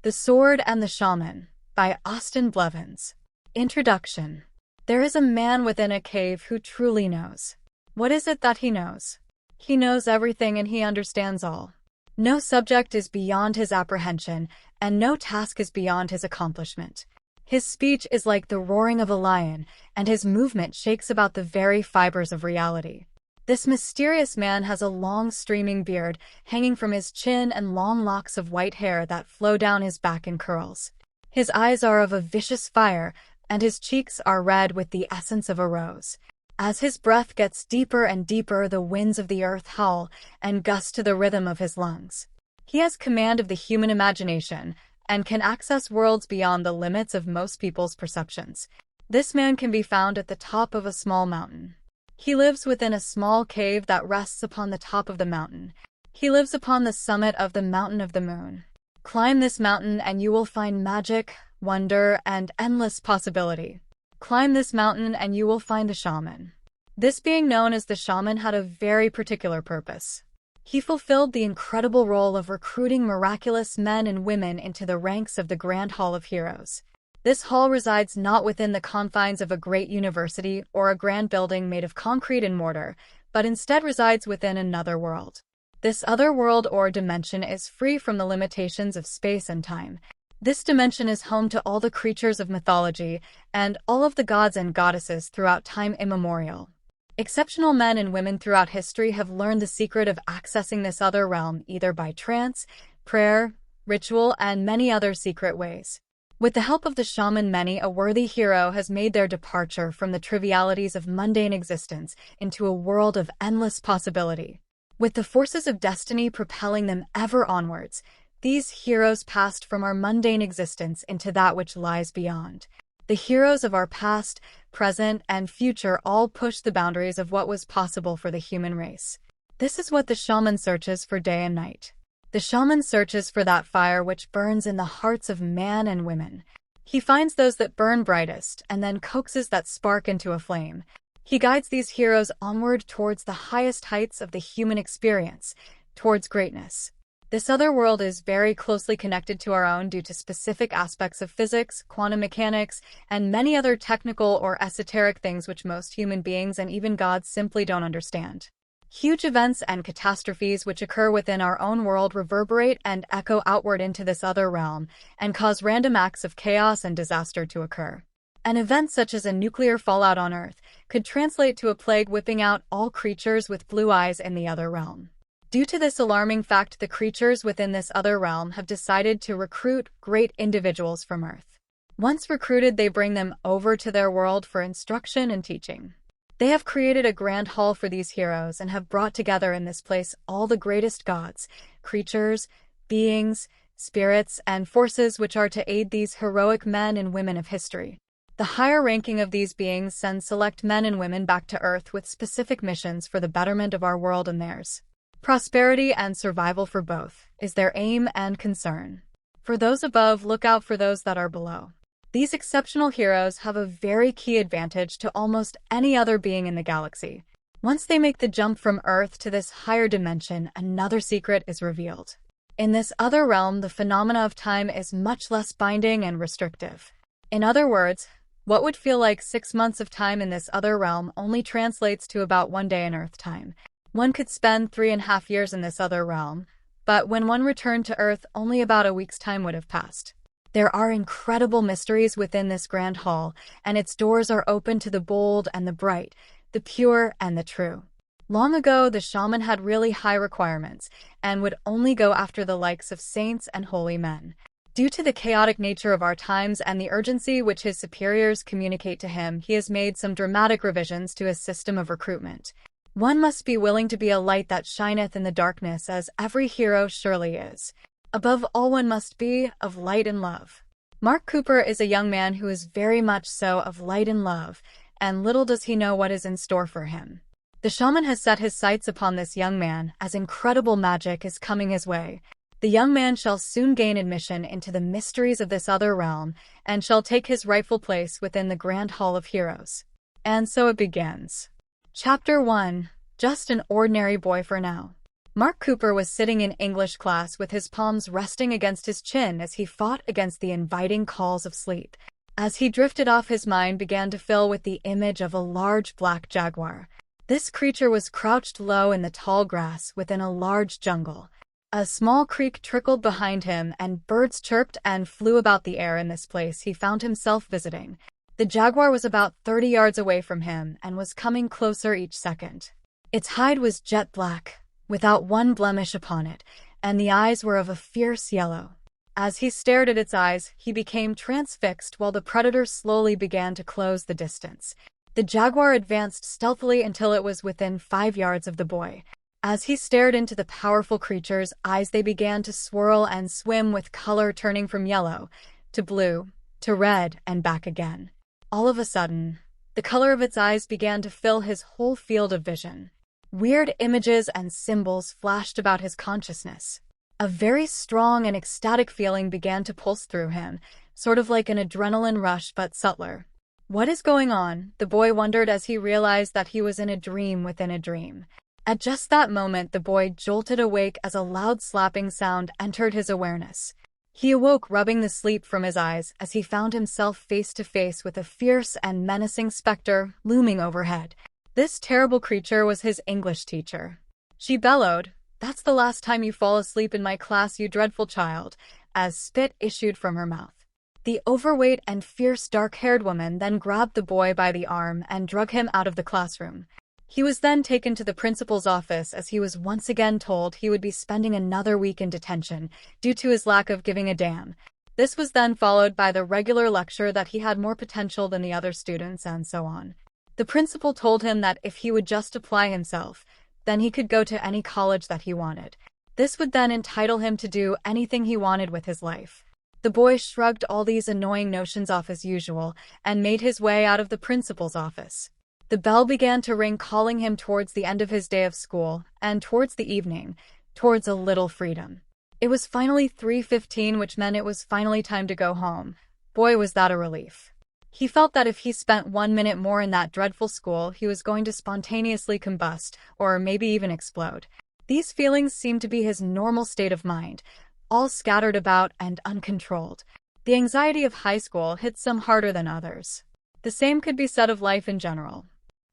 The Sword and the Shaman by Austin Blevins. Introduction. There is a man within a cave who truly knows. What is it that he knows? He knows everything and he understands all. No subject is beyond his apprehension, and no task is beyond his accomplishment. His speech is like the roaring of a lion, and his movement shakes about the very fibers of reality. This mysterious man has a long streaming beard hanging from his chin and long locks of white hair that flow down his back in curls. His eyes are of a vicious fire, and his cheeks are red with the essence of a rose. As his breath gets deeper and deeper, the winds of the earth howl and gust to the rhythm of his lungs. He has command of the human imagination and can access worlds beyond the limits of most people's perceptions. This man can be found at the top of a small mountain. He lives within a small cave that rests upon the top of the mountain. He lives upon the summit of the mountain of the moon. Climb this mountain and you will find magic, wonder, and endless possibility. Climb this mountain and you will find a shaman. This being known as the shaman had a very particular purpose. He fulfilled the incredible role of recruiting miraculous men and women into the ranks of the Grand Hall of Heroes. This hall resides not within the confines of a great university or a grand building made of concrete and mortar, but instead resides within another world. This other world or dimension is free from the limitations of space and time. This dimension is home to all the creatures of mythology and all of the gods and goddesses throughout time immemorial. Exceptional men and women throughout history have learned the secret of accessing this other realm either by trance, prayer, ritual, and many other secret ways. With the help of the shaman, many a worthy hero has made their departure from the trivialities of mundane existence into a world of endless possibility. With the forces of destiny propelling them ever onwards, these heroes passed from our mundane existence into that which lies beyond. The heroes of our past, present, and future all pushed the boundaries of what was possible for the human race. This is what the shaman searches for day and night. The shaman searches for that fire which burns in the hearts of man and women. He finds those that burn brightest and then coaxes that spark into a flame. He guides these heroes onward towards the highest heights of the human experience, towards greatness. This other world is very closely connected to our own due to specific aspects of physics, quantum mechanics, and many other technical or esoteric things which most human beings and even gods simply don't understand. Huge events and catastrophes which occur within our own world reverberate and echo outward into this other realm and cause random acts of chaos and disaster to occur. An event such as a nuclear fallout on Earth could translate to a plague wiping out all creatures with blue eyes in the other realm. Due to this alarming fact, the creatures within this other realm have decided to recruit great individuals from Earth. Once recruited, they bring them over to their world for instruction and teaching. They have created a grand hall for these heroes and have brought together in this place all the greatest gods, creatures, beings, spirits, and forces which are to aid these heroic men and women of history. The higher ranking of these beings send select men and women back to Earth with specific missions for the betterment of our world and theirs. Prosperity and survival for both is their aim and concern. For those above, look out for those that are below. These exceptional heroes have a very key advantage to almost any other being in the galaxy. Once they make the jump from Earth to this higher dimension, another secret is revealed. In this other realm, the phenomena of time is much less binding and restrictive. In other words, what would feel like 6 months of time in this other realm only translates to about 1 day in Earth time. One could spend 3.5 years in this other realm, but when one returned to Earth, only about a week's time would have passed. There are incredible mysteries within this grand hall, and its doors are open to the bold and the bright, the pure and the true. Long ago, the shaman had really high requirements and would only go after the likes of saints and holy men. Due to the chaotic nature of our times and the urgency which his superiors communicate to him, he has made some dramatic revisions to his system of recruitment. One must be willing to be a light that shineth in the darkness, as every hero surely is. Above all, one must be of light and love. Mark Cooper is a young man who is very much so of light and love, and little does he know what is in store for him. The shaman has set his sights upon this young man, as incredible magic is coming his way. The young man shall soon gain admission into the mysteries of this other realm, and shall take his rightful place within the Grand Hall of Heroes. And so it begins. Chapter 1. Just an ordinary boy for now. Mark Cooper was sitting in English class with his palms resting against his chin as he fought against the inviting calls of sleep. As he drifted off, his mind began to fill with the image of a large black jaguar. This creature was crouched low in the tall grass within a large jungle. A small creek trickled behind him, and birds chirped and flew about the air in this place he found himself visiting. The jaguar was about 30 yards away from him and was coming closer each second. Its hide was jet black, without one blemish upon it, and the eyes were of a fierce yellow. As he stared at its eyes, he became transfixed while the predator slowly began to close the distance. The jaguar advanced stealthily until it was within 5 yards of the boy. As he stared into the powerful creature's eyes, they began to swirl and swim with color turning from yellow to blue to red and back again. All of a sudden, the color of its eyes began to fill his whole field of vision. Weird images and symbols flashed about his consciousness. A very strong and ecstatic feeling began to pulse through him, sort of like an adrenaline rush but subtler. What is going on? The boy wondered as he realized that he was in a dream within a dream. At just that moment, the boy jolted awake as a loud slapping sound entered his awareness. He awoke, rubbing the sleep from his eyes, as he found himself face to face with a fierce and menacing specter looming overhead. This terrible creature was his English teacher. She bellowed, "That's the last time you fall asleep in my class, you dreadful child," as spit issued from her mouth. The overweight and fierce dark-haired woman then grabbed the boy by the arm and dragged him out of the classroom. He was then taken to the principal's office as he was once again told he would be spending another week in detention due to his lack of giving a damn. This was then followed by the regular lecture that he had more potential than the other students and so on. The principal told him that if he would just apply himself, then he could go to any college that he wanted. This would then entitle him to do anything he wanted with his life. The boy shrugged all these annoying notions off as usual and made his way out of the principal's office. The bell began to ring, calling him towards the end of his day of school and towards the evening, towards a little freedom. It was finally 3:15, which meant it was finally time to go home. Boy, was that a relief. He felt that if he spent 1 minute more in that dreadful school, he was going to spontaneously combust, or maybe even explode. These feelings seemed to be his normal state of mind, all scattered about and uncontrolled. The anxiety of high school hit some harder than others. The same could be said of life in general.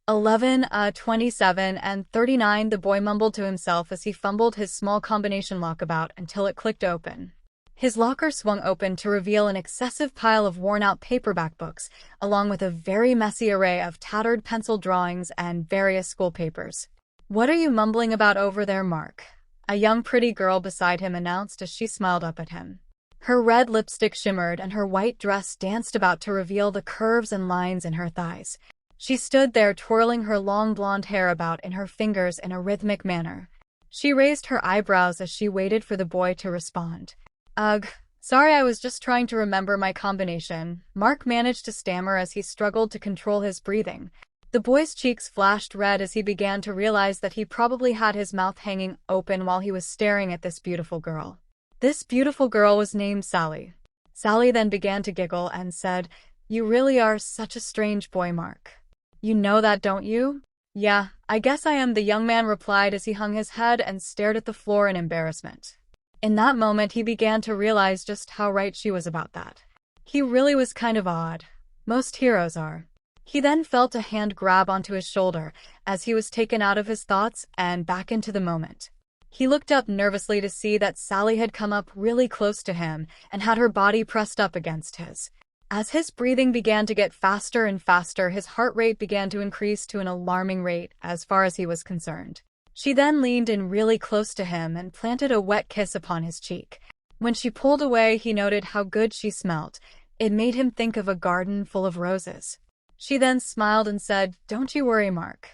11, 27, and 39, the boy mumbled to himself as he fumbled his small combination lock about until it clicked open. His locker swung open to reveal an excessive pile of worn-out paperback books, along with a very messy array of tattered pencil drawings and various school papers. "What are you mumbling about over there, Mark?" a young pretty girl beside him announced as she smiled up at him. Her red lipstick shimmered and her white dress danced about to reveal the curves and lines in her thighs. She stood there twirling her long blonde hair about in her fingers in a rhythmic manner. She raised her eyebrows as she waited for the boy to respond. "Ugh, sorry, I was just trying to remember my combination," Mark managed to stammer as he struggled to control his breathing. The boy's cheeks flashed red as he began to realize that he probably had his mouth hanging open while he was staring at this beautiful girl. This beautiful girl was named Sally. Sally then began to giggle and said, "You really are such a strange boy, Mark. You know that, don't you?" "Yeah, I guess I am," the young man replied as he hung his head and stared at the floor in embarrassment. In that moment, he began to realize just how right she was about that. He really was kind of odd. Most heroes are. He then felt a hand grab onto his shoulder as he was taken out of his thoughts and back into the moment. He looked up nervously to see that Sally had come up really close to him and had her body pressed up against his. As his breathing began to get faster and faster, his heart rate began to increase to an alarming rate as far as he was concerned. She then leaned in really close to him and planted a wet kiss upon his cheek. When she pulled away, he noted how good she smelt. It made him think of a garden full of roses. She then smiled and said, "Don't you worry, Mark.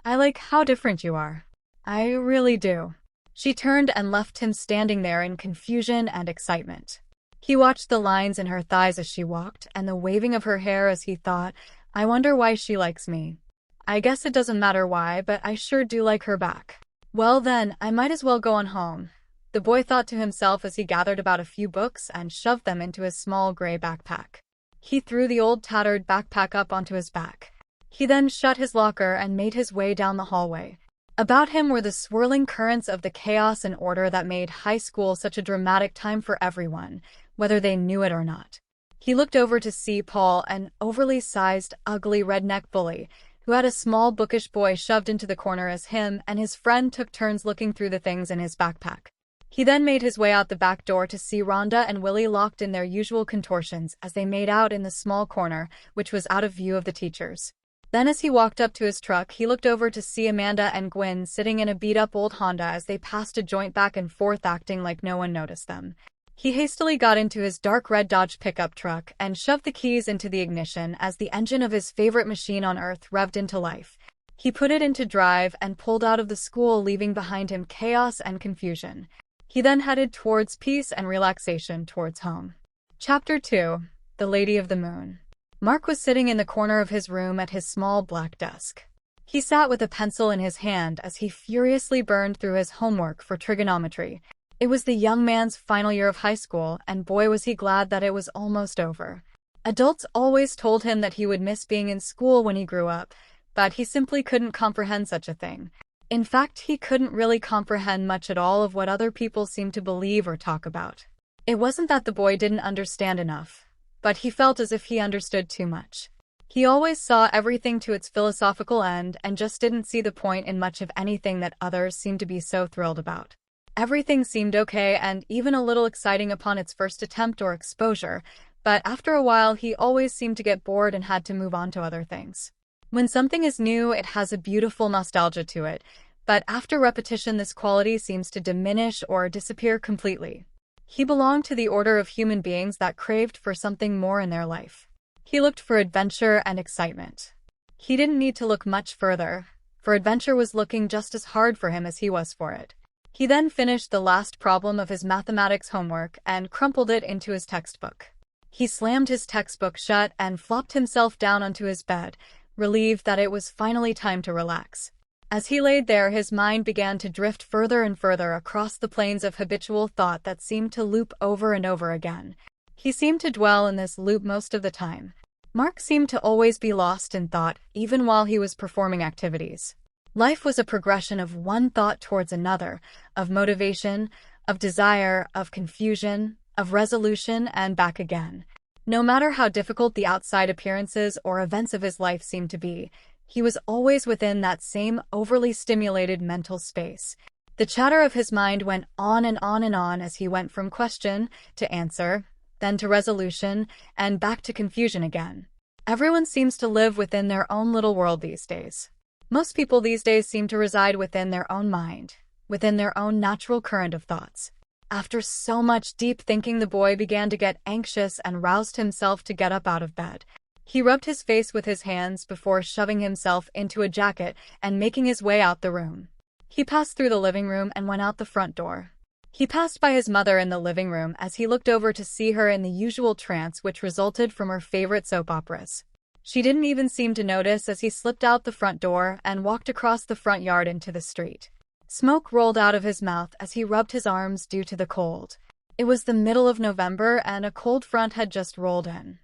I like how different you are. I really do." She turned and left him standing there in confusion and excitement. He watched the lines in her thighs as she walked and the waving of her hair as he thought, "I wonder why she likes me. I guess it doesn't matter why, but I sure do like her back. Well then, I might as well go on home," the boy thought to himself as he gathered about a few books and shoved them into his small gray backpack. He threw the old tattered backpack up onto his back. He then shut his locker and made his way down the hallway. About him were the swirling currents of the chaos and order that made high school such a dramatic time for everyone, whether they knew it or not. He looked over to see Paul, an overly sized, ugly redneck bully, who had a small bookish boy shoved into the corner as him and his friend took turns looking through the things in his backpack. He then made his way out the back door to see Rhonda and Willie locked in their usual contortions as they made out in the small corner, which was out of view of the teachers. Then as he walked up to his truck, he looked over to see Amanda and Gwen sitting in a beat-up old Honda as they passed a joint back and forth acting like no one noticed them. He hastily got into his dark red Dodge pickup truck and shoved the keys into the ignition as the engine of his favorite machine on earth revved into life. He put it into drive and pulled out of the school, leaving behind him chaos and confusion. He then headed towards peace and relaxation, towards home. Chapter 2. The Lady of the Moon. Mark was sitting in the corner of his room at his small black desk. He sat with a pencil in his hand as he furiously burned through his homework for trigonometry. It was the young man's final year of high school, and boy was he glad that it was almost over. Adults always told him that he would miss being in school when he grew up, but he simply couldn't comprehend such a thing. In fact, he couldn't really comprehend much at all of what other people seemed to believe or talk about. It wasn't that the boy didn't understand enough, but he felt as if he understood too much. He always saw everything to its philosophical end and just didn't see the point in much of anything that others seemed to be so thrilled about. Everything seemed okay and even a little exciting upon its first attempt or exposure, but after a while he always seemed to get bored and had to move on to other things. When something is new, it has a beautiful nostalgia to it, but after repetition this quality seems to diminish or disappear completely. He belonged to the order of human beings that craved for something more in their life. He looked for adventure and excitement. He didn't need to look much further, for adventure was looking just as hard for him as he was for it. He then finished the last problem of his mathematics homework and crumpled it into his textbook. He slammed his textbook shut and flopped himself down onto his bed, relieved that it was finally time to relax. As he laid there, his mind began to drift further and further across the planes of habitual thought that seemed to loop over and over again. He seemed to dwell in this loop most of the time. Mark seemed to always be lost in thought, even while he was performing activities. Life was a progression of one thought towards another, of motivation, of desire, of confusion, of resolution, and back again. No matter how difficult the outside appearances or events of his life seemed to be, he was always within that same overly stimulated mental space. The chatter of his mind went on and on and on as he went from question to answer, then to resolution, and back to confusion again. Everyone seems to live within their own little world these days. Most people these days seem to reside within their own mind, within their own natural current of thoughts. After so much deep thinking, the boy began to get anxious and roused himself to get up out of bed. He rubbed his face with his hands before shoving himself into a jacket and making his way out the room. He passed through the living room and went out the front door. He passed by his mother in the living room as he looked over to see her in the usual trance which resulted from her favorite soap operas. She didn't even seem to notice as he slipped out the front door and walked across the front yard into the street. Smoke rolled out of his mouth as he rubbed his arms due to the cold. It was the middle of November and a cold front had just rolled in.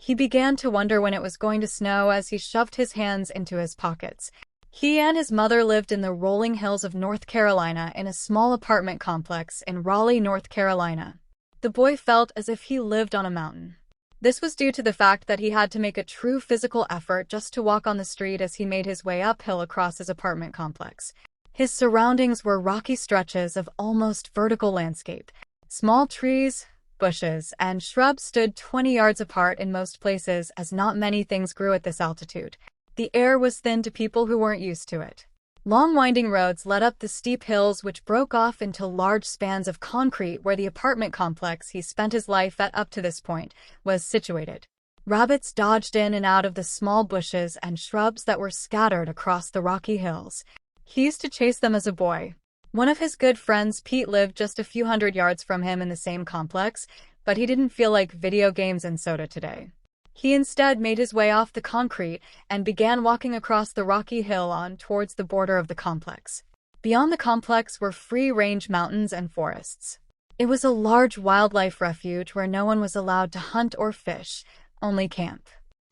He began to wonder when it was going to snow as he shoved his hands into his pockets. He and his mother lived in the rolling hills of North Carolina in a small apartment complex in Raleigh, North Carolina. The boy felt as if he lived on a mountain. This was due to the fact that he had to make a true physical effort just to walk on the street as he made his way uphill across his apartment complex. His surroundings were rocky stretches of almost vertical landscape. Small trees, bushes, and shrubs stood 20 yards apart in most places as not many things grew at this altitude. The air was thin to people who weren't used to it. Long winding roads led up the steep hills which broke off into large spans of concrete where the apartment complex he spent his life at up to this point was situated. Rabbits dodged in and out of the small bushes and shrubs that were scattered across the rocky hills. He used to chase them as a boy. One of his good friends, Pete, lived just a few hundred yards from him in the same complex, but he didn't feel like video games and soda today. He instead made his way off the concrete and began walking across the rocky hill on towards the border of the complex. Beyond the complex were free-range mountains and forests. It was a large wildlife refuge where no one was allowed to hunt or fish, only camp.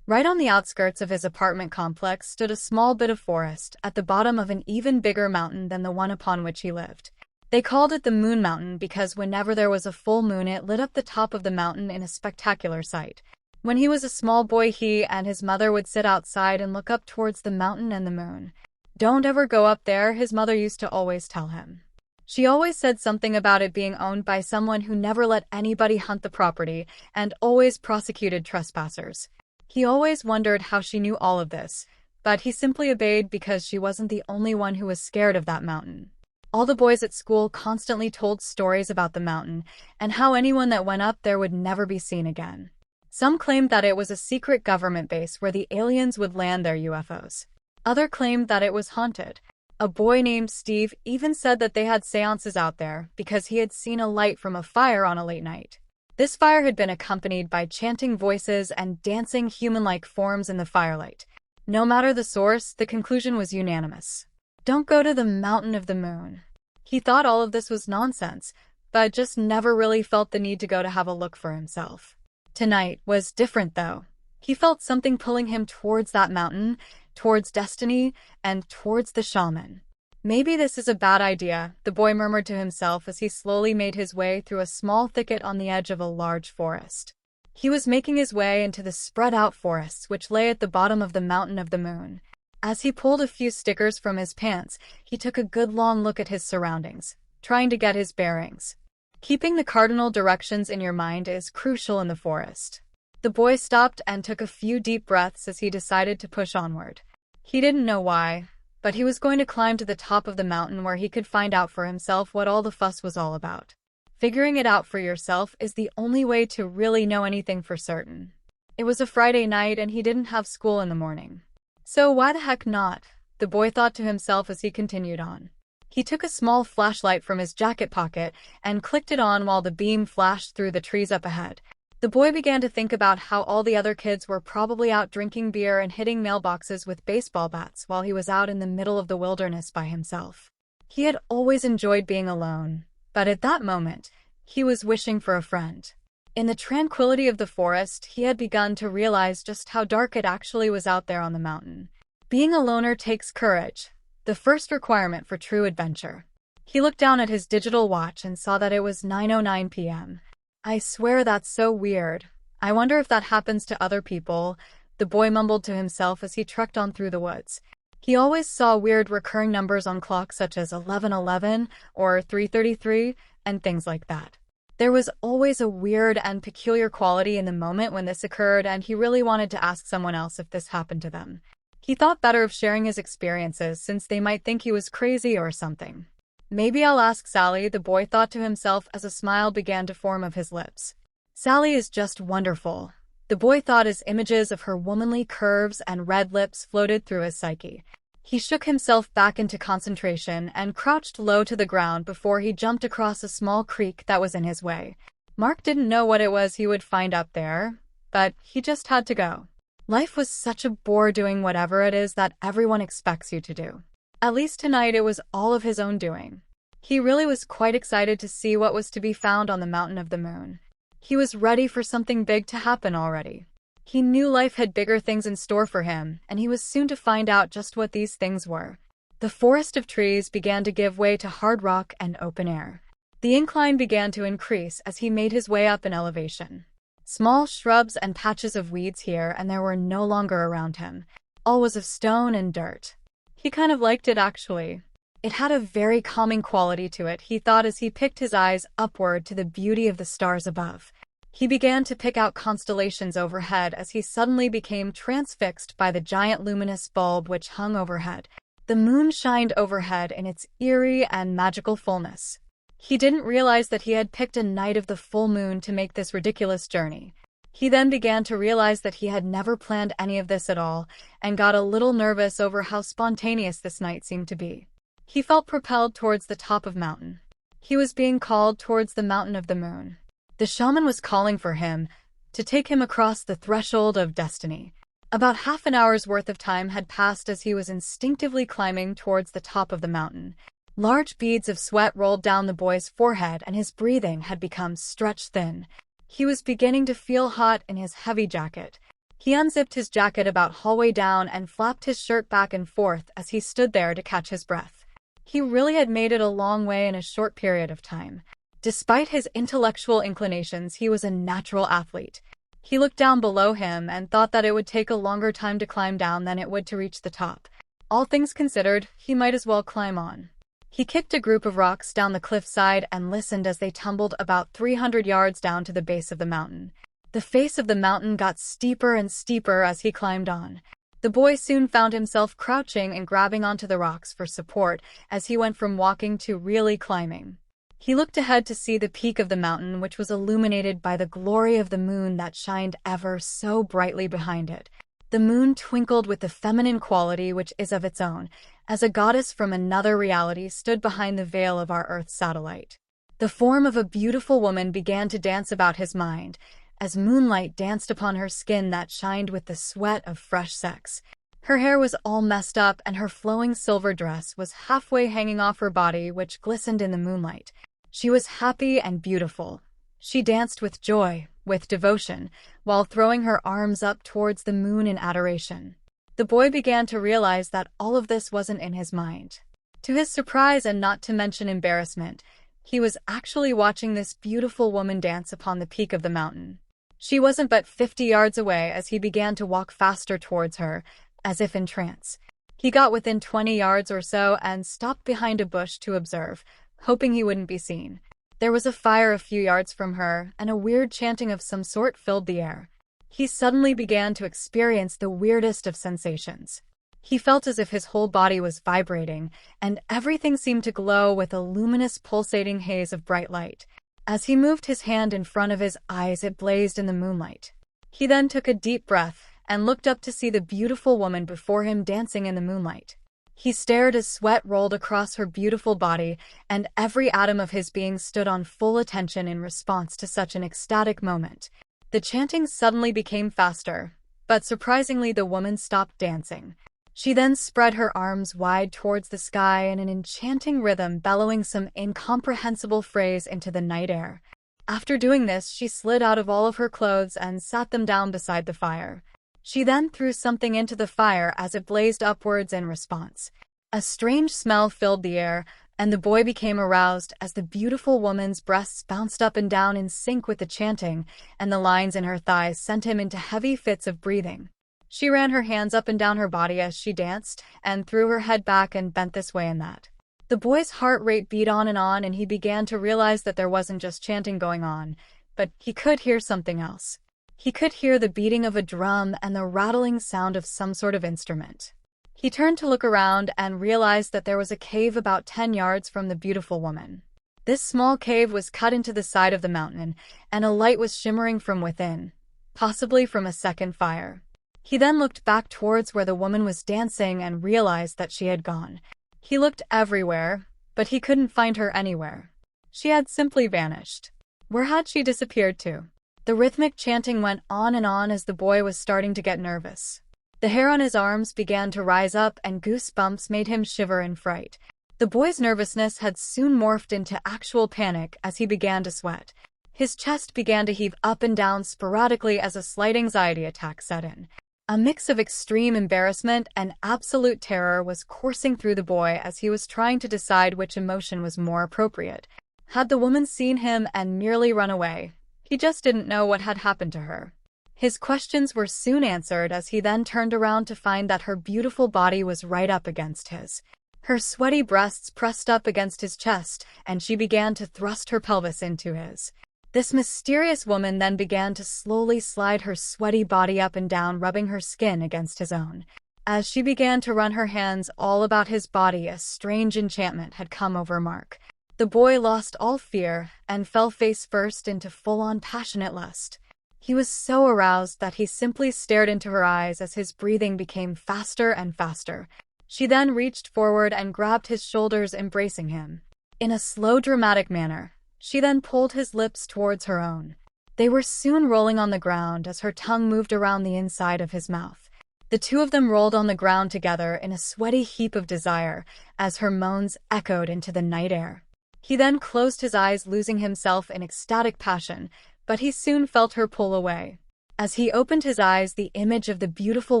Right on the outskirts of his apartment complex stood a small bit of forest at the bottom of an even bigger mountain than the one upon which he lived. They called it the Moon Mountain because whenever there was a full moon it lit up the top of the mountain in a spectacular sight. When he was a small boy, he and his mother would sit outside and look up towards the mountain and the moon. "Don't ever go up there," his mother used to always tell him. She always said something about it being owned by someone who never let anybody hunt the property and always prosecuted trespassers. He always wondered how she knew all of this, but he simply obeyed because she wasn't the only one who was scared of that mountain. All the boys at school constantly told stories about the mountain and how anyone that went up there would never be seen again. Some claimed that it was a secret government base where the aliens would land their UFOs. Others claimed that it was haunted. A boy named Steve even said that they had seances out there because he had seen a light from a fire on a late night. This fire had been accompanied by chanting voices and dancing human-like forms in the firelight. No matter the source, the conclusion was unanimous. Don't go to the Mountain of the Moon. He thought all of this was nonsense, but just never really felt the need to go to have a look for himself. Tonight was different, though. He felt something pulling him towards that mountain, towards destiny, and towards the shaman. "Maybe this is a bad idea," the boy murmured to himself as he slowly made his way through a small thicket on the edge of a large forest. He was making his way into the spread-out forests which lay at the bottom of the Mountain of the Moon. As he pulled a few stickers from his pants, he took a good long look at his surroundings, trying to get his bearings. Keeping the cardinal directions in your mind is crucial in the forest. The boy stopped and took a few deep breaths as he decided to push onward. He didn't know why, but he was going to climb to the top of the mountain where he could find out for himself what all the fuss was all about. Figuring it out for yourself is the only way to really know anything for certain. It was a Friday night and he didn't have school in the morning. So why the heck not? The boy thought to himself as he continued on. He took a small flashlight from his jacket pocket and clicked it on while the beam flashed through the trees up ahead. The boy began to think about how all the other kids were probably out drinking beer and hitting mailboxes with baseball bats while he was out in the middle of the wilderness by himself. He had always enjoyed being alone, but at that moment, he was wishing for a friend. In the tranquility of the forest, he had begun to realize just how dark it actually was out there on the mountain. Being a loner takes courage, the first requirement for true adventure. He looked down at his digital watch and saw that it was 9:09 p.m. "I swear that's so weird. I wonder if that happens to other people," the boy mumbled to himself as he trekked on through the woods. He always saw weird recurring numbers on clocks such as 11:11 or 3:33 and things like that. There was always a weird and peculiar quality in the moment when this occurred, and he really wanted to ask someone else if this happened to them. He thought better of sharing his experiences since they might think he was crazy or something. "Maybe I'll ask Sally," the boy thought to himself as a smile began to form of his lips. "Sally is just wonderful," the boy thought as images of her womanly curves and red lips floated through his psyche. He shook himself back into concentration and crouched low to the ground before he jumped across a small creek that was in his way. Mark didn't know what it was he would find up there, but he just had to go. Life was such a bore doing whatever it is that everyone expects you to do. At least tonight it was all of his own doing. He really was quite excited to see what was to be found on the Mountain of the Moon. He was ready for something big to happen already. He knew life had bigger things in store for him, and he was soon to find out just what these things were. The forest of trees began to give way to hard rock and open air. The incline began to increase as he made his way up in elevation. Small shrubs and patches of weeds here and there were no longer around him. All was of stone and dirt. He kind of liked it, actually. It had a very calming quality to it, he thought as he picked his eyes upward to the beauty of the stars above. He began to pick out constellations overhead as he suddenly became transfixed by the giant luminous bulb which hung overhead. The moon shined overhead in its eerie and magical fullness. He didn't realize that he had picked a night of the full moon to make this ridiculous journey. He then began to realize that he had never planned any of this at all, and got a little nervous over how spontaneous this night seemed to be. He felt propelled towards the top of mountain. He was being called towards the Mountain of the Moon. The shaman was calling for him, to take him across the threshold of destiny. About half an hour's worth of time had passed as he was instinctively climbing towards the top of the mountain. Large beads of sweat rolled down the boy's forehead and his breathing had become stretched thin. He was beginning to feel hot in his heavy jacket. He unzipped his jacket about halfway down and flapped his shirt back and forth as he stood there to catch his breath. He really had made it a long way in a short period of time. Despite his intellectual inclinations, he was a natural athlete. He looked down below him and thought that it would take a longer time to climb down than it would to reach the top. All things considered, he might as well climb on. He kicked a group of rocks down the cliffside and listened as they tumbled about 300 yards down to the base of the mountain. The face of the mountain got steeper and steeper as he climbed on. The boy soon found himself crouching and grabbing onto the rocks for support as he went from walking to really climbing. He looked ahead to see the peak of the mountain, which was illuminated by the glory of the moon that shined ever so brightly behind it. The moon twinkled with the feminine quality which is of its own, as a goddess from another reality stood behind the veil of our Earth satellite. The form of a beautiful woman began to dance about his mind, as moonlight danced upon her skin that shined with the sweat of fresh sex. Her hair was all messed up and her flowing silver dress was halfway hanging off her body, which glistened in the moonlight. She was happy and beautiful. She danced with joy, with devotion, while throwing her arms up towards the moon in adoration. The boy began to realize that all of this wasn't in his mind. To his surprise and not to mention embarrassment, he was actually watching this beautiful woman dance upon the peak of the mountain. She wasn't but 50 yards away as he began to walk faster towards her, as if in trance. He got within 20 yards or so and stopped behind a bush to observe, hoping he wouldn't be seen. There was a fire a few yards from her, and a weird chanting of some sort filled the air. He suddenly began to experience the weirdest of sensations. He felt as if his whole body was vibrating, and everything seemed to glow with a luminous pulsating haze of bright light. As he moved his hand in front of his eyes, it blazed in the moonlight. He then took a deep breath and looked up to see the beautiful woman before him dancing in the moonlight. He stared as sweat rolled across her beautiful body, and every atom of his being stood on full attention in response to such an ecstatic moment. The chanting suddenly became faster, but surprisingly the woman stopped dancing. She then spread her arms wide towards the sky in an enchanting rhythm, bellowing some incomprehensible phrase into the night air. After doing this, she slid out of all of her clothes and sat them down beside the fire. She then threw something into the fire as it blazed upwards in response. A strange smell filled the air, and the boy became aroused as the beautiful woman's breasts bounced up and down in sync with the chanting, and the lines in her thighs sent him into heavy fits of breathing. She ran her hands up and down her body as she danced, and threw her head back and bent this way and that. The boy's heart rate beat on, and he began to realize that there wasn't just chanting going on, but he could hear something else. He could hear the beating of a drum and the rattling sound of some sort of instrument. He turned to look around and realized that there was a cave about 10 yards from the beautiful woman. This small cave was cut into the side of the mountain, and a light was shimmering from within, possibly from a second fire. He then looked back towards where the woman was dancing and realized that she had gone. He looked everywhere, but he couldn't find her anywhere. She had simply vanished. Where had she disappeared to? The rhythmic chanting went on as the boy was starting to get nervous. The hair on his arms began to rise up and goosebumps made him shiver in fright. The boy's nervousness had soon morphed into actual panic as he began to sweat. His chest began to heave up and down sporadically as a slight anxiety attack set in. A mix of extreme embarrassment and absolute terror was coursing through the boy as he was trying to decide which emotion was more appropriate. Had the woman seen him and merely run away? He just didn't know what had happened to her. His questions were soon answered as he then turned around to find that her beautiful body was right up against his. Her sweaty breasts pressed up against his chest, and she began to thrust her pelvis into his. This mysterious woman then began to slowly slide her sweaty body up and down, rubbing her skin against his own. As she began to run her hands all about his body, a strange enchantment had come over Mark. The boy lost all fear and fell face first into full-on passionate lust. He was so aroused that he simply stared into her eyes as his breathing became faster and faster. She then reached forward and grabbed his shoulders, embracing him. In a slow, dramatic manner, she then pulled his lips towards her own. They were soon rolling on the ground as her tongue moved around the inside of his mouth. The two of them rolled on the ground together in a sweaty heap of desire as her moans echoed into the night air. He then closed his eyes, losing himself in ecstatic passion, but he soon felt her pull away. As he opened his eyes, the image of the beautiful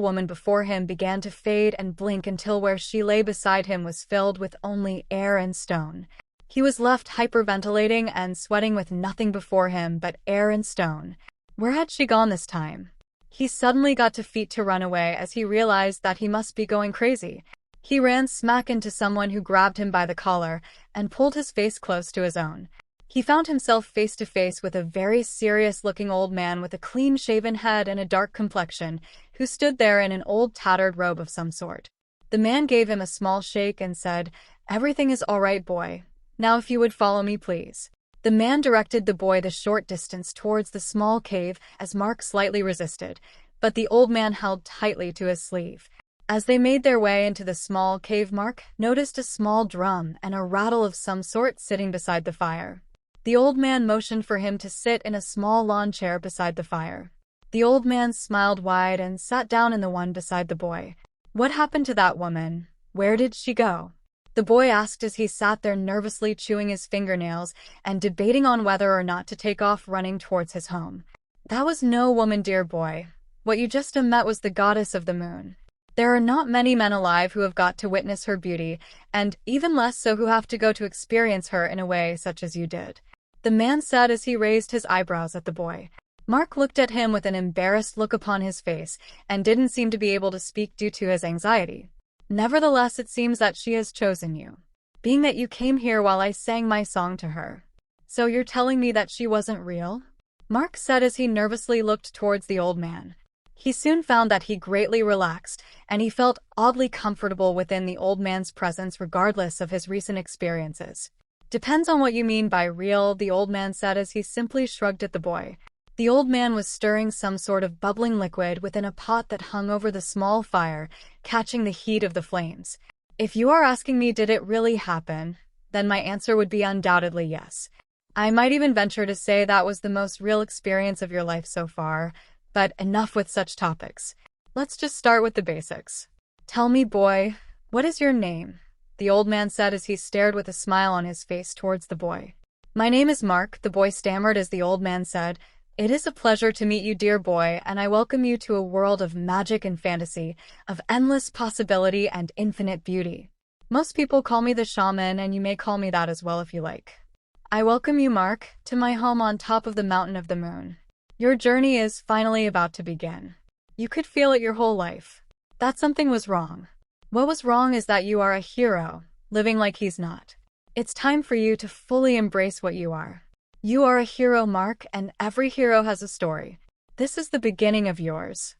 woman before him began to fade and blink until where she lay beside him was filled with only air and stone. He was left hyperventilating and sweating with nothing before him but air and stone. Where had she gone this time? He suddenly got to feet to run away as he realized that he must be going crazy. He ran smack into someone who grabbed him by the collar and pulled his face close to his own. He found himself face to face with a very serious-looking old man with a clean-shaven head and a dark complexion, who stood there in an old tattered robe of some sort. The man gave him a small shake and said, "Everything is all right, boy. Now if you would follow me, please." The man directed the boy the short distance towards the small cave as Mark slightly resisted, but the old man held tightly to his sleeve. As they made their way into the small cave, Mark noticed a small drum and a rattle of some sort sitting beside the fire. The old man motioned for him to sit in a small lawn chair beside the fire. The old man smiled wide and sat down in the one beside the boy. "What happened to that woman? Where did she go?" The boy asked as he sat there nervously chewing his fingernails and debating on whether or not to take off running towards his home. "That was no woman, dear boy. What you just met was the goddess of the moon. There are not many men alive who have got to witness her beauty, and even less so who have to go to experience her in a way such as you did," the man said as he raised his eyebrows at the boy. Mark looked at him with an embarrassed look upon his face and didn't seem to be able to speak due to his anxiety. "Nevertheless, it seems that she has chosen you, being that you came here while I sang my song to her. So you're telling me that she wasn't real?" Mark said as he nervously looked towards the old man. He soon found that he greatly relaxed, and he felt oddly comfortable within the old man's presence regardless of his recent experiences. "Depends on what you mean by real," the old man said as he simply shrugged at the boy. The old man was stirring some sort of bubbling liquid within a pot that hung over the small fire, catching the heat of the flames. "If you are asking me did it really happen, then my answer would be undoubtedly yes. I might even venture to say that was the most real experience of your life so far, but enough with such topics. Let's just start with the basics. Tell me, boy, what is your name?" the old man said as he stared with a smile on his face towards the boy. "My name is Mark," the boy stammered as the old man said. "It is a pleasure to meet you, dear boy, and I welcome you to a world of magic and fantasy, of endless possibility and infinite beauty. Most people call me the shaman, and you may call me that as well if you like. I welcome you, Mark, to my home on top of the mountain of the moon. Your journey is finally about to begin. You could feel it your whole life. That something was wrong. What was wrong is that you are a hero, living like he's not. It's time for you to fully embrace what you are. You are a hero, Mark, and every hero has a story. This is the beginning of yours.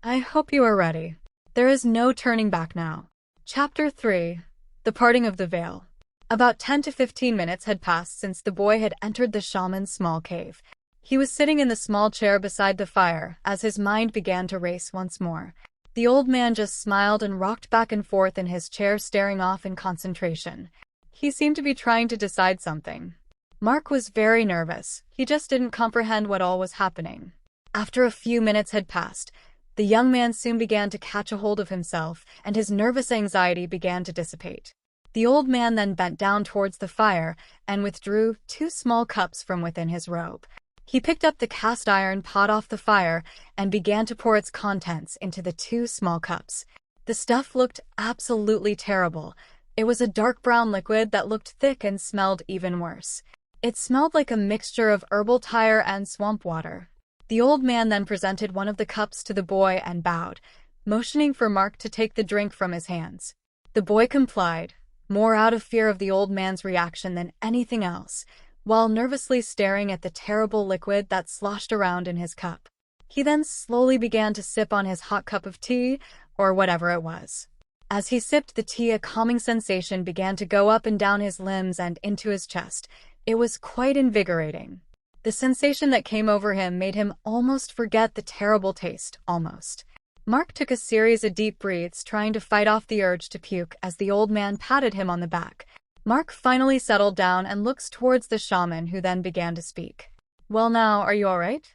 I hope you are ready. There is no turning back now." Chapter 3. The Parting of the Veil. About 10 to 15 minutes had passed since the boy had entered the shaman's small cave. He was sitting in the small chair beside the fire as his mind began to race once more. The old man just smiled and rocked back and forth in his chair, staring off in concentration. He seemed to be trying to decide something. Mark was very nervous. He just didn't comprehend what all was happening. After a few minutes had passed, the young man soon began to catch a hold of himself, and his nervous anxiety began to dissipate. The old man then bent down towards the fire and withdrew 2 small cups from within his robe. He picked up the cast iron pot off the fire and began to pour its contents into the 2 small cups. The stuff looked absolutely terrible. It was a dark brown liquid that looked thick and smelled even worse. It smelled like a mixture of herbal tire and swamp water. The old man then presented one of the cups to the boy and bowed, motioning for Mark to take the drink from his hands. The boy complied, more out of fear of the old man's reaction than anything else, while nervously staring at the terrible liquid that sloshed around in his cup. He then slowly began to sip on his hot cup of tea, or whatever it was. As he sipped the tea, a calming sensation began to go up and down his limbs and into his chest. It was quite invigorating. The sensation that came over him made him almost forget the terrible taste, almost. Mark took a series of deep breaths, trying to fight off the urge to puke as the old man patted him on the back. Mark finally settled down and looked towards the shaman, who then began to speak. "Well now, are you all right?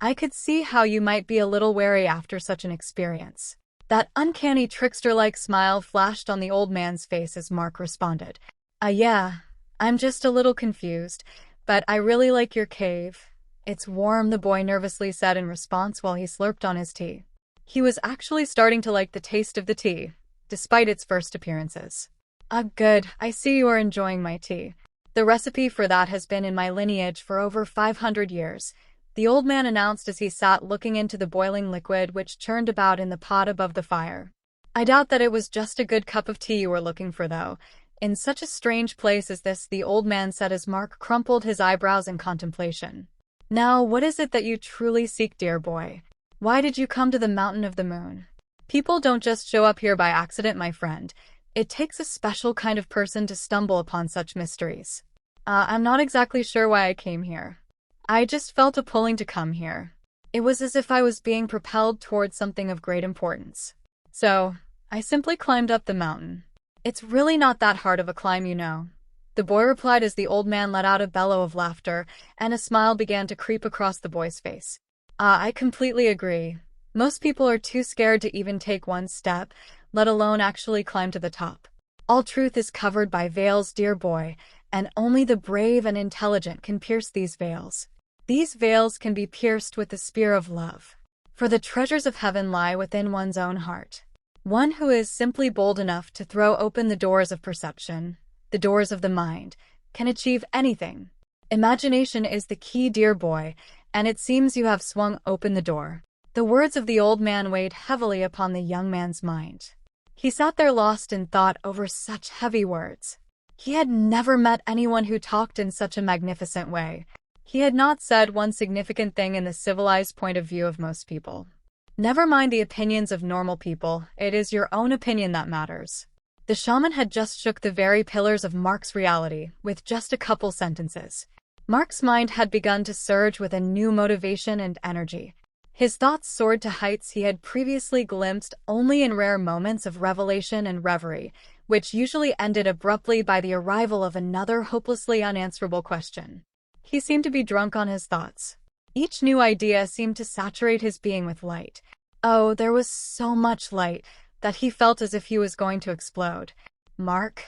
I could see how you might be a little wary after such an experience." That uncanny trickster-like smile flashed on the old man's face as Mark responded. Yeah. I'm just a little confused, but I really like your cave. It's warm, the boy nervously said in response while he slurped on his tea. He was actually starting to like the taste of the tea, despite its first appearances. Ah, good, I see you are enjoying my tea. The recipe for that has been in my lineage for over 500 years, the old man announced as he sat looking into the boiling liquid which churned about in the pot above the fire. I doubt that it was just a good cup of tea you were looking for, though. In such a strange place as this, the old man said as Mark crumpled his eyebrows in contemplation. Now, what is it that you truly seek, dear boy? Why did you come to the Mountain of the Moon? People don't just show up here by accident, my friend. It takes a special kind of person to stumble upon such mysteries. I'm not exactly sure why I came here. I just felt a pulling to come here. It was as if I was being propelled towards something of great importance. So, I simply climbed up the mountain. It's really not that hard of a climb, you know. The boy replied as the old man let out a bellow of laughter, and a smile began to creep across the boy's face. I completely agree. Most people are too scared to even take one step, let alone actually climb to the top. All truth is covered by veils, dear boy, and only the brave and intelligent can pierce these veils. These veils can be pierced with the spear of love. For the treasures of heaven lie within one's own heart. One who is simply bold enough to throw open the doors of perception, the doors of the mind, can achieve anything. Imagination is the key, dear boy, and it seems you have swung open the door. The words of the old man weighed heavily upon the young man's mind. He sat there lost in thought over such heavy words. He had never met anyone who talked in such a magnificent way. He had not said one significant thing in the civilized point of view of most people. Never mind the opinions of normal people, it is your own opinion that matters. The shaman had just shook the very pillars of Mark's reality with just a couple sentences. Mark's mind had begun to surge with a new motivation and energy. His thoughts soared to heights he had previously glimpsed only in rare moments of revelation and reverie, which usually ended abruptly by the arrival of another hopelessly unanswerable question. He seemed to be drunk on his thoughts. Each new idea seemed to saturate his being with light. Oh, there was so much light that he felt as if he was going to explode. Mark,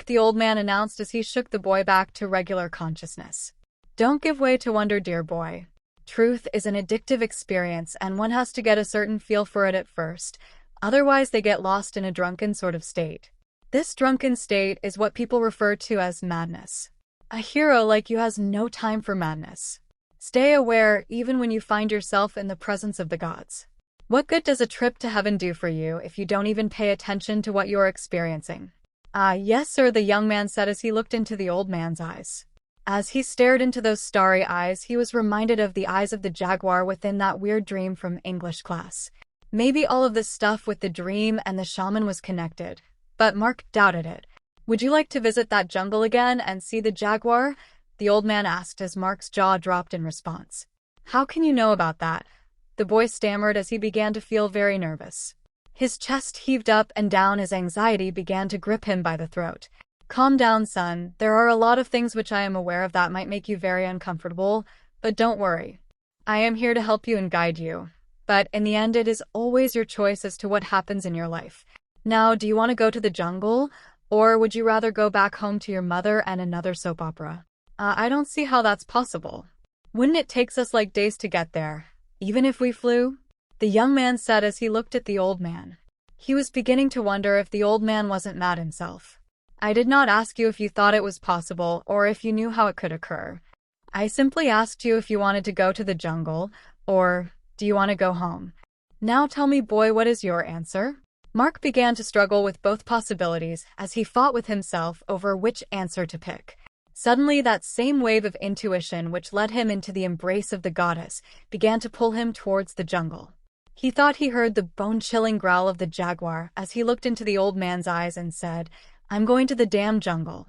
the old man announced as he shook the boy back to regular consciousness. Don't give way to wonder, dear boy. Truth is an addictive experience, and one has to get a certain feel for it at first. Otherwise, they get lost in a drunken sort of state. This drunken state is what people refer to as madness. A hero like you has no time for madness. Stay aware even when you find yourself in the presence of the gods. What good does a trip to heaven do for you if you don't even pay attention to what you are experiencing? Yes, sir, the young man said as he looked into the old man's eyes. As he stared into those starry eyes, he was reminded of the eyes of the jaguar within that weird dream from English class. Maybe all of this stuff with the dream and the shaman was connected, but Mark doubted it. Would you like to visit that jungle again and see the jaguar? The old man asked as Mark's jaw dropped in response. How can you know about that? The boy stammered as he began to feel very nervous. His chest heaved up and down as anxiety began to grip him by the throat. Calm down, son. There are a lot of things which I am aware of that might make you very uncomfortable, but don't worry. I am here to help you and guide you. But in the end, it is always your choice as to what happens in your life. Now, do you want to go to the jungle, or would you rather go back home to your mother and another soap opera? I don't see how that's possible. Wouldn't it take us like days to get there, even if we flew? The young man said as he looked at the old man. He was beginning to wonder if the old man wasn't mad himself. I did not ask you if you thought it was possible or if you knew how it could occur. I simply asked you if you wanted to go to the jungle, or do you want to go home? Now tell me, boy, what is your answer? Mark began to struggle with both possibilities as he fought with himself over which answer to pick. Suddenly, that same wave of intuition which led him into the embrace of the goddess began to pull him towards the jungle. He thought he heard the bone-chilling growl of the jaguar as he looked into the old man's eyes and said, I'm going to the damn jungle.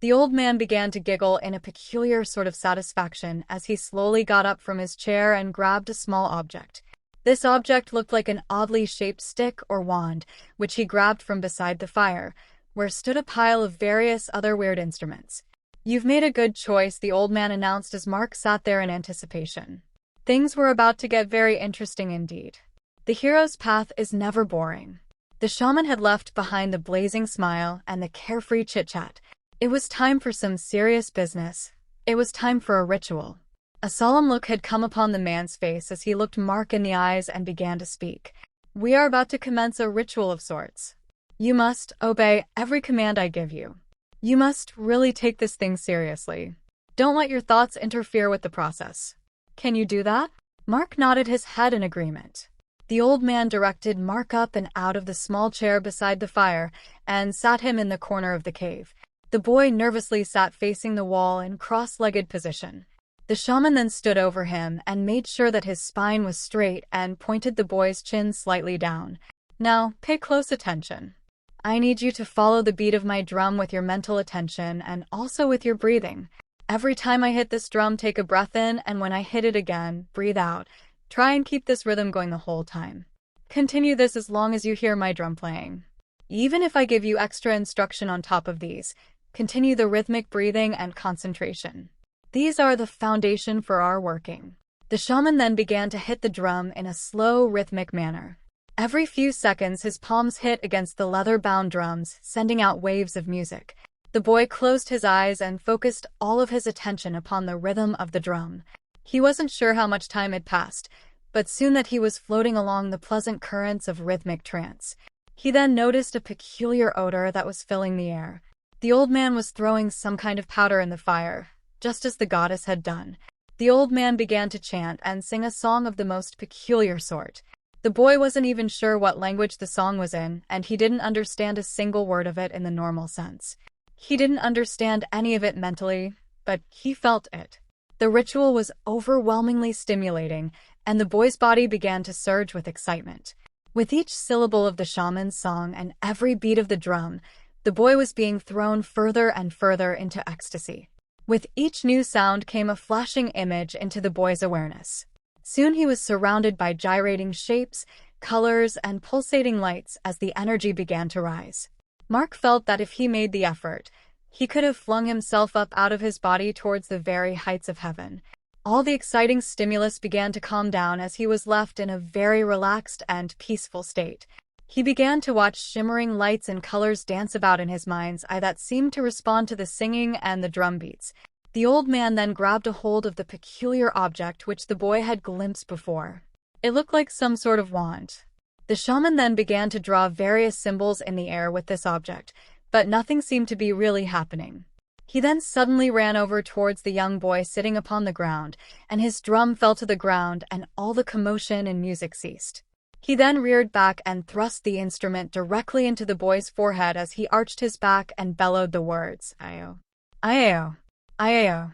The old man began to giggle in a peculiar sort of satisfaction as he slowly got up from his chair and grabbed a small object. This object looked like an oddly shaped stick or wand, which he grabbed from beside the fire, where stood a pile of various other weird instruments. You've made a good choice, the old man announced as Mark sat there in anticipation. Things were about to get very interesting indeed. The hero's path is never boring. The shaman had left behind the blazing smile and the carefree chit-chat. It was time for some serious business. It was time for a ritual. A solemn look had come upon the man's face as he looked Mark in the eyes and began to speak. "We are about to commence a ritual of sorts. You must obey every command I give you. You must really take this thing seriously. Don't let your thoughts interfere with the process. Can you do that?" Mark nodded his head in agreement. The old man directed Mark up and out of the small chair beside the fire and sat him in the corner of the cave. The boy nervously sat facing the wall in cross-legged position. The shaman then stood over him and made sure that his spine was straight and pointed the boy's chin slightly down. "Now, pay close attention. I need you to follow the beat of my drum with your mental attention and also with your breathing. Every time I hit this drum, take a breath in, and when I hit it again, breathe out. Try and keep this rhythm going the whole time. Continue this as long as you hear my drum playing. Even if I give you extra instruction on top of these, continue the rhythmic breathing and concentration. These are the foundation for our working." The shaman then began to hit the drum in a slow, rhythmic manner. Every few seconds, his palms hit against the leather-bound drums, sending out waves of music. The boy closed his eyes and focused all of his attention upon the rhythm of the drum. He wasn't sure how much time had passed, but soon that he was floating along the pleasant currents of rhythmic trance. He then noticed a peculiar odor that was filling the air. The old man was throwing some kind of powder in the fire, just as the goddess had done. The old man began to chant and sing a song of the most peculiar sort. The boy wasn't even sure what language the song was in, and he didn't understand a single word of it in the normal sense. He didn't understand any of it mentally, but he felt it. The ritual was overwhelmingly stimulating, and the boy's body began to surge with excitement. With each syllable of the shaman's song and every beat of the drum, the boy was being thrown further and further into ecstasy. With each new sound came a flashing image into the boy's awareness. Soon he was surrounded by gyrating shapes, colors, and pulsating lights as the energy began to rise. Mark felt that if he made the effort, he could have flung himself up out of his body towards the very heights of heaven. All the exciting stimulus began to calm down as he was left in a very relaxed and peaceful state. He began to watch shimmering lights and colors dance about in his mind's eye that seemed to respond to the singing and the drum beats. The old man then grabbed a hold of the peculiar object which the boy had glimpsed before. It looked like some sort of wand. The shaman then began to draw various symbols in the air with this object, but nothing seemed to be really happening. He then suddenly ran over towards the young boy sitting upon the ground, and his drum fell to the ground and all the commotion and music ceased. He then reared back and thrust the instrument directly into the boy's forehead as he arched his back and bellowed the words, "Io, Io, Io.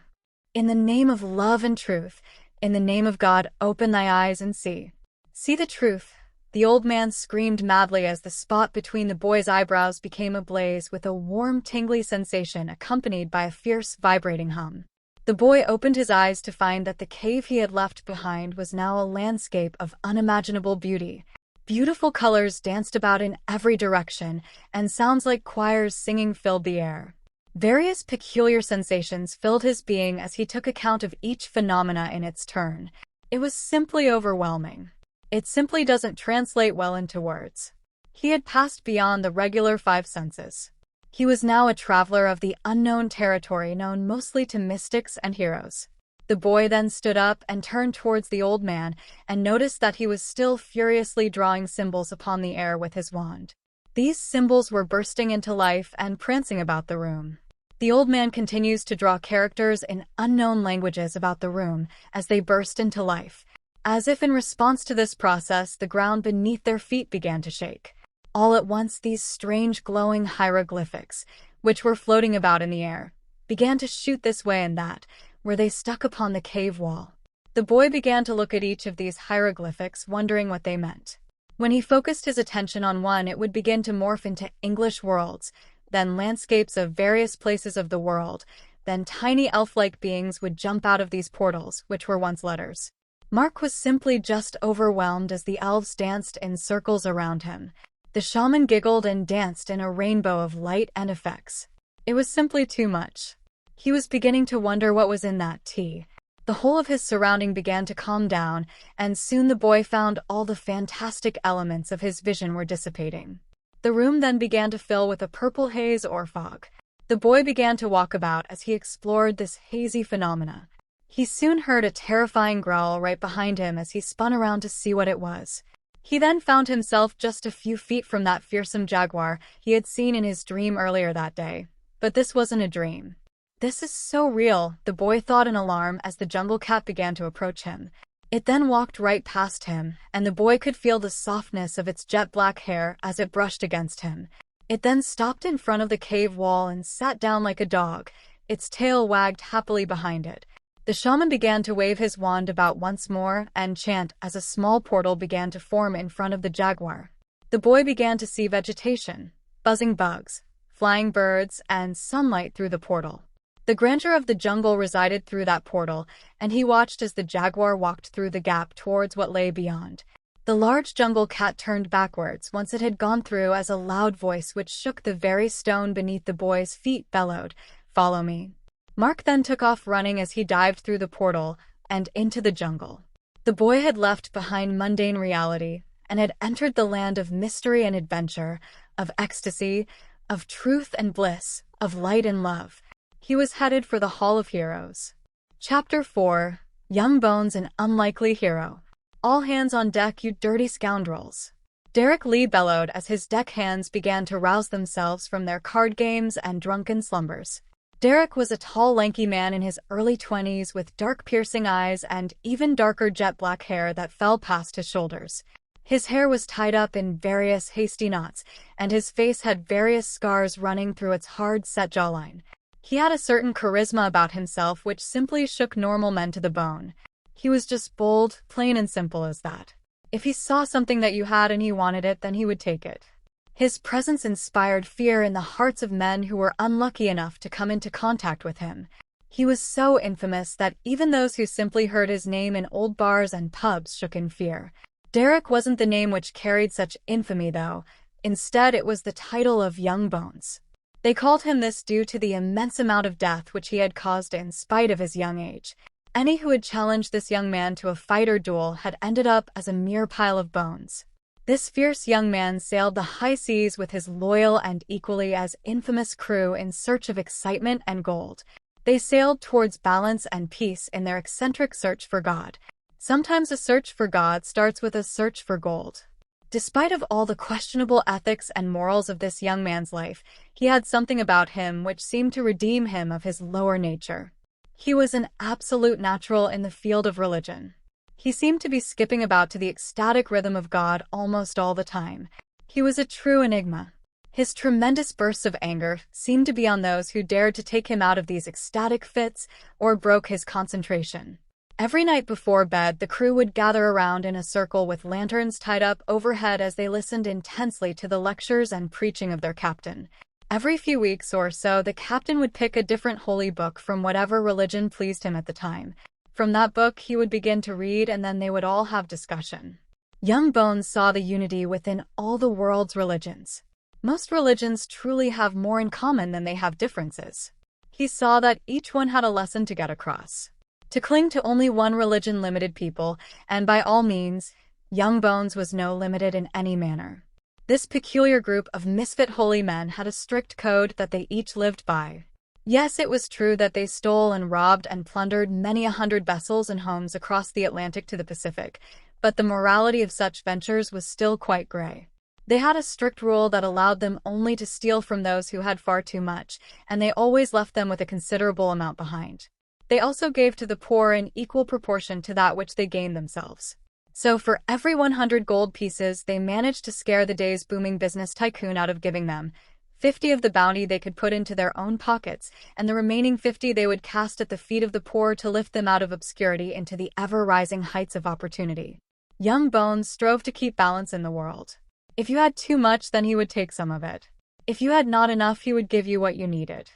In the name of love and truth, in the name of God, open thy eyes and see. See the truth." The old man screamed madly as the spot between the boy's eyebrows became ablaze with a warm, tingly sensation accompanied by a fierce, vibrating hum. The boy opened his eyes to find that the cave he had left behind was now a landscape of unimaginable beauty. Beautiful colors danced about in every direction, and sounds like choirs singing filled the air. Various peculiar sensations filled his being as he took account of each phenomena in its turn. It was simply overwhelming. It simply doesn't translate well into words. He had passed beyond the regular five senses. He was now a traveler of the unknown territory known mostly to mystics and heroes. The boy then stood up and turned towards the old man and noticed that he was still furiously drawing symbols upon the air with his wand. These symbols were bursting into life and prancing about the room. The old man continues to draw characters in unknown languages about the room as they burst into life. As if in response to this process, the ground beneath their feet began to shake. All at once, these strange glowing hieroglyphics, which were floating about in the air, began to shoot this way and that, where they stuck upon the cave wall. The boy began to look at each of these hieroglyphics, wondering what they meant. When he focused his attention on one, it would begin to morph into English worlds, then landscapes of various places of the world, then tiny elf-like beings would jump out of these portals, which were once letters. Mark was simply just overwhelmed as the elves danced in circles around him. The shaman giggled and danced in a rainbow of light and effects. It was simply too much. He was beginning to wonder what was in that tea. The whole of his surrounding began to calm down, and soon the boy found all the fantastic elements of his vision were dissipating. The room then began to fill with a purple haze or fog. The boy began to walk about as he explored this hazy phenomena. He soon heard a terrifying growl right behind him as he spun around to see what it was. He then found himself just a few feet from that fearsome jaguar he had seen in his dream earlier that day. But this wasn't a dream. This is so real, the boy thought in alarm as the jungle cat began to approach him. It then walked right past him, and the boy could feel the softness of its jet black hair as it brushed against him. It then stopped in front of the cave wall and sat down like a dog, its tail wagged happily behind it. The shaman began to wave his wand about once more and chant as a small portal began to form in front of the jaguar. The boy began to see vegetation, buzzing bugs, flying birds, and sunlight through the portal. The grandeur of the jungle resided through that portal, and he watched as the jaguar walked through the gap towards what lay beyond. The large jungle cat turned backwards once it had gone through as a loud voice which shook the very stone beneath the boy's feet bellowed, "Follow me." Mark then took off running as he dived through the portal and into the jungle. The boy had left behind mundane reality and had entered the land of mystery and adventure, of ecstasy, of truth and bliss, of light and love. He was headed for the Hall of Heroes. Chapter 4: Young Bones, an Unlikely Hero. "All hands on deck, you dirty scoundrels!" Derek Lee bellowed as his deckhands began to rouse themselves from their card games and drunken slumbers. Derek was a tall, lanky man in his early 20s with dark, piercing eyes and even darker jet-black hair that fell past his shoulders. His hair was tied up in various hasty knots, and his face had various scars running through its hard-set jawline. He had a certain charisma about himself which simply shook normal men to the bone. He was just bold, plain and simple as that. If he saw something that you had and he wanted it, then he would take it. His presence inspired fear in the hearts of men who were unlucky enough to come into contact with him. He was so infamous that even those who simply heard his name in old bars and pubs shook in fear. Derek wasn't the name which carried such infamy, though. Instead, it was the title of Young Bones. They called him this due to the immense amount of death which he had caused in spite of his young age. Any who had challenged this young man to a fight or duel had ended up as a mere pile of bones. This fierce young man sailed the high seas with his loyal and equally as infamous crew in search of excitement and gold. They sailed towards balance and peace in their eccentric search for God. Sometimes a search for God starts with a search for gold. Despite of all the questionable ethics and morals of this young man's life, he had something about him which seemed to redeem him of his lower nature. He was an absolute natural in the field of religion. He seemed to be skipping about to the ecstatic rhythm of God almost all the time. He was a true enigma. His tremendous bursts of anger seemed to be on those who dared to take him out of these ecstatic fits or broke his concentration. Every night before bed, the crew would gather around in a circle with lanterns tied up overhead as they listened intensely to the lectures and preaching of their captain. Every few weeks or so, the captain would pick a different holy book from whatever religion pleased him at the time. From that book, he would begin to read, and then they would all have discussion. Young Bones saw the unity within all the world's religions. Most religions truly have more in common than they have differences. He saw that each one had a lesson to get across. To cling to only one religion limited people, and by all means, Young Bones was no limited in any manner. This peculiar group of misfit holy men had a strict code that they each lived by. Yes, it was true that they stole and robbed and plundered many 100 vessels and homes across the Atlantic to the Pacific, but the morality of such ventures was still quite gray. They had a strict rule that allowed them only to steal from those who had far too much, and they always left them with a considerable amount behind. They also gave to the poor in equal proportion to that which they gained themselves. So for every 100 gold pieces they managed to scare the day's booming business tycoon out of giving them, 50 of the bounty they could put into their own pockets, and the remaining 50 they would cast at the feet of the poor to lift them out of obscurity into the ever-rising heights of opportunity. Young Bones strove to keep balance in the world. If you had too much, then he would take some of it. If you had not enough, he would give you what you needed.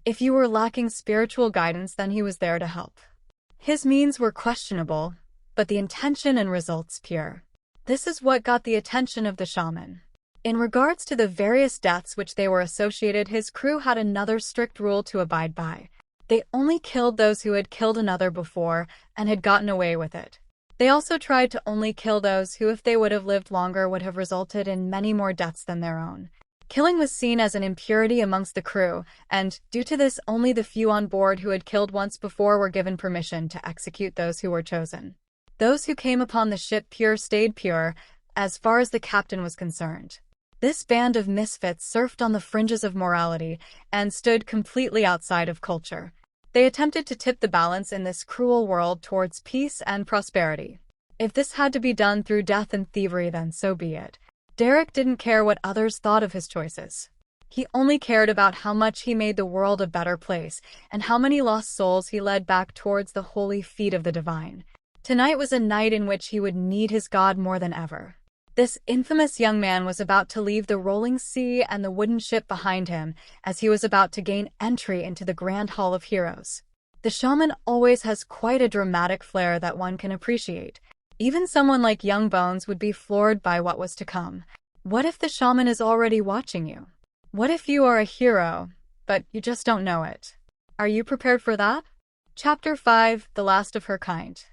If you were lacking spiritual guidance, then he was there to help. His means were questionable, but the intention and results pure. This is what got the attention of the shaman. In regards to the various deaths which they were associated, his crew had another strict rule to abide by. They only killed those who had killed another before and had gotten away with it. They also tried to only kill those who, if they would have lived longer, would have resulted in many more deaths than their own. Killing was seen as an impurity amongst the crew, and, due to this, only the few on board who had killed once before were given permission to execute those who were chosen. Those who came upon the ship pure stayed pure, as far as the captain was concerned. This band of misfits surfed on the fringes of morality and stood completely outside of culture. They attempted to tip the balance in this cruel world towards peace and prosperity. If this had to be done through death and thievery, then so be it. Derek didn't care what others thought of his choices. He only cared about how much he made the world a better place and how many lost souls he led back towards the holy feet of the divine. Tonight was a night in which he would need his God more than ever. This infamous young man was about to leave the rolling sea and the wooden ship behind him as he was about to gain entry into the Grand Hall of Heroes. The shaman always has quite a dramatic flair that one can appreciate. Even someone like Young Bones would be floored by what was to come. What if the shaman is already watching you? What if you are a hero, but you just don't know it? Are you prepared for that? Chapter 5: The Last of Her Kind.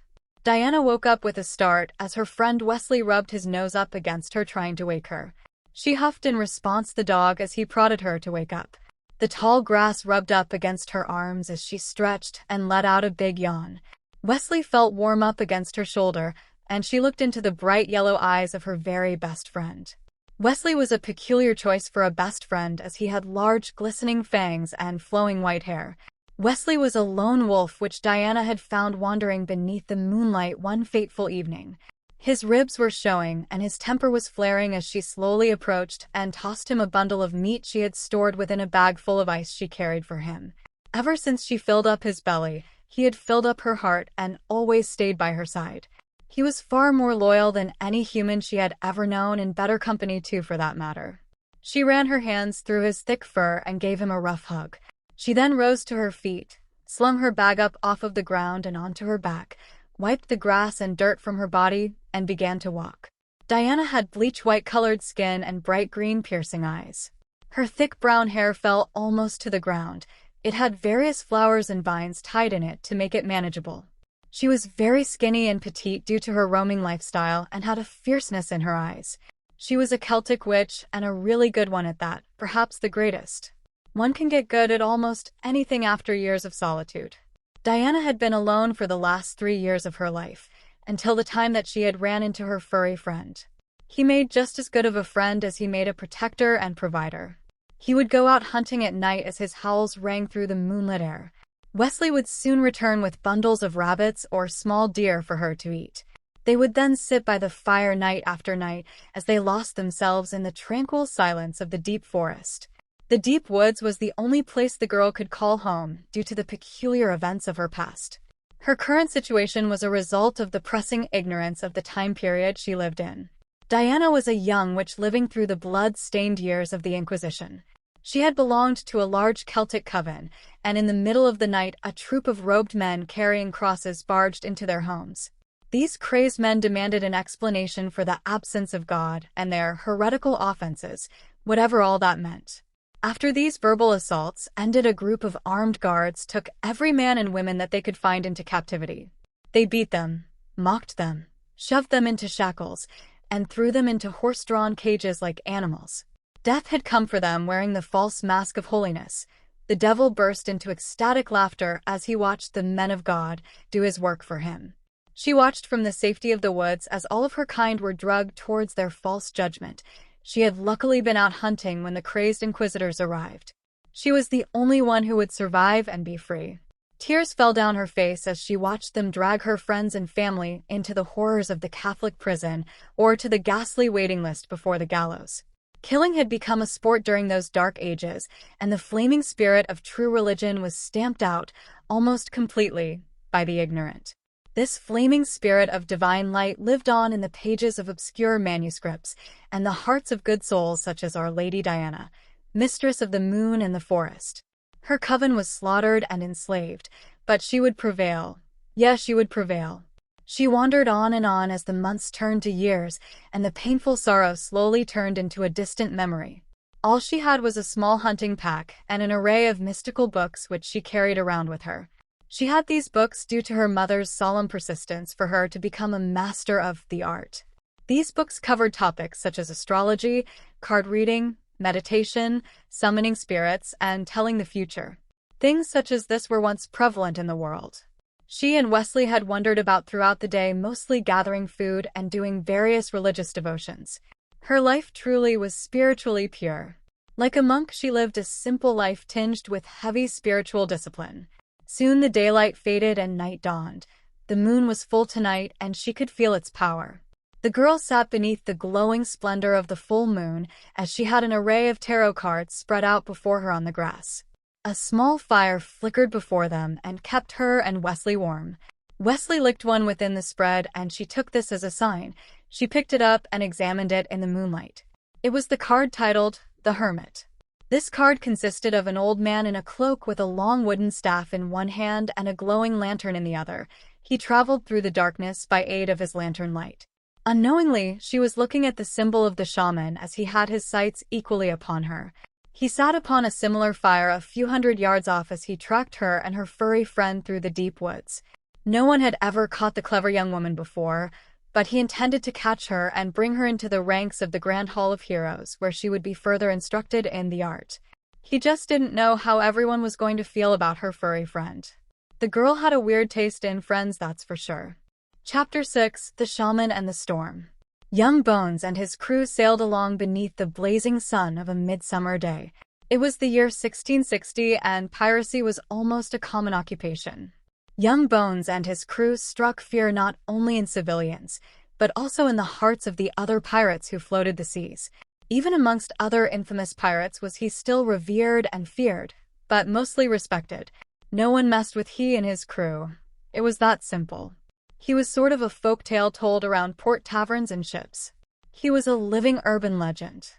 Diana woke up with a start as her friend Wesley rubbed his nose up against her, trying to wake her. She huffed in response the dog as he prodded her to wake up. The tall grass rubbed up against her arms as she stretched and let out a big yawn. Wesley felt warm up against her shoulder, and she looked into the bright yellow eyes of her very best friend. Wesley was a peculiar choice for a best friend as he had large glistening fangs and flowing white hair. Wesley was a lone wolf which Diana had found wandering beneath the moonlight one fateful evening. His ribs were showing and his temper was flaring as she slowly approached and tossed him a bundle of meat she had stored within a bag full of ice she carried for him. Ever since she filled up his belly, he had filled up her heart and always stayed by her side. He was far more loyal than any human she had ever known, and better company too for that matter. She ran her hands through his thick fur and gave him a rough hug. She then rose to her feet, slung her bag up off of the ground and onto her back, wiped the grass and dirt from her body, and began to walk. Diana had bleach-white-colored skin and bright green piercing eyes. Her thick brown hair fell almost to the ground. It had various flowers and vines tied in it to make it manageable. She was very skinny and petite due to her roaming lifestyle and had a fierceness in her eyes. She was a Celtic witch, and a really good one at that, perhaps the greatest. One can get good at almost anything after years of solitude. Diana had been alone for the last 3 years of her life, until the time that she had ran into her furry friend. He made just as good of a friend as he made a protector and provider. He would go out hunting at night as his howls rang through the moonlit air. Wesley would soon return with bundles of rabbits or small deer for her to eat. They would then sit by the fire night after night as they lost themselves in the tranquil silence of the deep forest. The deep woods was the only place the girl could call home due to the peculiar events of her past. Her current situation was a result of the pressing ignorance of the time period she lived in. Diana was a young witch living through the blood-stained years of the Inquisition. She had belonged to a large Celtic coven, and in the middle of the night a troop of robed men carrying crosses barged into their homes. These crazed men demanded an explanation for the absence of God and their heretical offenses, whatever all that meant. After these verbal assaults ended, a group of armed guards took every man and woman that they could find into captivity. They beat them, mocked them, shoved them into shackles, and threw them into horse-drawn cages like animals. Death had come for them wearing the false mask of holiness. The devil burst into ecstatic laughter as he watched the men of God do his work for him. She watched from the safety of the woods as all of her kind were dragged towards their false judgment. She had luckily been out hunting when the crazed inquisitors arrived. She was the only one who would survive and be free. Tears fell down her face as she watched them drag her friends and family into the horrors of the Catholic prison or to the ghastly waiting list before the gallows. Killing had become a sport during those dark ages, and the flaming spirit of true religion was stamped out, almost completely, by the ignorant. This flaming spirit of divine light lived on in the pages of obscure manuscripts and the hearts of good souls such as Our Lady Diana, mistress of the moon and the forest. Her coven was slaughtered and enslaved, but she would prevail. Yes, she would prevail. She wandered on and on as the months turned to years, and the painful sorrow slowly turned into a distant memory. All she had was a small hunting pack and an array of mystical books which she carried around with her. She had these books due to her mother's solemn persistence for her to become a master of the art. These books covered topics such as astrology, card reading, meditation, summoning spirits, and telling the future. Things such as this were once prevalent in the world. She and Wesley had wandered about throughout the day, mostly gathering food and doing various religious devotions. Her life truly was spiritually pure. Like a monk, she lived a simple life tinged with heavy spiritual discipline. Soon the daylight faded and night dawned. The moon was full tonight, and she could feel its power. The girl sat beneath the glowing splendor of the full moon as she had an array of tarot cards spread out before her on the grass. A small fire flickered before them and kept her and Wesley warm. Wesley licked one within the spread, and she took this as a sign. She picked it up and examined it in the moonlight. It was the card titled The Hermit. This card consisted of an old man in a cloak with a long wooden staff in one hand and a glowing lantern in the other. He traveled through the darkness by aid of his lantern light. Unknowingly, she was looking at the symbol of the shaman as he had his sights equally upon her. He sat upon a similar fire a few hundred yards off as he tracked her and her furry friend through the deep woods. No one had ever caught the clever young woman before, but he intended to catch her and bring her into the ranks of the Grand Hall of Heroes, where she would be further instructed in the art. He just didn't know how everyone was going to feel about her furry friend. The girl had a weird taste in friends, that's for sure. Chapter 6: The Shaman and the Storm. Young Bones and his crew sailed along beneath the blazing sun of a midsummer day. It was the year 1660, and piracy was almost a common occupation. Young Bones and his crew struck fear not only in civilians, but also in the hearts of the other pirates who floated the seas. Even amongst other infamous pirates was he still revered and feared, but mostly respected. No one messed with he and his crew. It was that simple. He was sort of a folk tale told around port taverns and ships. He was a living urban legend.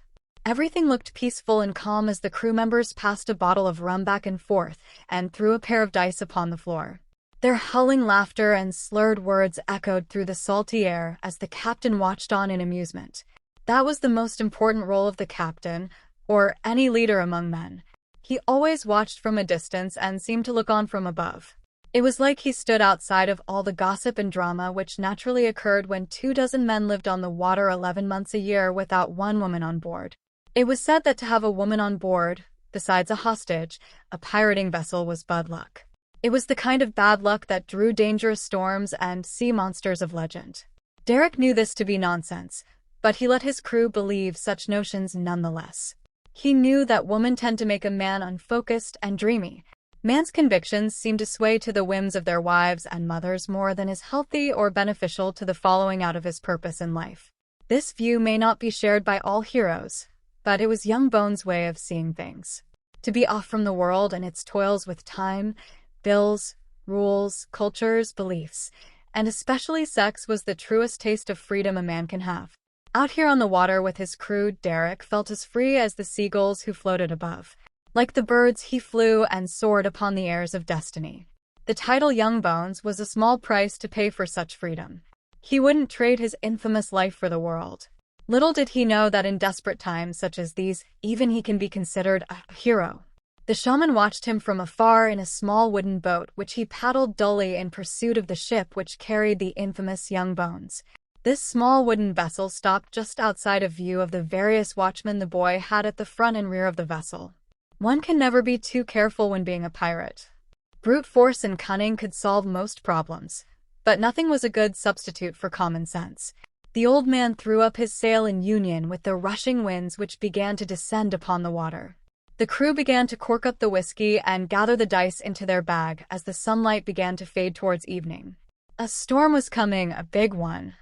Everything looked peaceful and calm as the crew members passed a bottle of rum back and forth and threw a pair of dice upon the floor. Their howling laughter and slurred words echoed through the salty air as the captain watched on in amusement. That was the most important role of the captain, or any leader among men. He always watched from a distance and seemed to look on from above. It was like he stood outside of all the gossip and drama which naturally occurred when 24 men lived on the water 11 months a year without one woman on board. It was said that to have a woman on board, besides a hostage, a pirating vessel was bad luck. It was the kind of bad luck that drew dangerous storms and sea monsters of legend. Derek knew this to be nonsense, but he let his crew believe such notions nonetheless. He knew that women tend to make a man unfocused and dreamy. Man's convictions seem to sway to the whims of their wives and mothers more than is healthy or beneficial to the following out of his purpose in life. This view may not be shared by all heroes, but it was Young Bones' way of seeing things. To be off from the world and its toils with time, bills, rules, cultures, beliefs, and especially sex was the truest taste of freedom a man can have. Out here on the water with his crew, Derek felt as free as the seagulls who floated above. Like the birds, he flew and soared upon the airs of destiny. The title Young Bones was a small price to pay for such freedom. He wouldn't trade his infamous life for the world. Little did he know that in desperate times such as these, even he can be considered a hero. The shaman watched him from afar in a small wooden boat which he paddled dully in pursuit of the ship which carried the infamous Young Bones. This small wooden vessel stopped just outside of view of the various watchmen the boy had at the front and rear of the vessel. One can never be too careful when being a pirate. Brute force and cunning could solve most problems, but nothing was a good substitute for common sense. The old man threw up his sail in union with the rushing winds which began to descend upon the water. The crew began to cork up the whiskey and gather the dice into their bag as the sunlight began to fade towards evening. A storm was coming, a big one.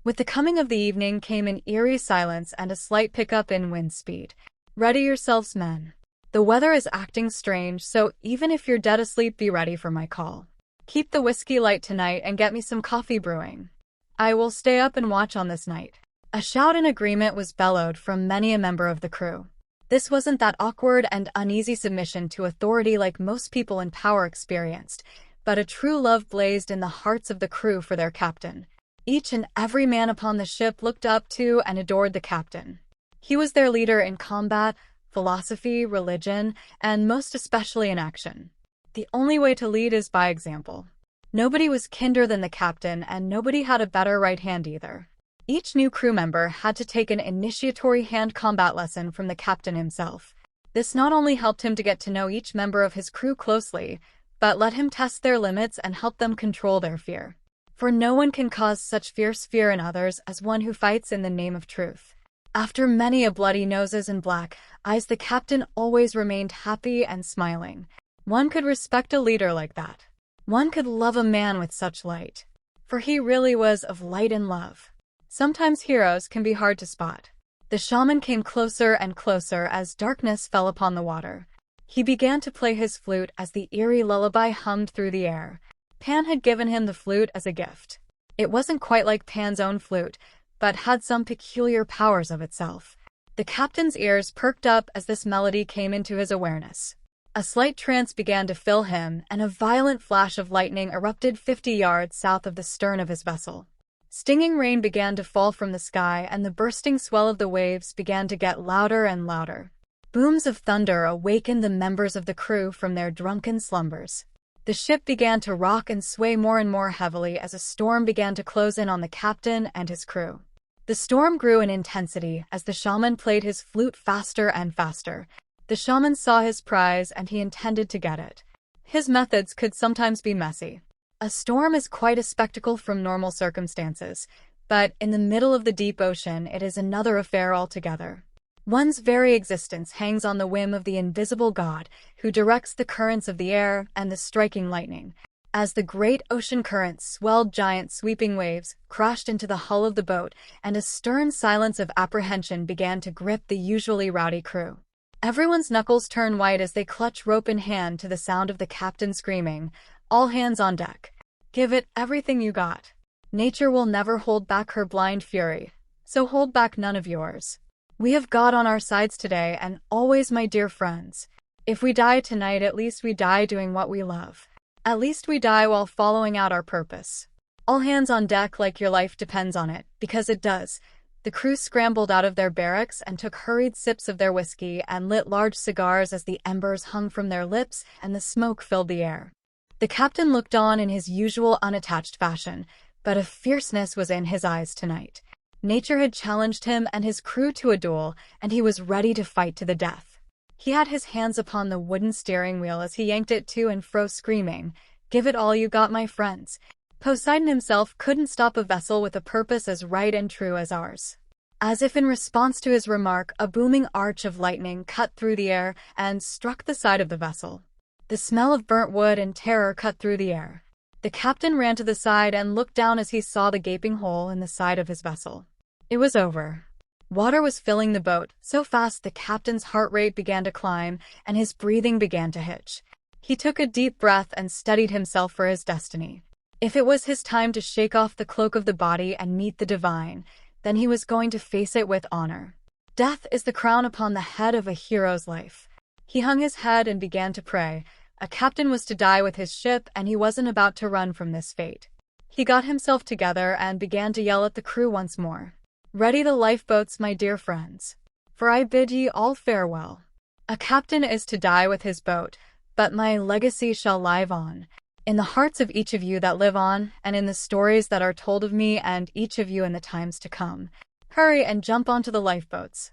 With the coming of the evening came an eerie silence and a slight pickup in wind speed. Ready yourselves, men. The weather is acting strange, so even if you're dead asleep, be ready for my call. Keep the whiskey light tonight and get me some coffee brewing. I will stay up and watch on this night. A shout in agreement was bellowed from many a member of the crew. This wasn't that awkward and uneasy submission to authority like most people in power experienced, but a true love blazed in the hearts of the crew for their captain. Each and every man upon the ship looked up to and adored the captain. He was their leader in combat, philosophy, religion, and most especially in action. The only way to lead is by example. Nobody was kinder than the captain, and nobody had a better right hand either. Each new crew member had to take an initiatory hand combat lesson from the captain himself. This not only helped him to get to know each member of his crew closely, but let him test their limits and help them control their fear. For no one can cause such fierce fear in others as one who fights in the name of truth. After many a bloody noses and black eyes, the captain always remained happy and smiling. One could respect a leader like that. One could love a man with such light. For he really was of light and love. Sometimes heroes can be hard to spot. The shaman came closer and closer as darkness fell upon the water. He began to play his flute as the eerie lullaby hummed through the air. Pan had given him the flute as a gift. It wasn't quite like Pan's own flute, but had some peculiar powers of itself. The captain's ears perked up as this melody came into his awareness. A slight trance began to fill him, and a violent flash of lightning erupted 50 yards south of the stern of his vessel. Stinging rain began to fall from the sky, and the bursting swell of the waves began to get louder and louder. Booms of thunder awakened the members of the crew from their drunken slumbers. The ship began to rock and sway more and more heavily as a storm began to close in on the captain and his crew. The storm grew in intensity as the shaman played his flute faster and faster. The shaman saw his prize and he intended to get it. His methods could sometimes be messy. A storm is quite a spectacle from normal circumstances, but in the middle of the deep ocean it is another affair altogether. One's very existence hangs on the whim of the invisible God who directs the currents of the air and the striking lightning. As the great ocean currents swelled, giant sweeping waves crashed into the hull of the boat, and a stern silence of apprehension began to grip the usually rowdy crew. Everyone's knuckles turn white as they clutch rope in hand to the sound of the captain screaming, "All hands on deck. Give it everything you got. Nature will never hold back her blind fury, so hold back none of yours. We have God on our sides today and always, my dear friends. If we die tonight, at least we die doing what we love. At least we die while following out our purpose. All hands on deck like your life depends on it, because it does." The crew scrambled out of their barracks and took hurried sips of their whiskey and lit large cigars as the embers hung from their lips and the smoke filled the air. The captain looked on in his usual unattached fashion, but a fierceness was in his eyes tonight. Nature had challenged him and his crew to a duel, and he was ready to fight to the death. He had his hands upon the wooden steering wheel as he yanked it to and fro, screaming, "Give it all you got, my friends." Poseidon himself couldn't stop a vessel with a purpose as right and true as ours. As if in response to his remark, a booming arch of lightning cut through the air and struck the side of the vessel. The smell of burnt wood and terror cut through the air. The captain ran to the side and looked down as he saw the gaping hole in the side of his vessel. It was over. Water was filling the boat so fast the captain's heart rate began to climb and his breathing began to hitch. He took a deep breath and steadied himself for his destiny. If it was his time to shake off the cloak of the body and meet the divine, then he was going to face it with honor. Death is the crown upon the head of a hero's life. He hung his head and began to pray. A captain was to die with his ship, and he wasn't about to run from this fate. He got himself together and began to yell at the crew once more. "Ready the lifeboats, my dear friends, for I bid ye all farewell. A captain is to die with his boat, but my legacy shall live on, in the hearts of each of you that live on, and in the stories that are told of me and each of you in the times to come. Hurry and jump onto the lifeboats.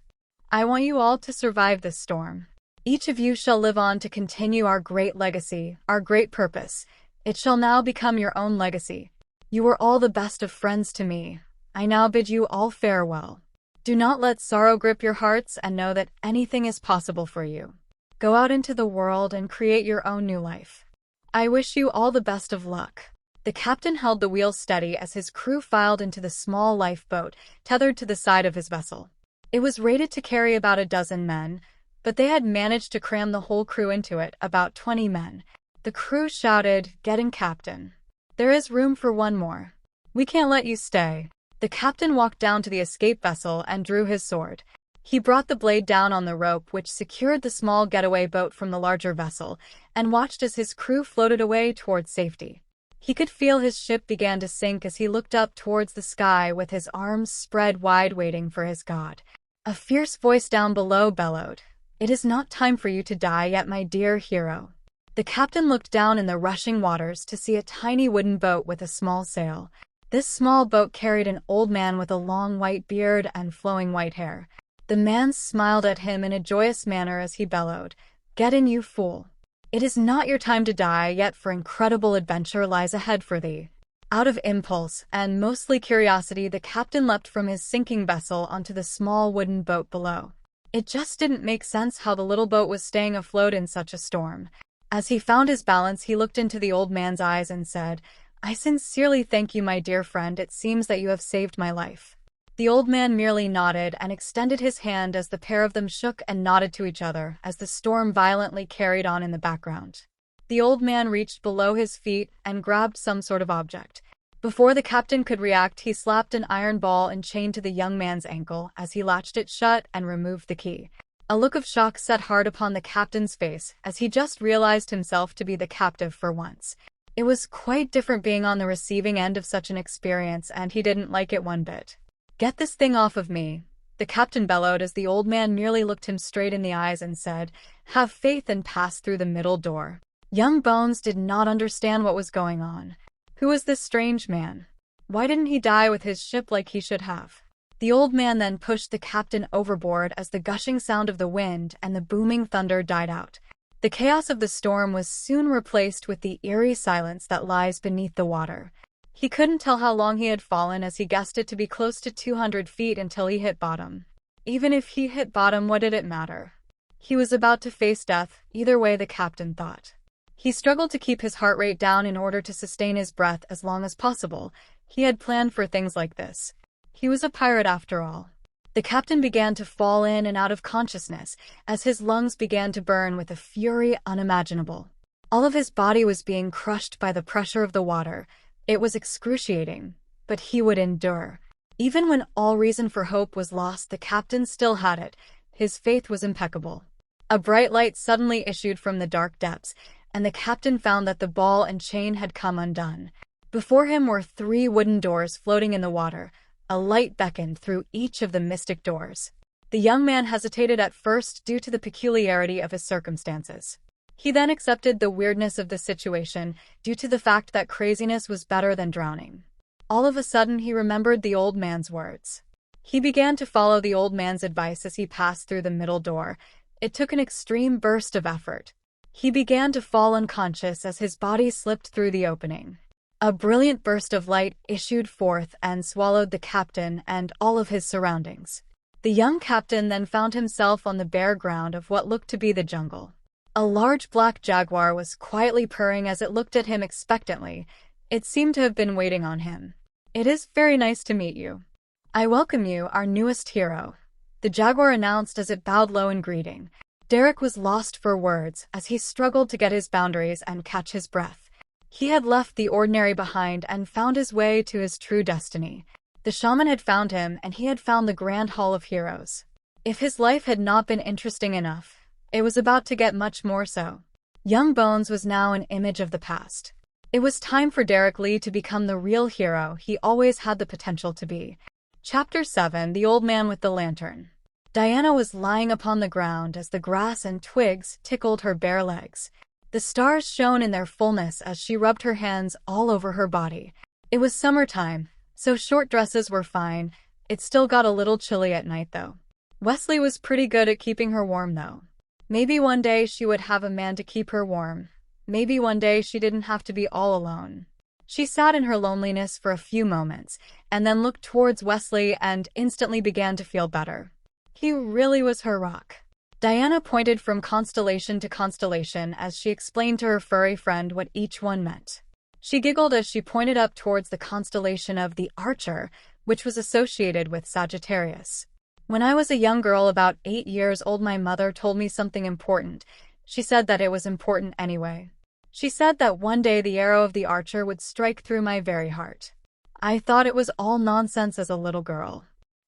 I want you all to survive this storm. Each of you shall live on to continue our great legacy, our great purpose. It shall now become your own legacy. You were all the best of friends to me. I now bid you all farewell. Do not let sorrow grip your hearts and know that anything is possible for you. Go out into the world and create your own new life. I wish you all the best of luck." The captain held the wheel steady as his crew filed into the small lifeboat tethered to the side of his vessel. It was rated to carry about a dozen men, but they had managed to cram the whole crew into it, about 20 men. The crew shouted, "Get in, Captain. There is room for one more. We can't let you stay." The captain walked down to the escape vessel and drew his sword. He brought the blade down on the rope which secured the small getaway boat from the larger vessel, and watched as his crew floated away towards safety. He could feel his ship began to sink as he looked up towards the sky with his arms spread wide waiting for his God. A fierce voice down below bellowed, "It is not time for you to die yet, my dear hero." The captain looked down in the rushing waters to see a tiny wooden boat with a small sail. This small boat carried an old man with a long white beard and flowing white hair. The man smiled at him in a joyous manner as he bellowed, "Get in, you fool. It is not your time to die yet, for incredible adventure lies ahead for thee." Out of impulse, and mostly curiosity, the captain leapt from his sinking vessel onto the small wooden boat below. It just didn't make sense how the little boat was staying afloat in such a storm. As he found his balance, he looked into the old man's eyes and said, "I sincerely thank you, my dear friend. It seems that you have saved my life." The old man merely nodded and extended his hand as the pair of them shook and nodded to each other as the storm violently carried on in the background. The old man reached below his feet and grabbed some sort of object. Before the captain could react, he slapped an iron ball and chain to the young man's ankle as he latched it shut and removed the key. A look of shock set hard upon the captain's face as he just realized himself to be the captive for once. It was quite different being on the receiving end of such an experience, and he didn't like it one bit. "Get this thing off of me," the captain bellowed as the old man merely looked him straight in the eyes and said, "Have faith and pass through the middle door." Young Bones did not understand what was going on. Who was this strange man? Why didn't he die with his ship like he should have? The old man then pushed the captain overboard as the gushing sound of the wind and the booming thunder died out. The chaos of the storm was soon replaced with the eerie silence that lies beneath the water. He couldn't tell how long he had fallen, as he guessed it to be close to 200 feet until he hit bottom. Even if he hit bottom, what did it matter? He was about to face death, either way, the captain thought. He struggled to keep his heart rate down in order to sustain his breath as long as possible. He had planned for things like this. He was a pirate after all. The captain began to fall in and out of consciousness as his lungs began to burn with a fury unimaginable. All of his body was being crushed by the pressure of the water. It was excruciating, but he would endure. Even when all reason for hope was lost, the captain still had it. His faith was impeccable. A bright light suddenly issued from the dark depths, and the captain found that the ball and chain had come undone. Before him were 3 wooden doors floating in the water. A light beckoned through each of the mystic doors. The young man hesitated at first due to the peculiarity of his circumstances. He then accepted the weirdness of the situation due to the fact that craziness was better than drowning. All of a sudden, he remembered the old man's words. He began to follow the old man's advice as he passed through the middle door. It took an extreme burst of effort. He began to fall unconscious as his body slipped through the opening. A brilliant burst of light issued forth and swallowed the captain and all of his surroundings. The young captain then found himself on the bare ground of what looked to be the jungle. A large black jaguar was quietly purring as it looked at him expectantly. It seemed to have been waiting on him. "It is very nice to meet you. I welcome you, our newest hero," the jaguar announced as it bowed low in greeting. Derek was lost for words as he struggled to get his boundaries and catch his breath. He had left the ordinary behind and found his way to his true destiny. The shaman had found him, and he had found the Grand Hall of Heroes. If his life had not been interesting enough, it was about to get much more so. Young Bones was now an image of the past. It was time for Derek Lee to become the real hero he always had the potential to be. Chapter 7: The Old Man with the Lantern. Diana was lying upon the ground as the grass and twigs tickled her bare legs. The stars shone in their fullness as she rubbed her hands all over her body. It was summertime, so short dresses were fine. It still got a little chilly at night, though. Wesley was pretty good at keeping her warm, though. Maybe one day she would have a man to keep her warm. Maybe one day she didn't have to be all alone. She sat in her loneliness for a few moments, and then looked towards Wesley and instantly began to feel better. He really was her rock. Diana pointed from constellation to constellation as she explained to her furry friend what each one meant. She giggled as she pointed up towards the constellation of the Archer, which was associated with Sagittarius. "When I was a young girl about 8 years old, my mother told me something important. She said that it was important anyway. She said that one day the arrow of the Archer would strike through my very heart. I thought it was all nonsense as a little girl.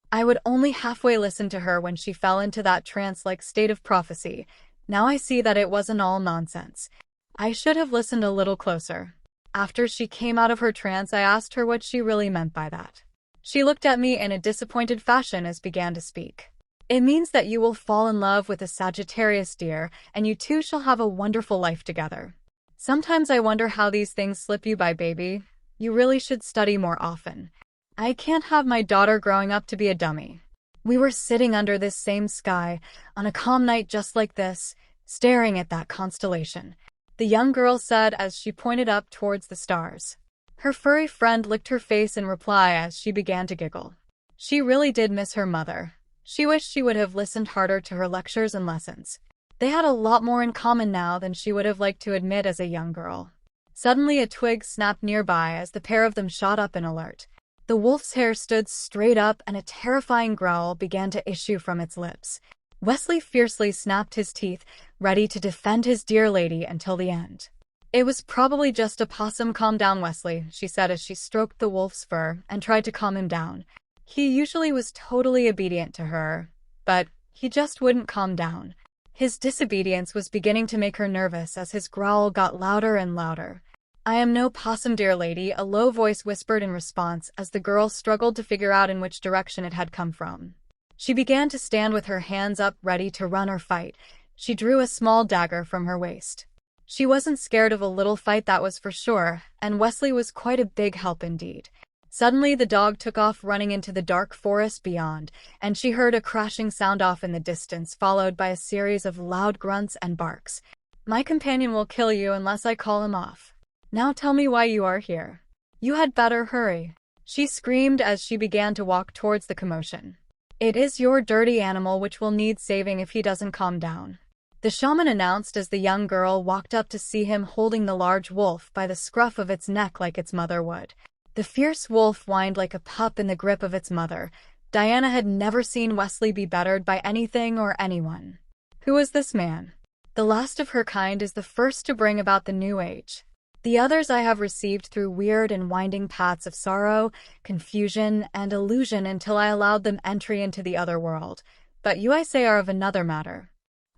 I would only halfway listen to her when she fell into that trance-like state of prophecy. Now I see that it wasn't all nonsense. I should have listened a little closer. After she came out of her trance, I asked her what she really meant by that. She looked at me in a disappointed fashion as began to speak. It means that you will fall in love with a Sagittarius, dear, and you two shall have a wonderful life together. Sometimes I wonder how these things slip you by, baby. You really should study more often. I can't have my daughter growing up to be a dummy." We were sitting under this same sky, on a calm night just like this, staring at that constellation, the young girl said as she pointed up towards the stars. Her furry friend licked her face in reply as she began to giggle. She really did miss her mother. She wished she would have listened harder to her lectures and lessons. They had a lot more in common now than she would have liked to admit as a young girl. Suddenly a twig snapped nearby as the pair of them shot up in alert. The wolf's hair stood straight up and a terrifying growl began to issue from its lips. Wesley fiercely snapped his teeth, ready to defend his dear lady until the end. "It was probably just a possum. Calm down, Wesley," she said as she stroked the wolf's fur and tried to calm him down. He usually was totally obedient to her, but he just wouldn't calm down. His disobedience was beginning to make her nervous as his growl got louder and louder. "I am no possum, dear lady," a low voice whispered in response as the girl struggled to figure out in which direction it had come from. She began to stand with her hands up, ready to run or fight. She drew a small dagger from her waist. She wasn't scared of a little fight, that was for sure, and Wesley was quite a big help indeed. Suddenly the dog took off running into the dark forest beyond, and she heard a crashing sound off in the distance, followed by a series of loud grunts and barks. "My companion will kill you unless I call him off. Now tell me why you are here. You had better hurry," she screamed as she began to walk towards the commotion. "It is your dirty animal which will need saving if he doesn't calm down," the shaman announced as the young girl walked up to see him holding the large wolf by the scruff of its neck like its mother would. The fierce wolf whined like a pup in the grip of its mother. Diana had never seen Wesley be bettered by anything or anyone. Who is this man? The last of her kind is the first to bring about the new age. The others I have received through weird and winding paths of sorrow, confusion, and illusion until I allowed them entry into the other world. But you, I say, are of another matter.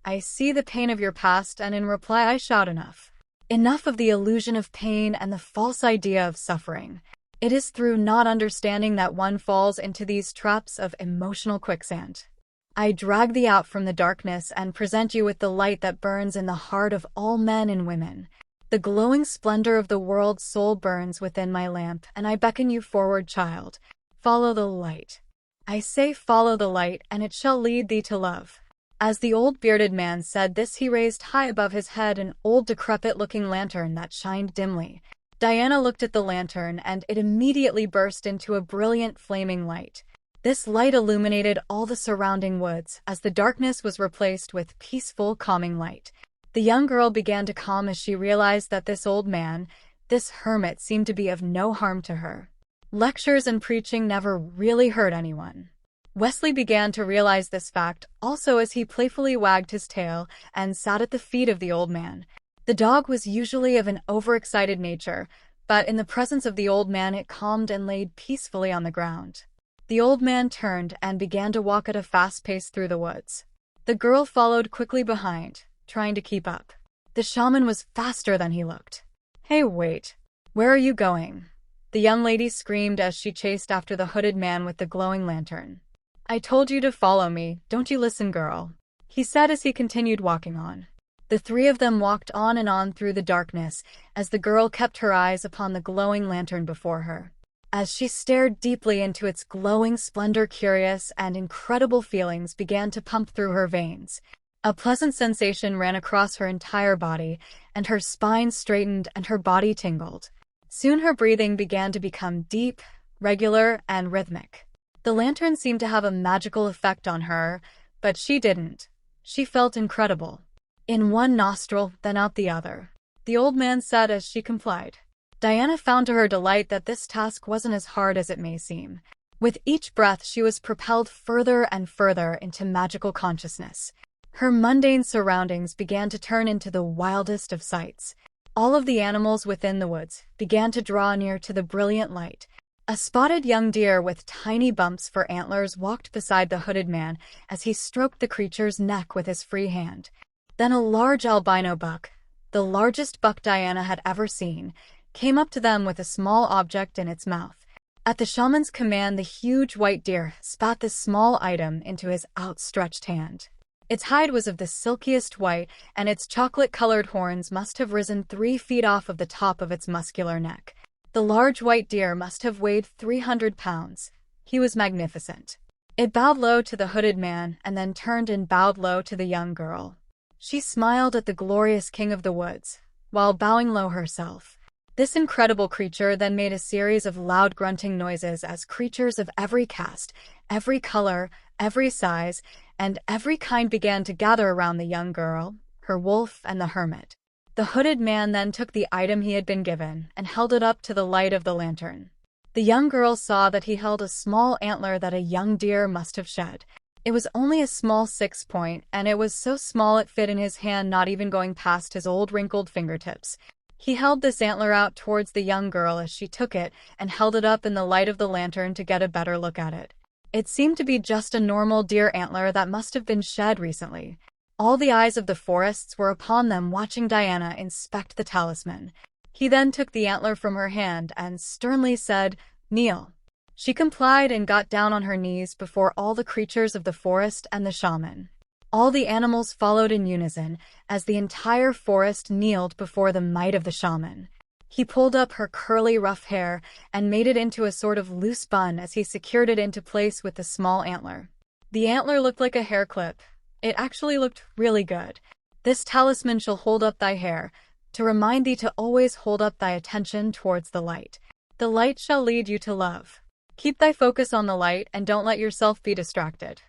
I see the pain of your past, and in reply I shout enough. Enough of the illusion of pain and the false idea of suffering. It is through not understanding that one falls into these traps of emotional quicksand. I drag thee out from the darkness and present you with the light that burns in the heart of all men and women. The glowing splendor of the world's soul burns within my lamp, and I beckon you forward, child. Follow the light. I say follow the light, and it shall lead thee to love." As the old bearded man said this, he raised high above his head an old decrepit-looking lantern that shined dimly. Diana looked at the lantern, and it immediately burst into a brilliant flaming light. This light illuminated all the surrounding woods, as the darkness was replaced with peaceful, calming light. The young girl began to calm as she realized that this old man, this hermit, seemed to be of no harm to her. Lectures and preaching never really hurt anyone. Wesley began to realize this fact also as he playfully wagged his tail and sat at the feet of the old man. The dog was usually of an overexcited nature, but in the presence of the old man it calmed and laid peacefully on the ground. The old man turned and began to walk at a fast pace through the woods. The girl followed quickly behind, trying to keep up. The shaman was faster than he looked. "Hey, wait. Where are you going?" the young lady screamed as she chased after the hooded man with the glowing lantern. "I told you to follow me, don't you listen, girl?" he said as he continued walking on. The three of them walked on and on through the darkness as the girl kept her eyes upon the glowing lantern before her. As she stared deeply into its glowing splendor, curious and incredible feelings began to pump through her veins. A pleasant sensation ran across her entire body, and her spine straightened and her body tingled. Soon her breathing began to become deep, regular, and rhythmic. The lantern seemed to have a magical effect on her, but she didn't. She felt incredible. "In one nostril, then out the other," the old man said as she complied. Diana found to her delight that this task wasn't as hard as it may seem. With each breath she was propelled further and further into magical consciousness. Her mundane surroundings began to turn into the wildest of sights. All of the animals within the woods began to draw near to the brilliant light. A spotted young deer with tiny bumps for antlers walked beside the hooded man as he stroked the creature's neck with his free hand. Then a large albino buck, the largest buck Diana had ever seen, came up to them with a small object in its mouth. At the shaman's command, the huge white deer spat this small item into his outstretched hand. Its hide was of the silkiest white, and its chocolate-colored horns must have risen 3 feet off of the top of its muscular neck. The large white deer must have weighed 300 pounds. He was magnificent. It bowed low to the hooded man and then turned and bowed low to the young girl. She smiled at the glorious king of the woods, while bowing low herself. This incredible creature then made a series of loud grunting noises as creatures of every caste, every color, every size, and every kind began to gather around the young girl, her wolf, and the hermit. The hooded man then took the item he had been given and held it up to the light of the lantern. The young girl saw that he held a small antler that a young deer must have shed. It was only a small 6-point, and it was so small it fit in his hand, not even going past his old wrinkled fingertips. He held this antler out towards the young girl as she took it and held it up in the light of the lantern to get a better look at it. It seemed to be just a normal deer antler that must have been shed recently. All the eyes of the forests were upon them, watching Diana inspect the talisman. He then took the antler from her hand and sternly said, "Kneel." She complied and got down on her knees before all the creatures of the forest and the shaman. All the animals followed in unison as the entire forest kneeled before the might of the shaman. He pulled up her curly rough hair and made it into a sort of loose bun as he secured it into place with the small antler. The antler looked like a hair clip. It actually looked really good. "This talisman shall hold up thy hair, to remind thee to always hold up thy attention towards the light. The light shall lead you to love. Keep thy focus on the light and don't let yourself be distracted.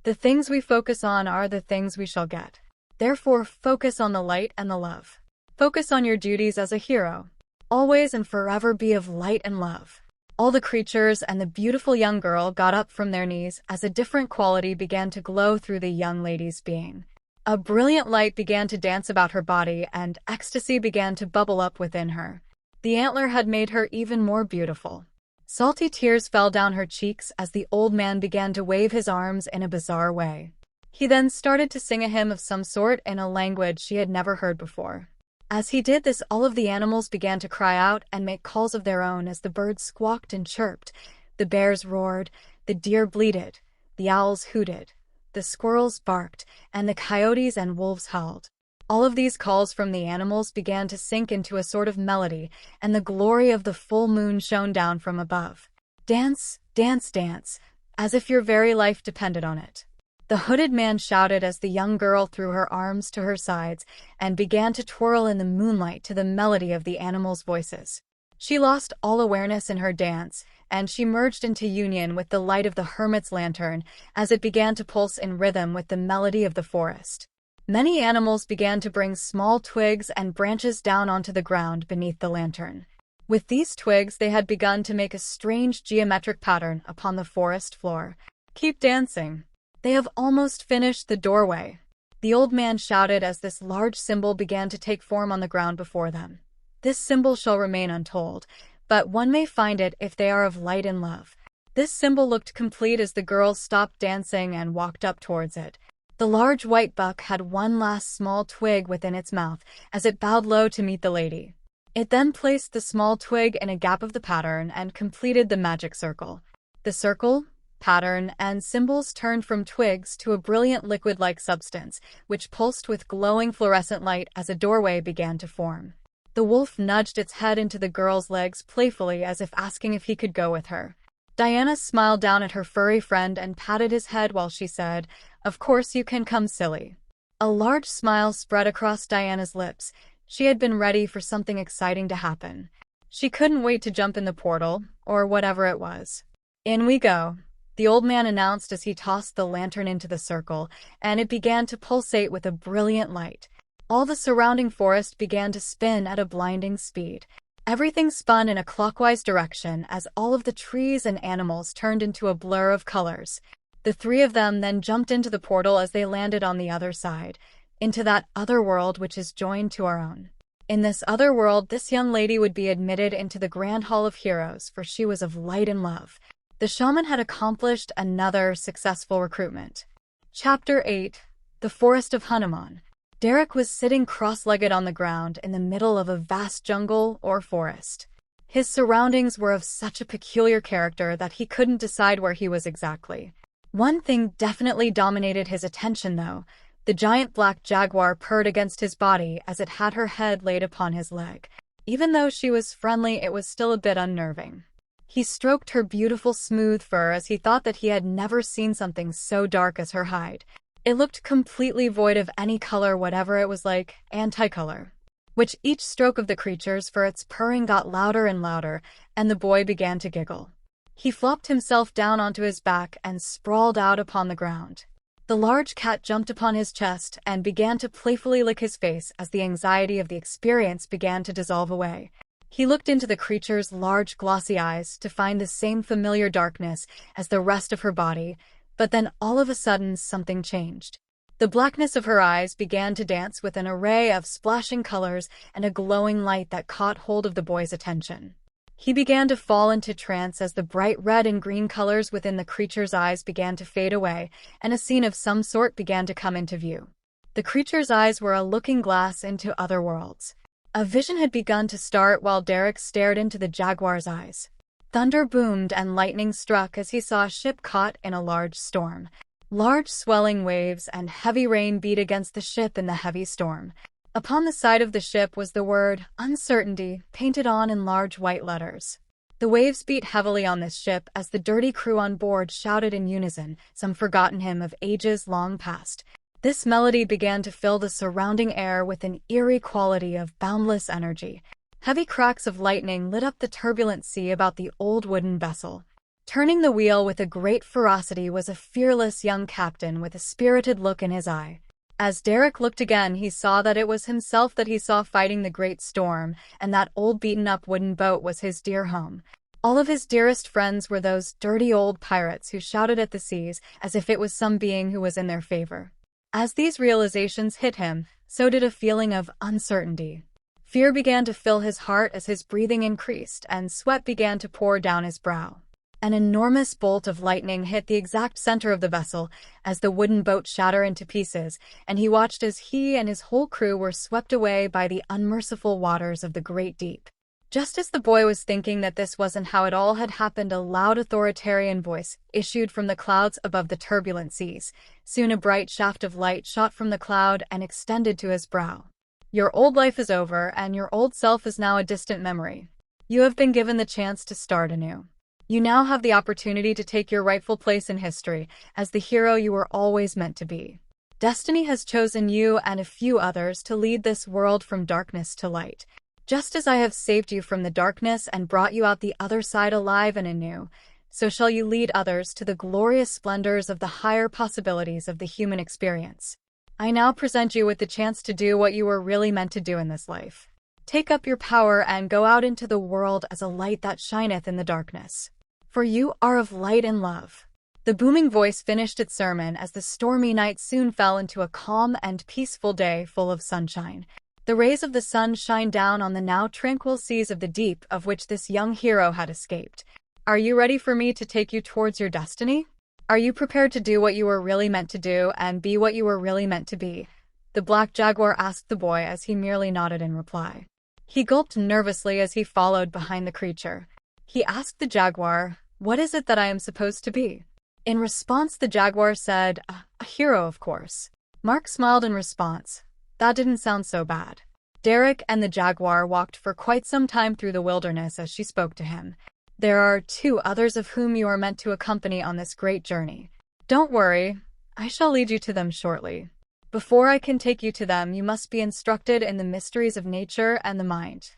The things we focus on are the things we shall get. Therefore, focus on the light and the love. Focus on your duties as a hero. Always and forever be of light and love." All the creatures and the beautiful young girl got up from their knees as a different quality began to glow through the young lady's being. A brilliant light began to dance about her body and ecstasy began to bubble up within her. The antler had made her even more beautiful. Salty tears fell down her cheeks as the old man began to wave his arms in a bizarre way. He then started to sing a hymn of some sort in a language she had never heard before. As he did this, all of the animals began to cry out and make calls of their own as the birds squawked and chirped, the bears roared, the deer bleated, the owls hooted, the squirrels barked, and the coyotes and wolves howled. All of these calls from the animals began to sink into a sort of melody, and the glory of the full moon shone down from above. "Dance, dance, dance, as if your very life depended on it." The hooded man shouted as the young girl threw her arms to her sides and began to twirl in the moonlight to the melody of the animals' voices. She lost all awareness in her dance, and she merged into union with the light of the hermit's lantern as it began to pulse in rhythm with the melody of the forest. Many animals began to bring small twigs and branches down onto the ground beneath the lantern. With these twigs, they had begun to make a strange geometric pattern upon the forest floor. "Keep dancing. They have almost finished the doorway," the old man shouted as this large symbol began to take form on the ground before them. "This symbol shall remain untold, but one may find it if they are of light and love." This symbol looked complete as the girls stopped dancing and walked up towards it. The large white buck had one last small twig within its mouth as it bowed low to meet the lady. It then placed the small twig in a gap of the pattern and completed the magic circle. The circle, pattern, and symbols turned from twigs to a brilliant liquid-like substance, which pulsed with glowing fluorescent light as a doorway began to form. The wolf nudged its head into the girl's legs playfully as if asking if he could go with her. Diana smiled down at her furry friend and patted his head while she said, "Of course you can come, silly." A large smile spread across Diana's lips. She had been ready for something exciting to happen. She couldn't wait to jump in the portal, or whatever it was. "In we go," the old man announced as he tossed the lantern into the circle, and it began to pulsate with a brilliant light. All the surrounding forest began to spin at a blinding speed. Everything spun in a clockwise direction as all of the trees and animals turned into a blur of colors. The three of them then jumped into the portal as they landed on the other side, into that other world which is joined to our own. In this other world, this young lady would be admitted into the Grand Hall of Heroes, for she was of light and love. The shaman had accomplished another successful recruitment. Chapter 8. The Forest of Hanuman. Derek was sitting cross-legged on the ground in the middle of a vast jungle or forest. His surroundings were of such a peculiar character that he couldn't decide where he was exactly. One thing definitely dominated his attention, though. The giant black jaguar purred against his body as it had her head laid upon his leg. Even though she was friendly, it was still a bit unnerving. He stroked her beautiful smooth fur as he thought that he had never seen something so dark as her hide. It looked completely void of any color, whatever it was, like anti-color. With each stroke of the creature's fur, its purring got louder and louder, and the boy began to giggle. He flopped himself down onto his back and sprawled out upon the ground. The large cat jumped upon his chest and began to playfully lick his face as the anxiety of the experience began to dissolve away. He looked into the creature's large glossy eyes to find the same familiar darkness as the rest of her body, but then all of a sudden something changed. The blackness of her eyes began to dance with an array of splashing colors and a glowing light that caught hold of the boy's attention. He began to fall into trance as the bright red and green colors within the creature's eyes began to fade away, and a scene of some sort began to come into view. The creature's eyes were a looking glass into other worlds. A vision had begun to start while Derek stared into the jaguar's eyes. Thunder boomed and lightning struck as he saw a ship caught in a large storm. Large swelling waves and heavy rain beat against the ship in the heavy storm. Upon the side of the ship was the word uncertainty painted on in large white letters. The waves beat heavily on this ship as the dirty crew on board shouted in unison, some forgotten hymn of ages long past. This melody began to fill the surrounding air with an eerie quality of boundless energy. Heavy cracks of lightning lit up the turbulent sea about the old wooden vessel. Turning the wheel with a great ferocity was a fearless young captain with a spirited look in his eye. As Derek looked again, he saw that it was himself that he saw fighting the great storm, and that old beaten-up wooden boat was his dear home. All of his dearest friends were those dirty old pirates who shouted at the seas as if it was some being who was in their favor. As these realizations hit him, so did a feeling of uncertainty. Fear began to fill his heart as his breathing increased, and sweat began to pour down his brow. An enormous bolt of lightning hit the exact center of the vessel as the wooden boat shattered into pieces, and he watched as he and his whole crew were swept away by the unmerciful waters of the great deep. Just as the boy was thinking that this wasn't how it all had happened, a loud authoritarian voice issued from the clouds above the turbulent seas. Soon a bright shaft of light shot from the cloud and extended to his brow. Your old life is over, and your old self is now a distant memory. You have been given the chance to start anew. You now have the opportunity to take your rightful place in history as the hero you were always meant to be. Destiny has chosen you and a few others to lead this world from darkness to light. Just as I have saved you from the darkness and brought you out the other side alive and anew, so shall you lead others to the glorious splendors of the higher possibilities of the human experience. I now present you with the chance to do what you were really meant to do in this life. Take up your power and go out into the world as a light that shineth in the darkness. For you are of light and love. The booming voice finished its sermon as the stormy night soon fell into a calm and peaceful day full of sunshine. The rays of the sun shined down on the now tranquil seas of the deep of which this young hero had escaped. Are you ready for me to take you towards your destiny? Are you prepared to do what you were really meant to do and be what you were really meant to be? The black jaguar asked the boy as he merely nodded in reply. He gulped nervously as he followed behind the creature. He asked the jaguar, "What is it that I am supposed to be?" In response, the jaguar said, "A hero, of course." Mark smiled in response. That didn't sound so bad. Derek and the jaguar walked for quite some time through the wilderness as she spoke to him. There are 2 others of whom you are meant to accompany on this great journey. Don't worry, I shall lead you to them shortly. Before I can take you to them, you must be instructed in the mysteries of nature and the mind.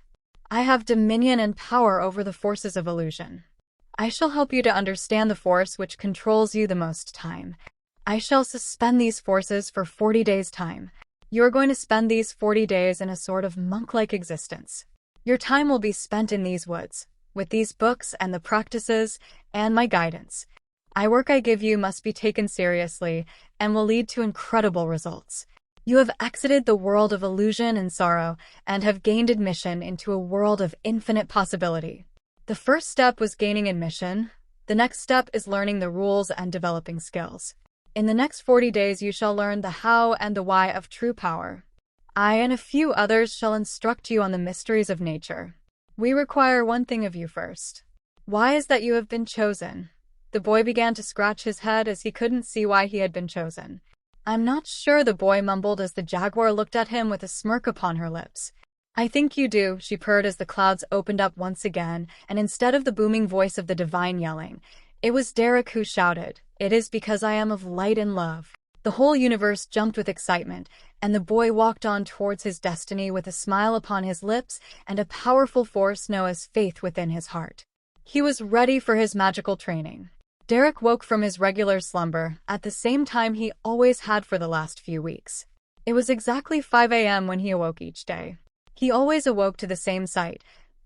I have dominion and power over the forces of illusion. I shall help you to understand the force which controls you the most time. I shall suspend these forces for 40 days' time. You are going to spend these 40 days in a sort of monk-like existence. Your time will be spent in these woods, with these books and the practices, and my guidance. Work I give you must be taken seriously, and will lead to incredible results. You have exited the world of illusion and sorrow, and have gained admission into a world of infinite possibility. The first step was gaining admission. The next step is learning the rules and developing skills. In the next 40 days you shall learn the how and the why of true power. I and a few others shall instruct you on the mysteries of nature. We require one thing of you first. Why is that you have been chosen? The boy began to scratch his head as he couldn't see why he had been chosen. I'm not sure, the boy mumbled as the jaguar looked at him with a smirk upon her lips. I think you do, she purred as the clouds opened up once again, and instead of the booming voice of the divine yelling, it was Derek who shouted, "It is because I am of light and love." The whole universe jumped with excitement, and the boy walked on towards his destiny with a smile upon his lips and a powerful force known as faith within his heart. He was ready for his magical training. Derek woke from his regular slumber at the same time he always had for the last few weeks. It was exactly 5 a.m. when he awoke each day. He always awoke to the same sight,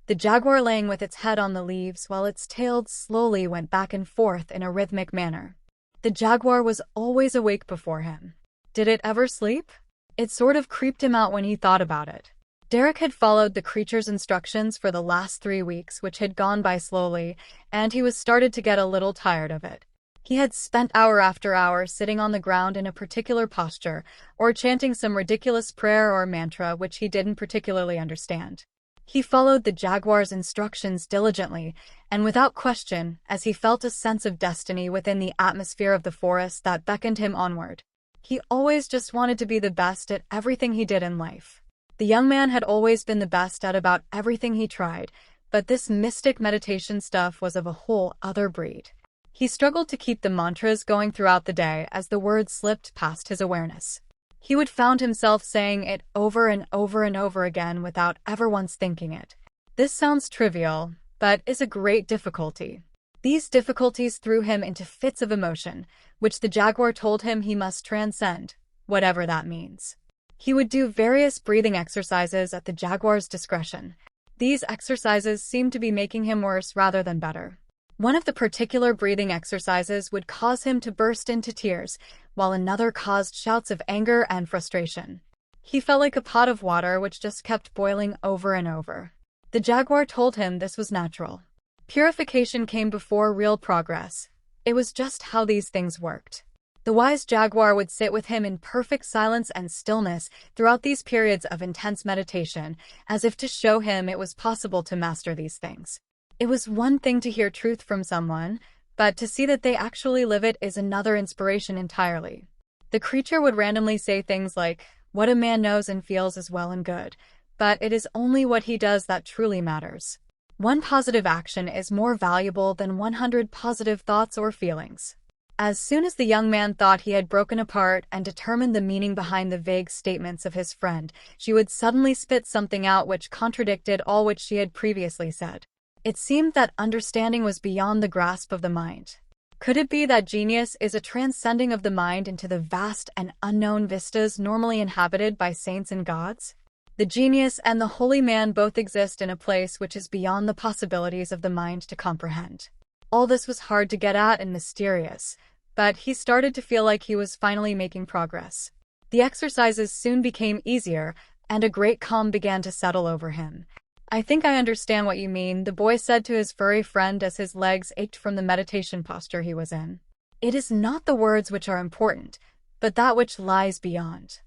the jaguar laying with its head on the leaves while its tail slowly went back and forth in a rhythmic manner. The jaguar was always awake before him. Did it ever sleep? It sort of creeped him out when he thought about it. Derek had followed the creature's instructions for the last 3 weeks, which had gone by slowly, and he was started to get a little tired of it. He had spent hour after hour sitting on the ground in a particular posture, or chanting some ridiculous prayer or mantra which he didn't particularly understand. He followed the jaguar's instructions diligently, and without question, as he felt a sense of destiny within the atmosphere of the forest that beckoned him onward. He always just wanted to be the best at everything he did in life. The young man had always been the best at about everything he tried, but this mystic meditation stuff was of a whole other breed. He struggled to keep the mantras going throughout the day as the words slipped past his awareness. He would found himself saying it over and over and over again without ever once thinking it. This sounds trivial, but is a great difficulty. These difficulties threw him into fits of emotion, which the jaguar told him he must transcend, whatever that means. He would do various breathing exercises at the jaguar's discretion. These exercises seemed to be making him worse rather than better. One of the particular breathing exercises would cause him to burst into tears, while another caused shouts of anger and frustration. He felt like a pot of water which just kept boiling over and over. The jaguar told him this was natural. Purification came before real progress. It was just how these things worked. The wise jaguar would sit with him in perfect silence and stillness throughout these periods of intense meditation, as if to show him it was possible to master these things. It was one thing to hear truth from someone, but to see that they actually live it is another inspiration entirely. The creature would randomly say things like, "What a man knows and feels is well and good, but it is only what he does that truly matters. One positive action is more valuable than 100 positive thoughts or feelings." As soon as the young man thought he had broken apart and determined the meaning behind the vague statements of his friend, she would suddenly spit something out which contradicted all which she had previously said. It seemed that understanding was beyond the grasp of the mind. Could it be that genius is a transcending of the mind into the vast and unknown vistas normally inhabited by saints and gods? The genius and the holy man both exist in a place which is beyond the possibilities of the mind to comprehend. All this was hard to get at and mysterious, but he started to feel like he was finally making progress. The exercises soon became easier, and a great calm began to settle over him. "I think I understand what you mean," the boy said to his furry friend as his legs ached from the meditation posture he was in. "It is not the words which are important, but that which lies beyond."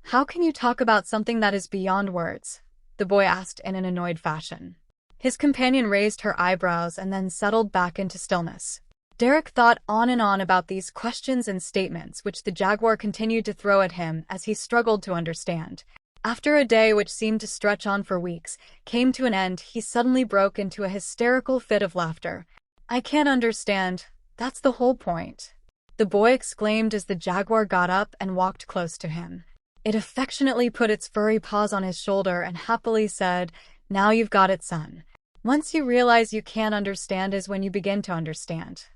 "How can you talk about something that is beyond words?" the boy asked in an annoyed fashion. His companion raised her eyebrows and then settled back into stillness. Derek thought on and on about these questions and statements which the jaguar continued to throw at him as he struggled to understand. After a day which seemed to stretch on for weeks came to an end, he suddenly broke into a hysterical fit of laughter. "I can't understand. That's the whole point," the boy exclaimed as the jaguar got up and walked close to him. It affectionately put its furry paws on his shoulder and happily said, "Now you've got it, son. Once you realize you can't understand is when you begin to understand.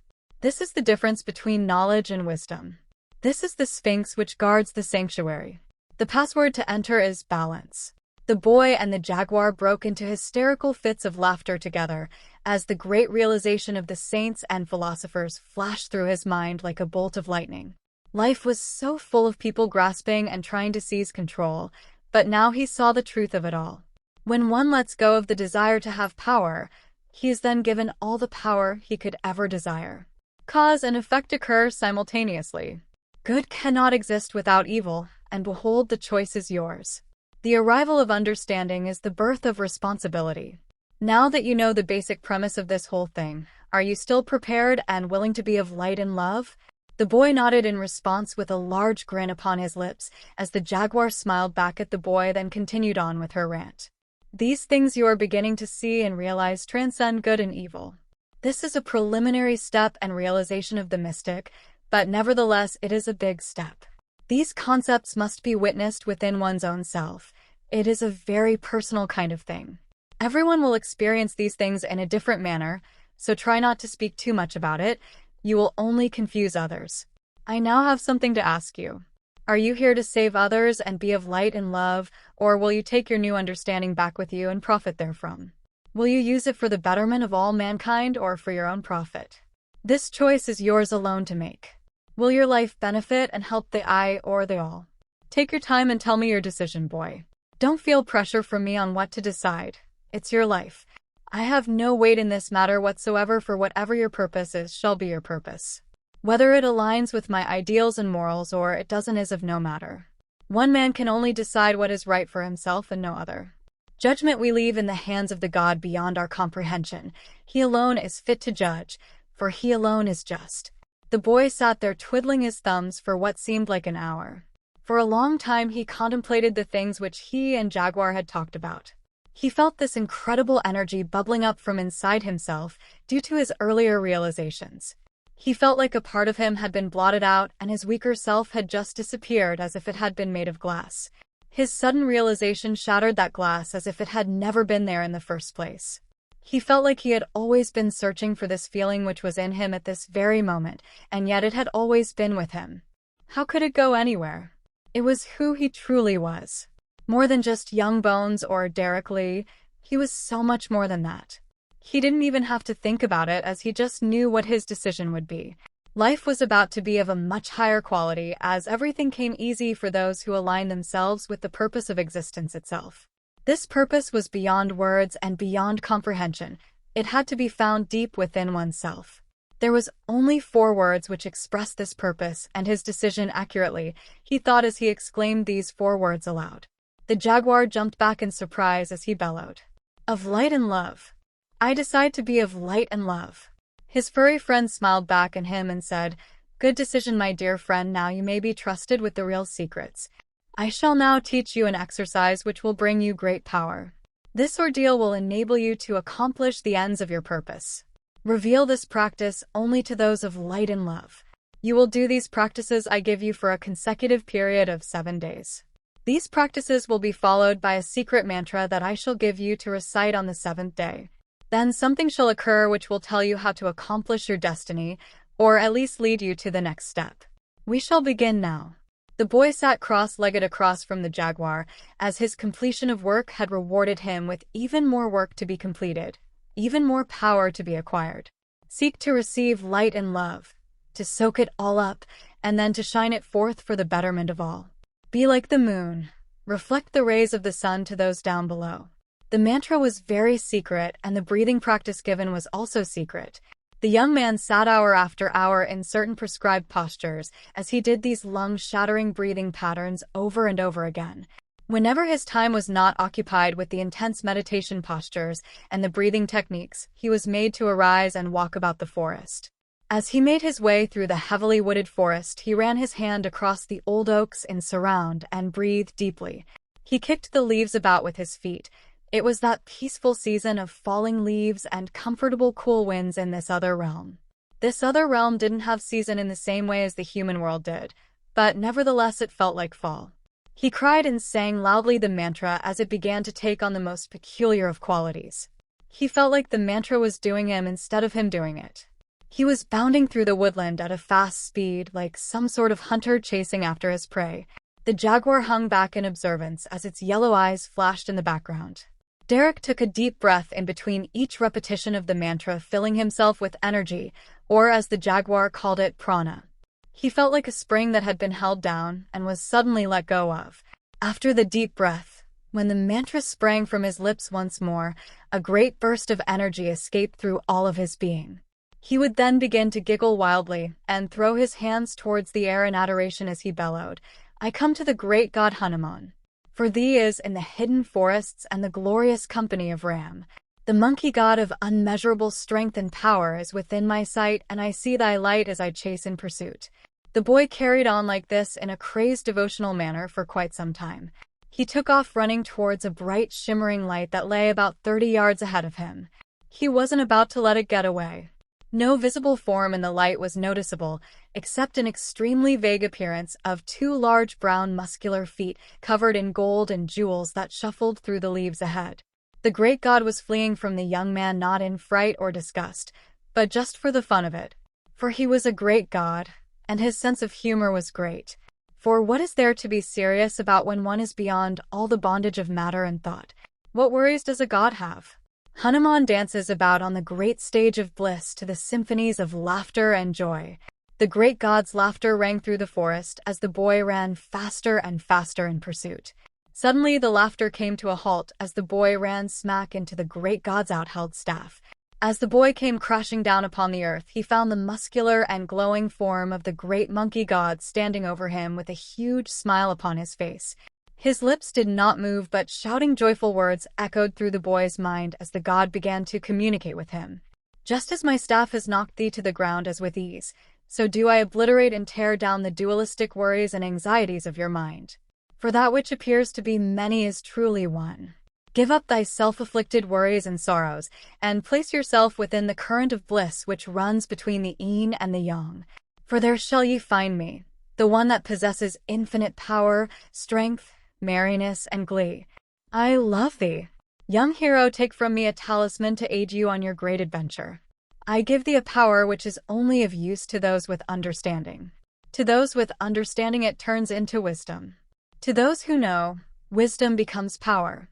This is the difference between knowledge and wisdom. This is the sphinx which guards the sanctuary. The password to enter is balance." The boy and the jaguar broke into hysterical fits of laughter together as the great realization of the saints and philosophers flashed through his mind like a bolt of lightning. Life was so full of people grasping and trying to seize control, but now he saw the truth of it all. When one lets go of the desire to have power, he is then given all the power he could ever desire. Cause and effect occur simultaneously. Good cannot exist without evil, and behold, the choice is yours. The arrival of understanding is the birth of responsibility. Now that you know the basic premise of this whole thing, are you still prepared and willing to be of light and love? The boy nodded in response with a large grin upon his lips as the jaguar smiled back at the boy, then continued on with her rant. These things you are beginning to see and realize transcend good and evil. This is a preliminary step and realization of the mystic, but nevertheless it is a big step. These concepts must be witnessed within one's own self. It is a very personal kind of thing. Everyone will experience these things in a different manner, so try not to speak too much about it. You will only confuse others. I now have something to ask you. Are you here to save others and be of light and love, or will you take your new understanding back with you and profit therefrom? Will you use it for the betterment of all mankind or for your own profit? This choice is yours alone to make. Will your life benefit and help the I or the all? Take your time and tell me your decision, boy. Don't feel pressure from me on what to decide. It's your life. I have no weight in this matter whatsoever, for whatever your purpose is shall be your purpose. Whether it aligns with my ideals and morals or it doesn't is of no matter. One man can only decide what is right for himself and no other. Judgment we leave in the hands of the God beyond our comprehension. He alone is fit to judge, for he alone is just. The boy sat there twiddling his thumbs for what seemed like an hour. For a long time he contemplated the things which he and Jaguar had talked about. He felt this incredible energy bubbling up from inside himself due to his earlier realizations. He felt like a part of him had been blotted out and his weaker self had just disappeared as if it had been made of glass. His sudden realization shattered that glass as if it had never been there in the first place. He felt like he had always been searching for this feeling which was in him at this very moment, and yet it had always been with him. How could it go anywhere? It was who he truly was. More than just Young Bones or Derek Lee, he was so much more than that. He didn't even have to think about it, as he just knew what his decision would be. Life was about to be of a much higher quality, as everything came easy for those who aligned themselves with the purpose of existence itself. This purpose was beyond words and beyond comprehension. It had to be found deep within oneself. There was only 4 words which expressed this purpose and his decision accurately, he thought as he exclaimed these 4 words aloud. The jaguar jumped back in surprise as he bellowed. Of light and love. I decide to be of light and love. His furry friend smiled back at him and said, Good decision, my dear friend. Now you may be trusted with the real secrets. I shall now teach you an exercise which will bring you great power. This ordeal will enable you to accomplish the ends of your purpose. Reveal this practice only to those of light and love. You will do these practices I give you for a consecutive period of 7 days. These practices will be followed by a secret mantra that I shall give you to recite on the 7th day. Then something shall occur which will tell you how to accomplish your destiny, or at least lead you to the next step. We shall begin now. The boy sat cross-legged across from the jaguar, as his completion of work had rewarded him with even more work to be completed, even more power to be acquired. Seek to receive light and love, to soak it all up, and then to shine it forth for the betterment of all. Be like the moon. Reflect the rays of the sun to those down below. The mantra was very secret, and the breathing practice given was also secret. The young man sat hour after hour in certain prescribed postures as he did these lung-shattering breathing patterns over and over again. Whenever his time was not occupied with the intense meditation postures and the breathing techniques, he was made to arise and walk about the forest. As he made his way through the heavily wooded forest, he ran his hand across the old oaks in surround and breathed deeply. He kicked the leaves about with his feet. It was that peaceful season of falling leaves and comfortable cool winds in this other realm. This other realm didn't have season in the same way as the human world did, but nevertheless it felt like fall. He cried and sang loudly the mantra as it began to take on the most peculiar of qualities. He felt like the mantra was doing him instead of him doing it. He was bounding through the woodland at a fast speed, like some sort of hunter chasing after his prey. The jaguar hung back in observance as its yellow eyes flashed in the background. Derek took a deep breath in between each repetition of the mantra, filling himself with energy, or as the jaguar called it, prana. He felt like a spring that had been held down and was suddenly let go of. After the deep breath, when the mantra sprang from his lips once more, a great burst of energy escaped through all of his being. He would then begin to giggle wildly and throw his hands towards the air in adoration as he bellowed, I come to the great god Hanuman. For thee is in the hidden forests and the glorious company of Ram. The monkey god of unmeasurable strength and power is within my sight, and I see thy light as I chase in pursuit. The boy carried on like this in a crazed devotional manner for quite some time. He took off running towards a bright, shimmering light that lay about 30 yards ahead of him. He wasn't about to let it get away. No visible form in the light was noticeable, except an extremely vague appearance of two large brown muscular feet covered in gold and jewels that shuffled through the leaves ahead. The great god was fleeing from the young man not in fright or disgust, but just for the fun of it. For he was a great god, and his sense of humor was great. For what is there to be serious about when one is beyond all the bondage of matter and thought? What worries does a god have? Hanuman dances about on the great stage of bliss to the symphonies of laughter and joy. The great god's laughter rang through the forest as the boy ran faster and faster in pursuit. Suddenly the laughter came to a halt as the boy ran smack into the great god's outheld staff. As the boy came crashing down upon the earth, he found the muscular and glowing form of the great monkey god standing over him with a huge smile upon his face. His lips did not move, but shouting joyful words echoed through the boy's mind as the god began to communicate with him. Just as my staff has knocked thee to the ground as with ease, so do I obliterate and tear down the dualistic worries and anxieties of your mind. For that which appears to be many is truly one. Give up thy self-afflicted worries and sorrows, and place yourself within the current of bliss which runs between the yin and the yang. For there shall ye find me, the one that possesses infinite power, strength, merriness, and glee. I love thee. Young hero, take from me a talisman to aid you on your great adventure. I give thee a power which is only of use to those with understanding. To those with understanding it turns into wisdom. To those who know, wisdom becomes power.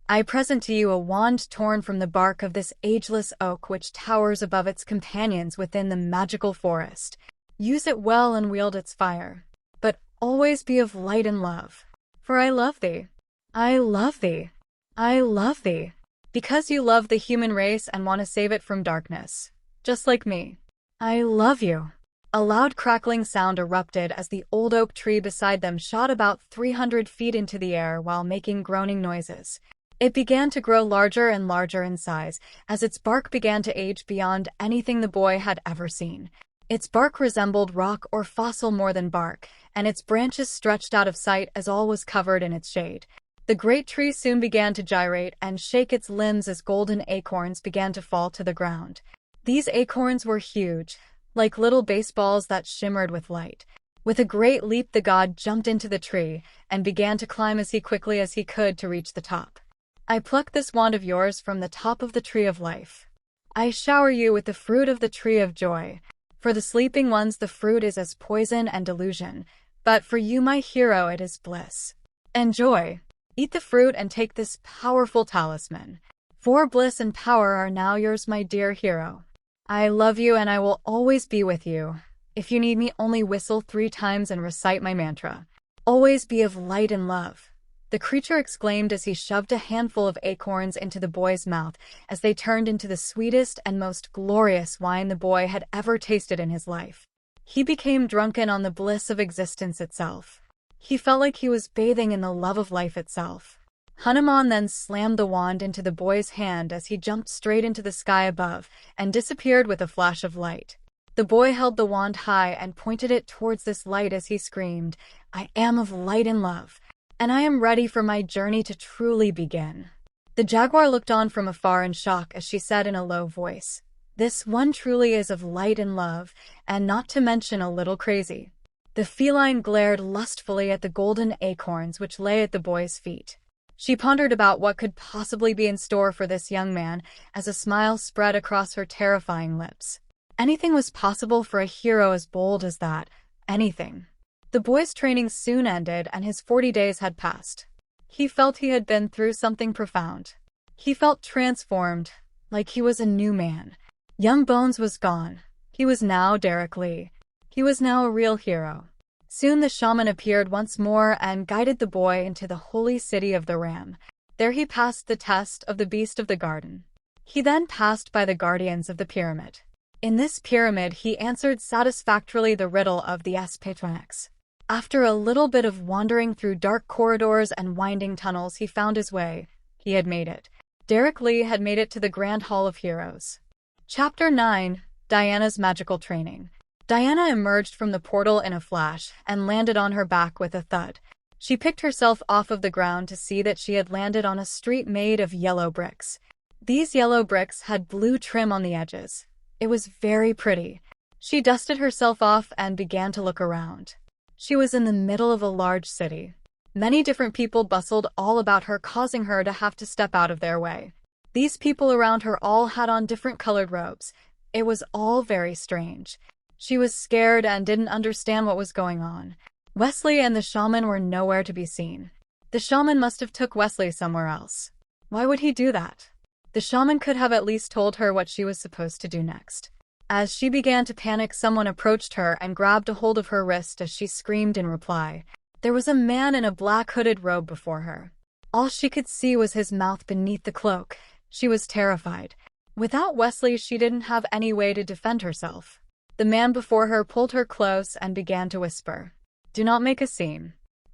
I present to you a wand torn from the bark of this ageless oak which towers above its companions within the magical forest. Use it well and wield its fire, but always be of light and love. For I love thee. I love thee. I love thee. Because you love the human race and want to save it from darkness. Just like me. I love you. A loud crackling sound erupted as the old oak tree beside them shot about 300 feet into the air while making groaning noises. It began to grow larger and larger in size as its bark began to age beyond anything the boy had ever seen. Its bark resembled rock or fossil more than bark, and its branches stretched out of sight as all was covered in its shade. The great tree soon began to gyrate and shake its limbs as golden acorns began to fall to the ground. These acorns were huge, like little baseballs that shimmered with light. With a great leap, the god jumped into the tree and began to climb as quickly as he could to reach the top. I pluck this wand of yours from the top of the tree of life. I shower you with the fruit of the tree of joy. For the sleeping ones the fruit is as poison and delusion, but for you, my hero, it is bliss. Enjoy. Eat the fruit and take this powerful talisman. For bliss and power are now yours, my dear hero. I love you and I will always be with you. If you need me, only whistle 3 times and recite my mantra. Always be of light and love. The creature exclaimed as he shoved a handful of acorns into the boy's mouth as they turned into the sweetest and most glorious wine the boy had ever tasted in his life. He became drunken on the bliss of existence itself. He felt like he was bathing in the love of life itself. Hanuman then slammed the wand into the boy's hand as he jumped straight into the sky above and disappeared with a flash of light. The boy held the wand high and pointed it towards this light as he screamed, I am of light and love, and I am ready for my journey to truly begin. The jaguar looked on from afar in shock as she said in a low voice, This one truly is of light and love, and not to mention a little crazy. The feline glared lustfully at the golden acorns which lay at the boy's feet. She pondered about what could possibly be in store for this young man as a smile spread across her terrifying lips. Anything was possible for a hero as bold as that. Anything. The boy's training soon ended and his 40 days had passed. He felt he had been through something profound. He felt transformed, like he was a new man. Young Bones was gone. He was now Derek Lee. He was now a real hero. Soon the shaman appeared once more and guided the boy into the holy city of the Ram. There he passed the test of the beast of the garden. He then passed by the guardians of the pyramid. In this pyramid he answered satisfactorily the riddle of the Patronex. After a little bit of wandering through dark corridors and winding tunnels, he found his way. He had made it. Derek Lee had made it to the Grand Hall of Heroes. Chapter 9. Diana's Magical Training. Diana emerged from the portal in a flash and landed on her back with a thud. She picked herself off of the ground to see that she had landed on a street made of yellow bricks. These yellow bricks had blue trim on the edges. It was very pretty. She dusted herself off and began to look around. She was in the middle of a large city. Many different people bustled all about her, causing her to have to step out of their way. These people around her all had on different colored robes. It was all very strange. She was scared and didn't understand what was going on. Wesley and the shaman were nowhere to be seen. The shaman must have took Wesley somewhere else. Why would he do that? The shaman could have at least told her what she was supposed to do next. As she began to panic, someone approached her and grabbed a hold of her wrist as she screamed in reply. There was a man in a black hooded robe before her. All she could see was his mouth beneath the cloak. She was terrified. Without Wesley, she didn't have any way to defend herself. The man before her pulled her close and began to whisper. "Do not make a scene.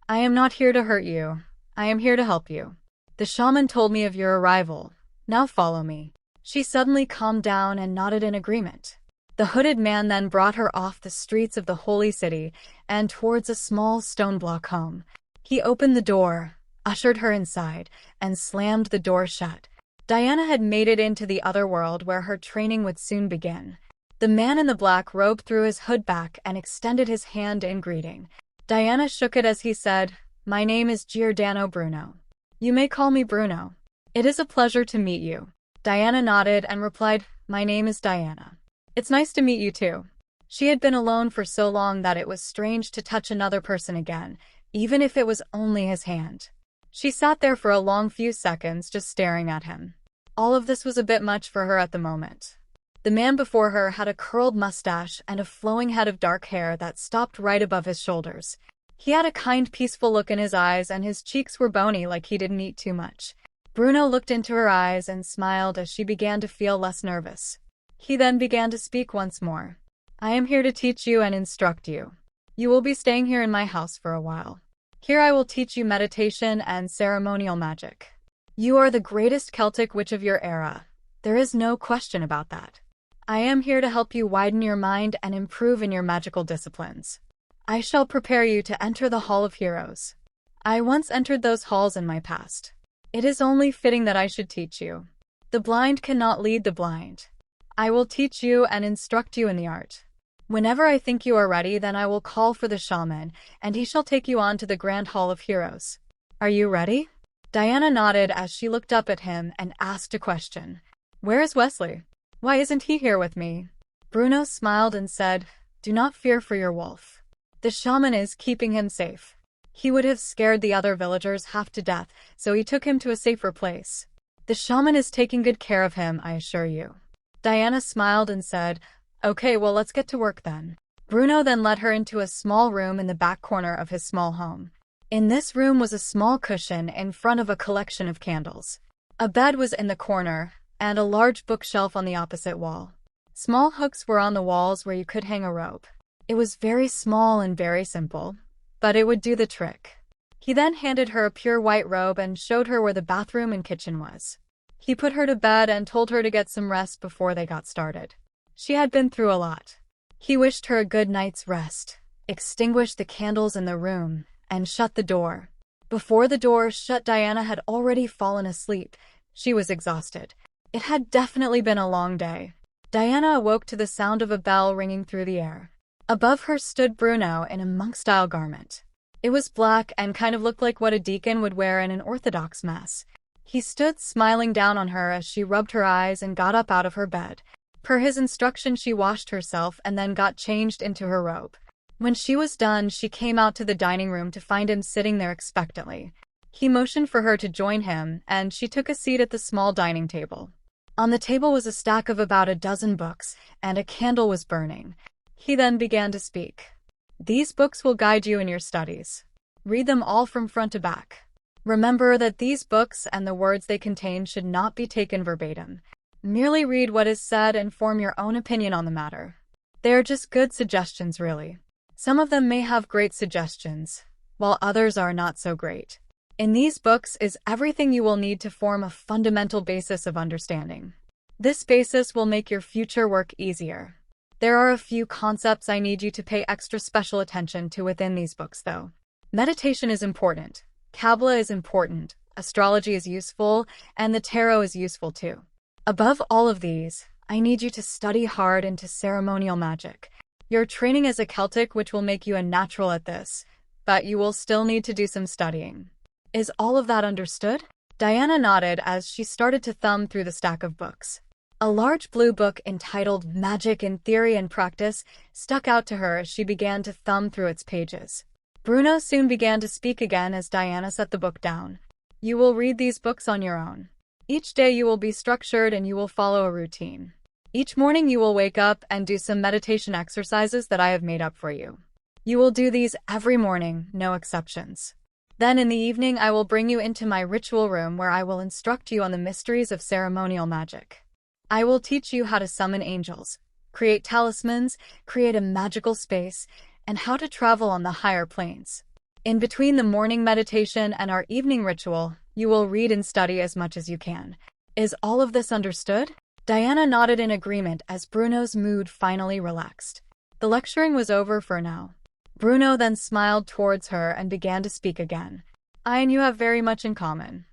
I am not here to hurt you. I am here to help you. The shaman told me of your arrival. Now follow me." She suddenly calmed down and nodded in agreement. The hooded man then brought her off the streets of the holy city and towards a small stone block home. He opened the door, ushered her inside, and slammed the door shut. Diana had made it into the other world where her training would soon begin. The man in the black robe threw his hood back and extended his hand in greeting. Diana shook it as he said, "My name is Giordano Bruno. You may call me Bruno. It is a pleasure to meet you." Diana nodded and replied, "My name is Diana. It's nice to meet you too." She had been alone for so long that it was strange to touch another person again, even if it was only his hand. She sat there for a long few seconds just staring at him. All of this was a bit much for her at the moment. The man before her had a curled mustache and a flowing head of dark hair that stopped right above his shoulders. He had a kind, peaceful look in his eyes and his cheeks were bony like he didn't eat too much. Bruno looked into her eyes and smiled as she began to feel less nervous. He then began to speak once more. "I am here to teach you and instruct you. You will be staying here in my house for a while. Here I will teach you meditation and ceremonial magic. You are the greatest Celtic witch of your era. There is no question about that. I am here to help you widen your mind and improve in your magical disciplines. I shall prepare you to enter the Hall of Heroes. I once entered those halls in my past. It is only fitting that I should teach you. The blind cannot lead the blind. I will teach you and instruct you in the art. Whenever I think you are ready, then I will call for the shaman, and he shall take you on to the Grand Hall of Heroes. Are you ready?" Diana nodded as she looked up at him and asked a question. "Where is Wesley? Why isn't he here with me?" Bruno smiled and said, "Do not fear for your wolf. The shaman is keeping him safe. He would have scared the other villagers half to death, so he took him to a safer place. The shaman is taking good care of him, I assure you." Diana smiled and said, "Okay, well, let's get to work then." Bruno then led her into a small room in the back corner of his small home. In this room was a small cushion in front of a collection of candles. A bed was in the corner, and a large bookshelf on the opposite wall. Small hooks were on the walls where you could hang a rope. It was very small and very simple, but it would do the trick. He then handed her a pure white robe and showed her where the bathroom and kitchen was. He put her to bed and told her to get some rest before they got started. She had been through a lot. He wished her a good night's rest, extinguished the candles in the room, and shut the door. Before the door shut, Diana had already fallen asleep. She was exhausted. It had definitely been a long day. Diana awoke to the sound of a bell ringing through the air. Above her stood Bruno in a monk-style garment. It was black and kind of looked like what a deacon would wear in an Orthodox mass. He stood smiling down on her as she rubbed her eyes and got up out of her bed. Per his instruction, she washed herself and then got changed into her robe. When she was done, she came out to the dining room to find him sitting there expectantly. He motioned for her to join him, and she took a seat at the small dining table. On the table was a stack of about a dozen books, and a candle was burning. He then began to speak. "These books will guide you in your studies. Read them all from front to back. Remember that these books and the words they contain should not be taken verbatim. Merely read what is said and form your own opinion on the matter. They are just good suggestions, really. Some of them may have great suggestions, while others are not so great. In these books is everything you will need to form a fundamental basis of understanding. This basis will make your future work easier. There are a few concepts I need you to pay extra special attention to within these books, though. Meditation is important. Kabbalah is important. Astrology is useful, and the tarot is useful too. Above all of these, I need you to study hard into ceremonial magic. Your training is a Celtic, which will make you a natural at this, but you will still need to do some studying. Is all of that understood? Diana nodded as she started to thumb through the stack of books. A large blue book entitled Magic in Theory and Practice stuck out to her as she began to thumb through its pages. Bruno soon began to speak again as Diana set the book down. You will read these books on your own. Each day you will be structured and you will follow a routine. Each morning you will wake up and do some meditation exercises that I have made up for you. You will do these every morning, no exceptions. Then in the evening I will bring you into my ritual room where I will instruct you on the mysteries of ceremonial magic. I will teach you how to summon angels, create talismans, create a magical space, and how to travel on the higher planes. In between the morning meditation and our evening ritual, you will read and study as much as you can. Is all of this understood? Diana nodded in agreement as Bruno's mood finally relaxed. The lecturing was over for now. Bruno then smiled towards her and began to speak again. I and you have very much in common.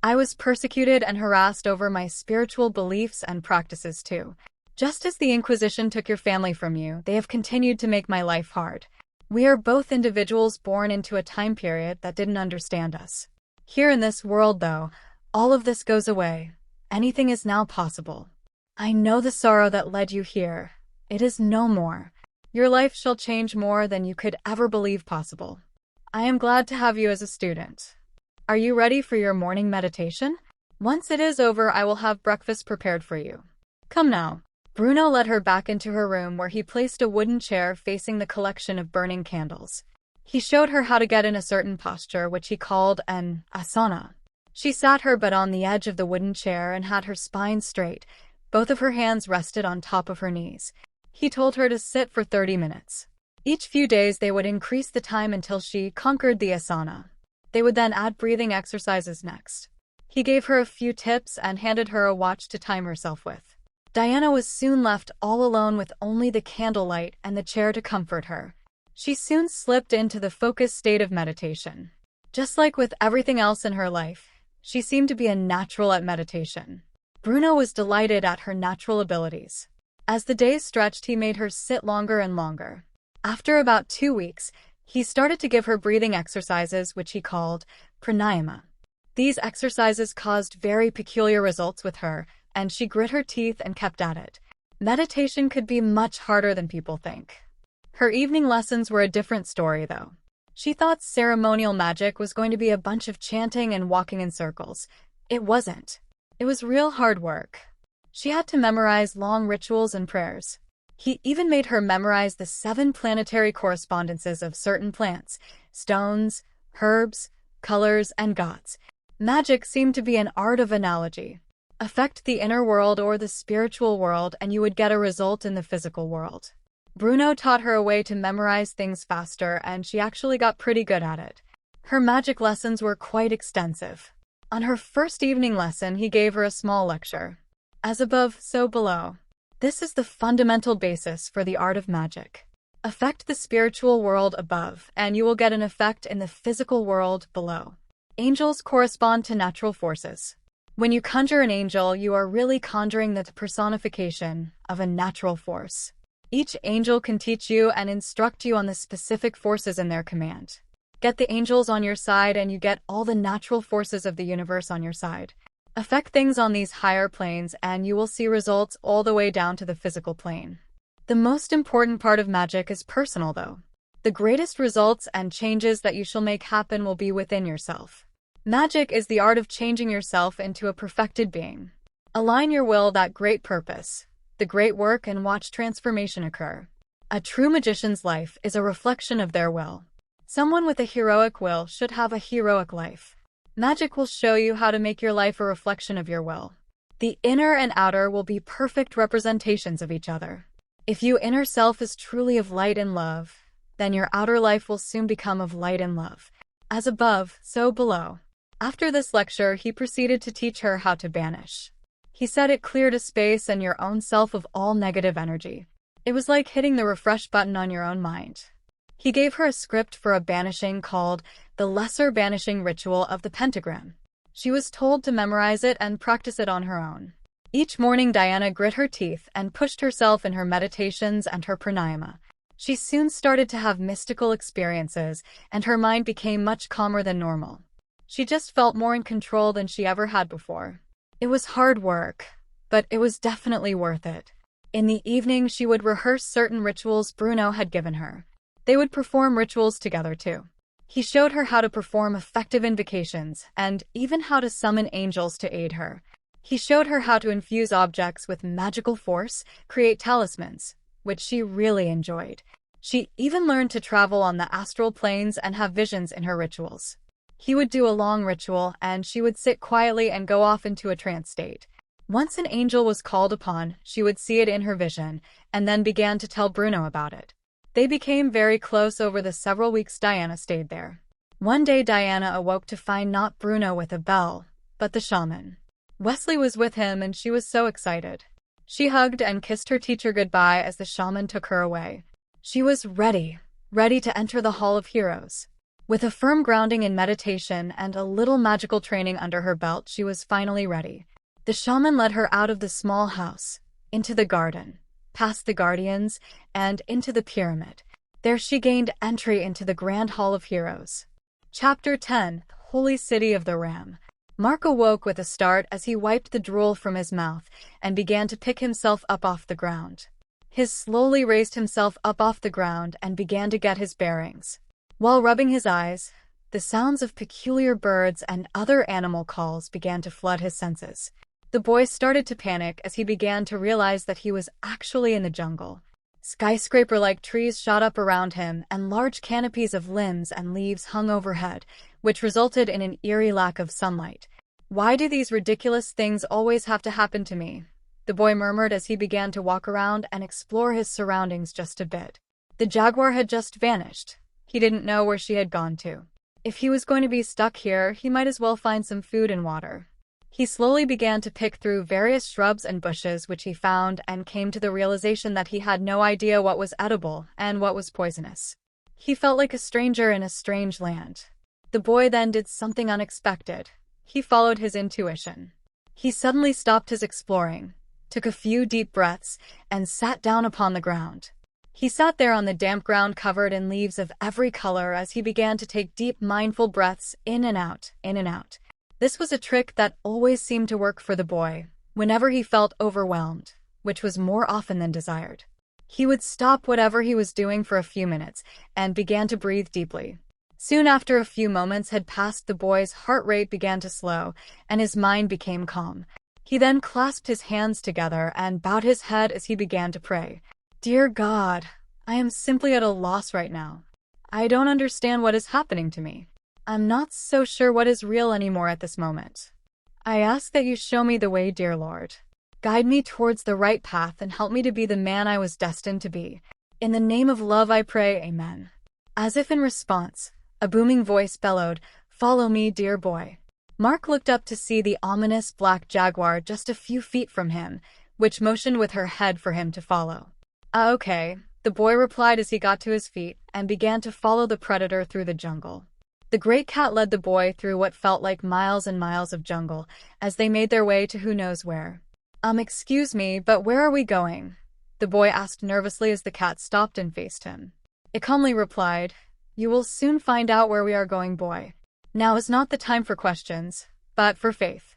I was persecuted and harassed over my spiritual beliefs and practices too. Just as the Inquisition took your family from you, they have continued to make my life hard. We are both individuals born into a time period that didn't understand us. Here in this world, though, all of this goes away. Anything is now possible. I know the sorrow that led you here. It is no more. Your life shall change more than you could ever believe possible. I am glad to have you as a student. Are you ready for your morning meditation? Once it is over, I will have breakfast prepared for you. Come now. Bruno led her back into her room where he placed a wooden chair facing the collection of burning candles. He showed her how to get in a certain posture, which he called an asana. She sat her butt on the edge of the wooden chair and had her spine straight. Both of her hands rested on top of her knees. He told her to sit for 30 minutes. Each few days they would increase the time until she conquered the asana. They would then add breathing exercises next. He gave her a few tips and handed her a watch to time herself with. Diana was soon left all alone with only the candlelight and the chair to comfort her. She soon slipped into the focused state of meditation. Just like with everything else in her life, she seemed to be a natural at meditation. Bruno was delighted at her natural abilities. As the days stretched, he made her sit longer and longer. After about 2 weeks, he started to give her breathing exercises, which he called pranayama. These exercises caused very peculiar results with her, and she grit her teeth and kept at it. Meditation could be much harder than people think. Her evening lessons were a different story, though. She thought ceremonial magic was going to be a bunch of chanting and walking in circles. It wasn't. It was real hard work. She had to memorize long rituals and prayers. He even made her memorize the 7 planetary correspondences of certain plants, stones, herbs, colors, and gods. Magic seemed to be an art of analogy. Affect the inner world or the spiritual world and you would get a result in the physical world. Bruno taught her a way to memorize things faster and she actually got pretty good at it. Her magic lessons were quite extensive. On her first evening lesson, he gave her a small lecture. As above, so below. This is the fundamental basis for the art of magic. Affect the spiritual world above and you will get an effect in the physical world below. Angels correspond to natural forces. When you conjure an angel, you are really conjuring the personification of a natural force. Each angel can teach you and instruct you on the specific forces in their command. Get the angels on your side and you get all the natural forces of the universe on your side. Affect things on these higher planes and you will see results all the way down to the physical plane. The most important part of magic is personal, though. The greatest results and changes that you shall make happen will be within yourself. Magic is the art of changing yourself into a perfected being. Align your will that great purpose, the great work, and watch transformation occur. A true magician's life is a reflection of their will. Someone with a heroic will should have a heroic life. Magic will show you how to make your life a reflection of your will. The inner and outer will be perfect representations of each other. If your inner self is truly of light and love, then your outer life will soon become of light and love. As above, so below. After this lecture, he proceeded to teach her how to banish. He said it cleared a space and your own self of all negative energy. It was like hitting the refresh button on your own mind. He gave her a script for a banishing called the Lesser Banishing Ritual of the Pentagram. She was told to memorize it and practice it on her own. Each morning, Diana grit her teeth and pushed herself in her meditations and her pranayama. She soon started to have mystical experiences, and her mind became much calmer than normal. She just felt more in control than she ever had before. It was hard work, but it was definitely worth it. In the evening, she would rehearse certain rituals Bruno had given her. They would perform rituals together too. He showed her how to perform effective invocations and even how to summon angels to aid her. He showed her how to infuse objects with magical force, create talismans, which she really enjoyed. She even learned to travel on the astral planes and have visions in her rituals. He would do a long ritual, and she would sit quietly and go off into a trance state. Once an angel was called upon, she would see it in her vision, and then began to tell Bruno about it. They became very close over the several weeks Diana stayed there. One day Diana awoke to find not Bruno with a bell, but the shaman. Wesley was with him and she was so excited. She hugged and kissed her teacher goodbye as the shaman took her away. She was ready to enter the Hall of Heroes. With a firm grounding in meditation and a little magical training under her belt, she was finally ready. The shaman led her out of the small house, into the garden, past the guardians, and into the pyramid. There she gained entry into the Grand Hall of Heroes. Chapter 10: Holy City of the Ram. Mark awoke with a start as he wiped the drool from his mouth and began to pick himself up off the ground. He slowly raised himself up off the ground and began to get his bearings. While rubbing his eyes, the sounds of peculiar birds and other animal calls began to flood his senses. The boy started to panic as he began to realize that he was actually in the jungle. Skyscraper-like trees shot up around him, and large canopies of limbs and leaves hung overhead, which resulted in an eerie lack of sunlight. "Why do these ridiculous things always have to happen to me?" the boy murmured as he began to walk around and explore his surroundings just a bit. The jaguar had just vanished. He didn't know where she had gone to. If he was going to be stuck here, he might as well find some food and water. He slowly began to pick through various shrubs and bushes which he found and came to the realization that he had no idea what was edible and what was poisonous. He felt like a stranger in a strange land. The boy then did something unexpected. He followed his intuition. He suddenly stopped his exploring, took a few deep breaths, and sat down upon the ground. He sat there on the damp ground covered in leaves of every color as he began to take deep, mindful breaths in and out, in and out. This was a trick that always seemed to work for the boy, whenever he felt overwhelmed, which was more often than desired. He would stop whatever he was doing for a few minutes and began to breathe deeply. Soon after a few moments had passed, the boy's heart rate began to slow, and his mind became calm. He then clasped his hands together and bowed his head as he began to pray. "Dear God, I am simply at a loss right now. I don't understand what is happening to me. I'm not so sure what is real anymore at this moment. I ask that you show me the way, dear Lord. Guide me towards the right path and help me to be the man I was destined to be. In the name of love I pray, Amen." As if in response, a booming voice bellowed, "Follow me, dear boy." Mark looked up to see the ominous black jaguar just a few feet from him, which motioned with her head for him to follow. Okay," the boy replied as he got to his feet and began to follow the predator through the jungle. The great cat led the boy through what felt like miles and miles of jungle as they made their way to who knows where. Excuse me, but where are we going?" the boy asked nervously as the cat stopped and faced him. It calmly replied, "You will soon find out where we are going, boy. Now is not the time for questions, but for faith.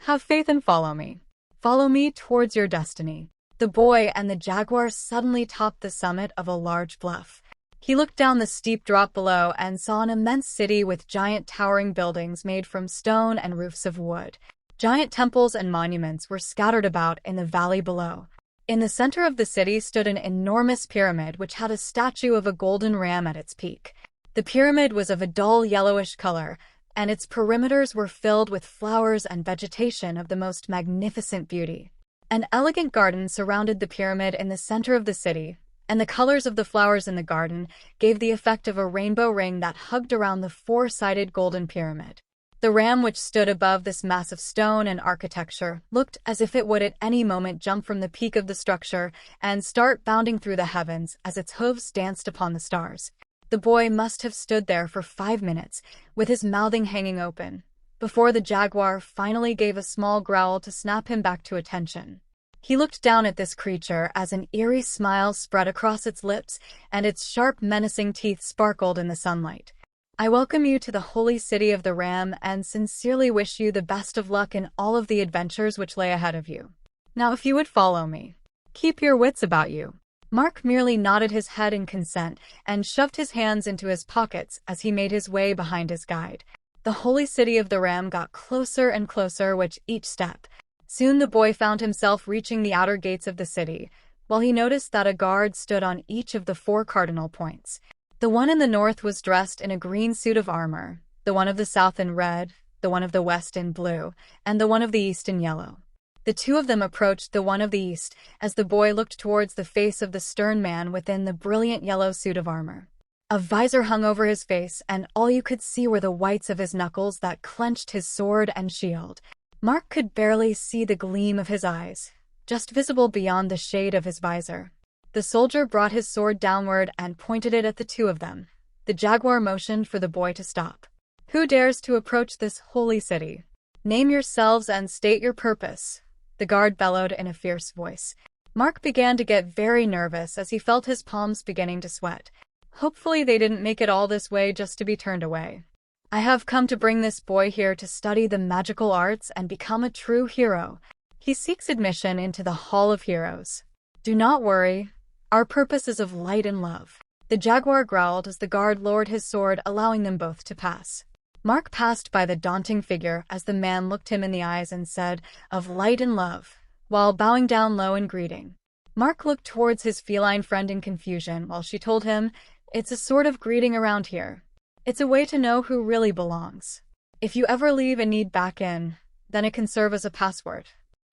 Have faith and follow me. Follow me towards your destiny." The boy and the jaguar suddenly topped the summit of a large bluff. He looked down the steep drop below and saw an immense city with giant towering buildings made from stone and roofs of wood. Giant temples and monuments were scattered about in the valley below. In the center of the city stood an enormous pyramid which had a statue of a golden ram at its peak. The pyramid was of a dull yellowish color, and its perimeters were filled with flowers and vegetation of the most magnificent beauty. An elegant garden surrounded the pyramid in the center of the city, and the colors of the flowers in the garden gave the effect of a rainbow ring that hugged around the four-sided golden pyramid. The ram, which stood above this mass of stone and architecture, looked as if it would at any moment jump from the peak of the structure and start bounding through the heavens as its hooves danced upon the stars. The boy must have stood there for 5 minutes, with his mouthing hanging open, before the jaguar finally gave a small growl to snap him back to attention. He looked down at this creature as an eerie smile spread across its lips and its sharp, menacing teeth sparkled in the sunlight. I welcome you to the holy city of the Ram and sincerely wish you the best of luck in all of the adventures which lay ahead of you. Now if you would follow me. Keep your wits about you. Mark merely nodded his head in consent and shoved his hands into his pockets as he made his way behind his guide. The holy city of the Ram got closer and closer with each step. Soon the boy found himself reaching the outer gates of the city, while he noticed that a guard stood on each of the 4 cardinal points. The one in the north was dressed in a green suit of armor, the one of the south in red, the one of the west in blue, and the one of the east in yellow. The 2 of them approached the one of the east as the boy looked towards the face of the stern man within the brilliant yellow suit of armor. A visor hung over his face, and all you could see were the whites of his knuckles that clenched his sword and shield. Mark could barely see the gleam of his eyes, just visible beyond the shade of his visor. The soldier brought his sword downward and pointed it at the 2 of them. The jaguar motioned for the boy to stop. Who dares to approach this holy city? Name yourselves and state your purpose, the guard bellowed in a fierce voice. Mark began to get very nervous as he felt his palms beginning to sweat. Hopefully they didn't make it all this way just to be turned away. I have come to bring this boy here to study the magical arts and become a true hero. He seeks admission into the Hall of Heroes. Do not worry. Our purpose is of light and love. The jaguar growled as the guard lowered his sword, allowing them both to pass. Mark passed by the daunting figure as the man looked him in the eyes and said, "Of light and love," while bowing down low in greeting. Mark looked towards his feline friend in confusion while she told him, "It's a sort of greeting around here. It's a way to know who really belongs. If you ever leave and need back in, then it can serve as a password.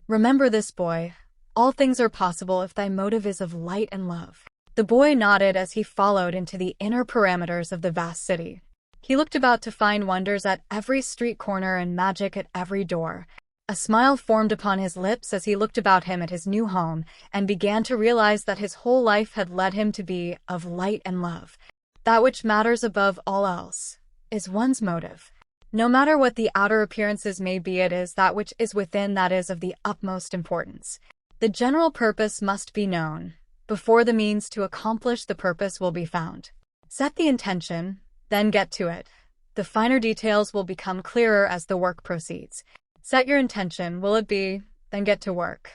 Remember this, boy. All things are possible if thy motive is of light and love." The boy nodded as he followed into the inner parameters of the vast city. He looked about to find wonders at every street corner and magic at every door. A smile formed upon his lips as he looked about him at his new home and began to realize that his whole life had led him to be of light and love. That which matters above all else is one's motive. No matter what the outer appearances may be, it is that which is within that is of the utmost importance. The general purpose must be known, before the means to accomplish the purpose will be found. Set the intention, then get to it. The finer details will become clearer as the work proceeds. Set your intention, will it be, then get to work.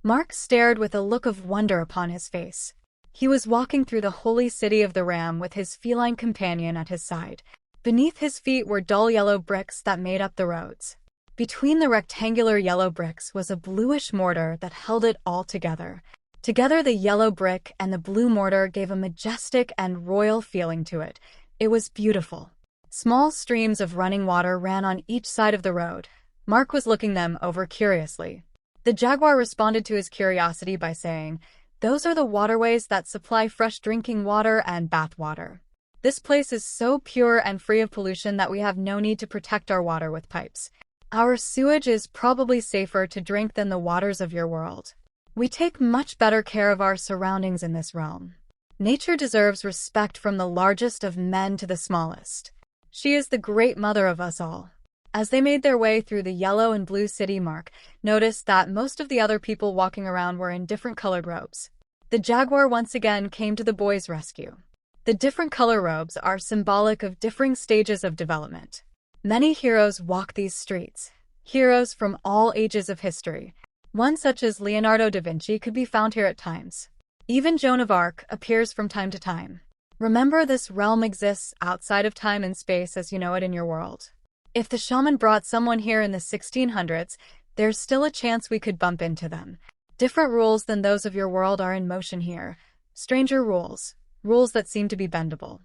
Mark stared with a look of wonder upon his face. He was walking through the holy city of the Ram with his feline companion at his side. Beneath his feet were dull yellow bricks that made up the roads. Between the rectangular yellow bricks was a bluish mortar that held it all together. Together the yellow brick and the blue mortar gave a majestic and royal feeling to it. It was beautiful. Small streams of running water ran on each side of the road. Mark was looking them over curiously. The jaguar responded to his curiosity by saying, "Those are the waterways that supply fresh drinking water and bath water. This place is so pure and free of pollution that we have no need to protect our water with pipes. Our sewage is probably safer to drink than the waters of your world. We take much better care of our surroundings in this realm. Nature deserves respect from the largest of men to the smallest. She is the great mother of us all." As they made their way through the yellow and blue city, Mark noticed that most of the other people walking around were in different colored robes. The jaguar once again came to the boy's rescue. The different color robes are symbolic of differing stages of development. Many heroes walk these streets, heroes from all ages of history. One such as Leonardo da Vinci could be found here at times. Even Joan of Arc appears from time to time. Remember, this realm exists outside of time and space as you know it in your world. If the shaman brought someone here in the 1600s, there's still a chance we could bump into them. Different rules than those of your world are in motion here. Stranger rules, rules that seem to be bendable.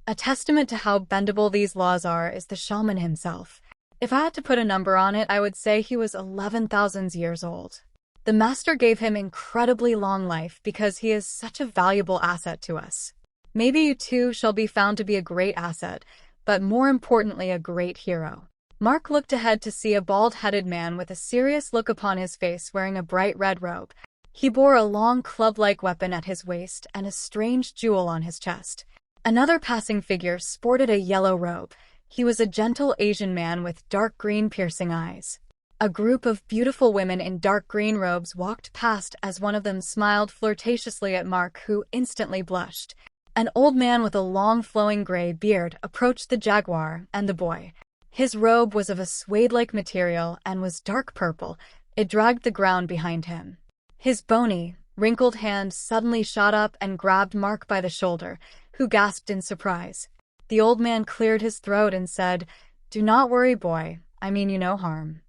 A testament to how bendable these laws are is the shaman himself. If I had to put a number on it, I would say he was 11,000 years old. The master gave him incredibly long life because he is such a valuable asset to us. Maybe you too shall be found to be a great asset, but more importantly a great hero. Mark looked ahead to see a bald-headed man with a serious look upon his face wearing a bright red robe. He bore a long club-like weapon at his waist and a strange jewel on his chest. Another passing figure sported a yellow robe. He was a gentle Asian man with dark green piercing eyes. A group of beautiful women in dark green robes walked past as one of them smiled flirtatiously at Mark, who instantly blushed. An old man with a long flowing gray beard approached the jaguar and the boy. His robe was of a suede-like material and was dark purple. It dragged the ground behind him. His bony, wrinkled hand suddenly shot up and grabbed Mark by the shoulder, who gasped in surprise. The old man cleared his throat and said, "Do not worry, boy. I mean you no harm.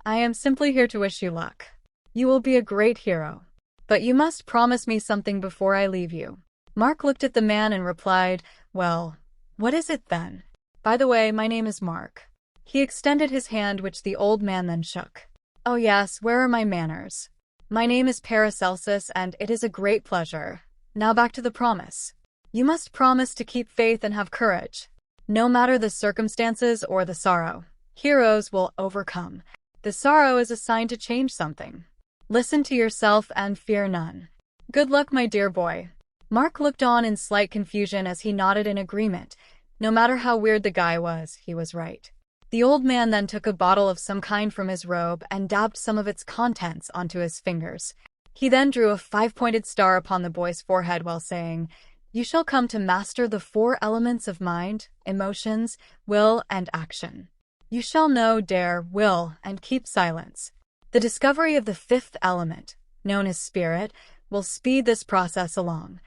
I am simply here to wish you luck. You will be a great hero. But you must promise me something before I leave you." Mark looked at the man and replied, "Well, what is it then? By the way, my name is Mark." He extended his hand, which the old man then shook. "Oh yes, where are my manners? My name is Paracelsus, and it is a great pleasure. Now back to the promise. You must promise to keep faith and have courage. No matter the circumstances or the sorrow, heroes will overcome. The sorrow is a sign to change something. Listen to yourself and fear none. Good luck, my dear boy." Mark looked on in slight confusion as he nodded in agreement. No matter how weird the guy was, he was right. The old man then took a bottle of some kind from his robe and dabbed some of its contents onto his fingers. He then drew a 5-pointed star upon the boy's forehead while saying, "You shall come to master the 4 elements of mind, emotions, will, and action. You shall know, dare, will, and keep silence. The discovery of the 5th element, known as spirit, will speed this process along.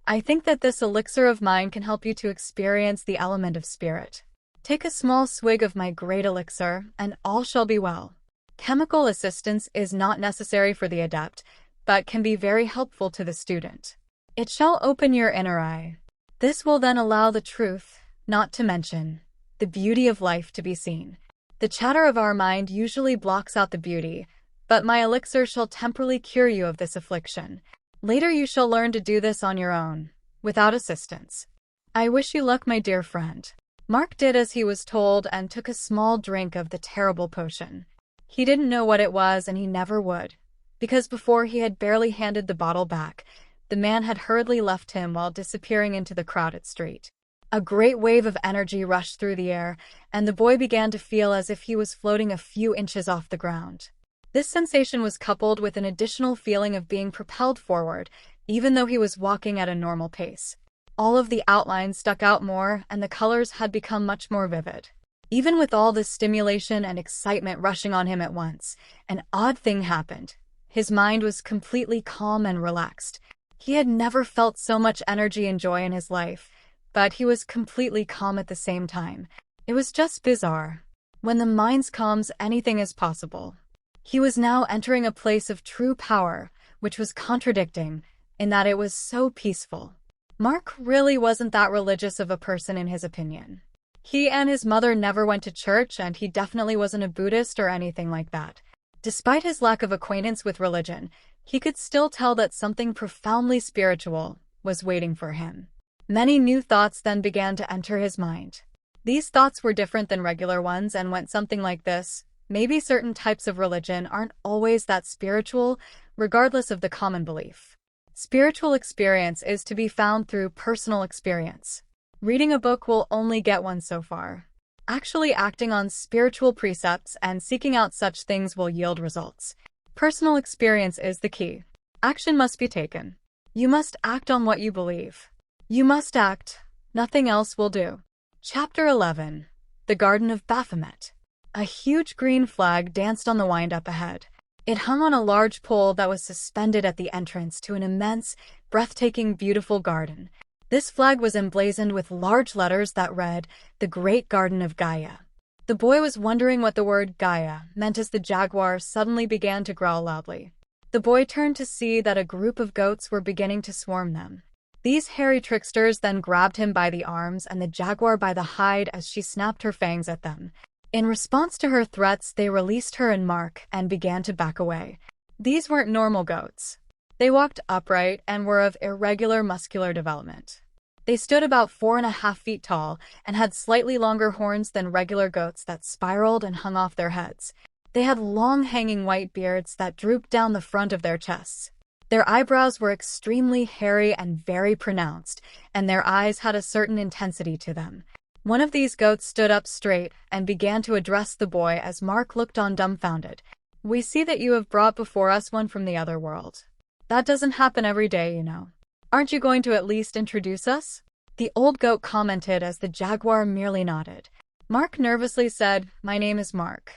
I think that this elixir of mine can help you to experience the element of spirit. Take a small swig of my great elixir, and all shall be well. Chemical assistance is not necessary for the adept, but can be very helpful to the student. It shall open your inner eye. This will then allow the truth, not to mention the beauty of life, to be seen. The chatter of our mind usually blocks out the beauty, but my elixir shall temporarily cure you of this affliction. Later you shall learn to do this on your own, without assistance. I wish you luck, my dear friend." Mark did as he was told and took a small drink of the terrible potion. He didn't know what it was, and he never would, because before he had barely handed the bottle back, the man had hurriedly left him while disappearing into the crowded street. A great wave of energy rushed through the air, and the boy began to feel as if he was floating a few inches off the ground. This sensation was coupled with an additional feeling of being propelled forward, even though he was walking at a normal pace. All of the outlines stuck out more, and the colors had become much more vivid. Even with all this stimulation and excitement rushing on him at once, an odd thing happened. His mind was completely calm and relaxed. He had never felt so much energy and joy in his life, but he was completely calm at the same time. It was just bizarre. When the mind calms, anything is possible. He was now entering a place of true power, which was contradicting, in that it was so peaceful. Mark really wasn't that religious of a person in his opinion. He and his mother never went to church, and he definitely wasn't a Buddhist or anything like that. Despite his lack of acquaintance with religion, he could still tell that something profoundly spiritual was waiting for him. Many new thoughts then began to enter his mind. These thoughts were different than regular ones and went something like this: maybe certain types of religion aren't always that spiritual, regardless of the common belief. Spiritual experience is to be found through personal experience. Reading a book will only get one so far. Actually acting on spiritual precepts and seeking out such things will yield results. Personal experience is the key. Action must be taken. You must act on what you believe. You must act. Nothing else will do. Chapter 11. The Garden of Baphomet. A huge green flag danced on the wind up ahead. It hung on a large pole that was suspended at the entrance to an immense, breathtaking, beautiful garden. This flag was emblazoned with large letters that read, "The Great Garden of Gaia." The boy was wondering what the word Gaia meant as the jaguar suddenly began to growl loudly. The boy turned to see that a group of goats were beginning to swarm them. These hairy tricksters then grabbed him by the arms and the jaguar by the hide as she snapped her fangs at them. In response to her threats, they released her and Mark and began to back away. These weren't normal goats. They walked upright and were of irregular muscular development. They stood about 4.5 feet tall and had slightly longer horns than regular goats that spiraled and hung off their heads. They had long hanging white beards that drooped down the front of their chests. Their eyebrows were extremely hairy and very pronounced, and their eyes had a certain intensity to them. One of these goats stood up straight and began to address the boy as Mark looked on dumbfounded. "We see that you have brought before us one from the other world. That doesn't happen every day, you know. Aren't you going to at least introduce us?" The old goat commented as the jaguar merely nodded. Mark nervously said, "My name is Mark.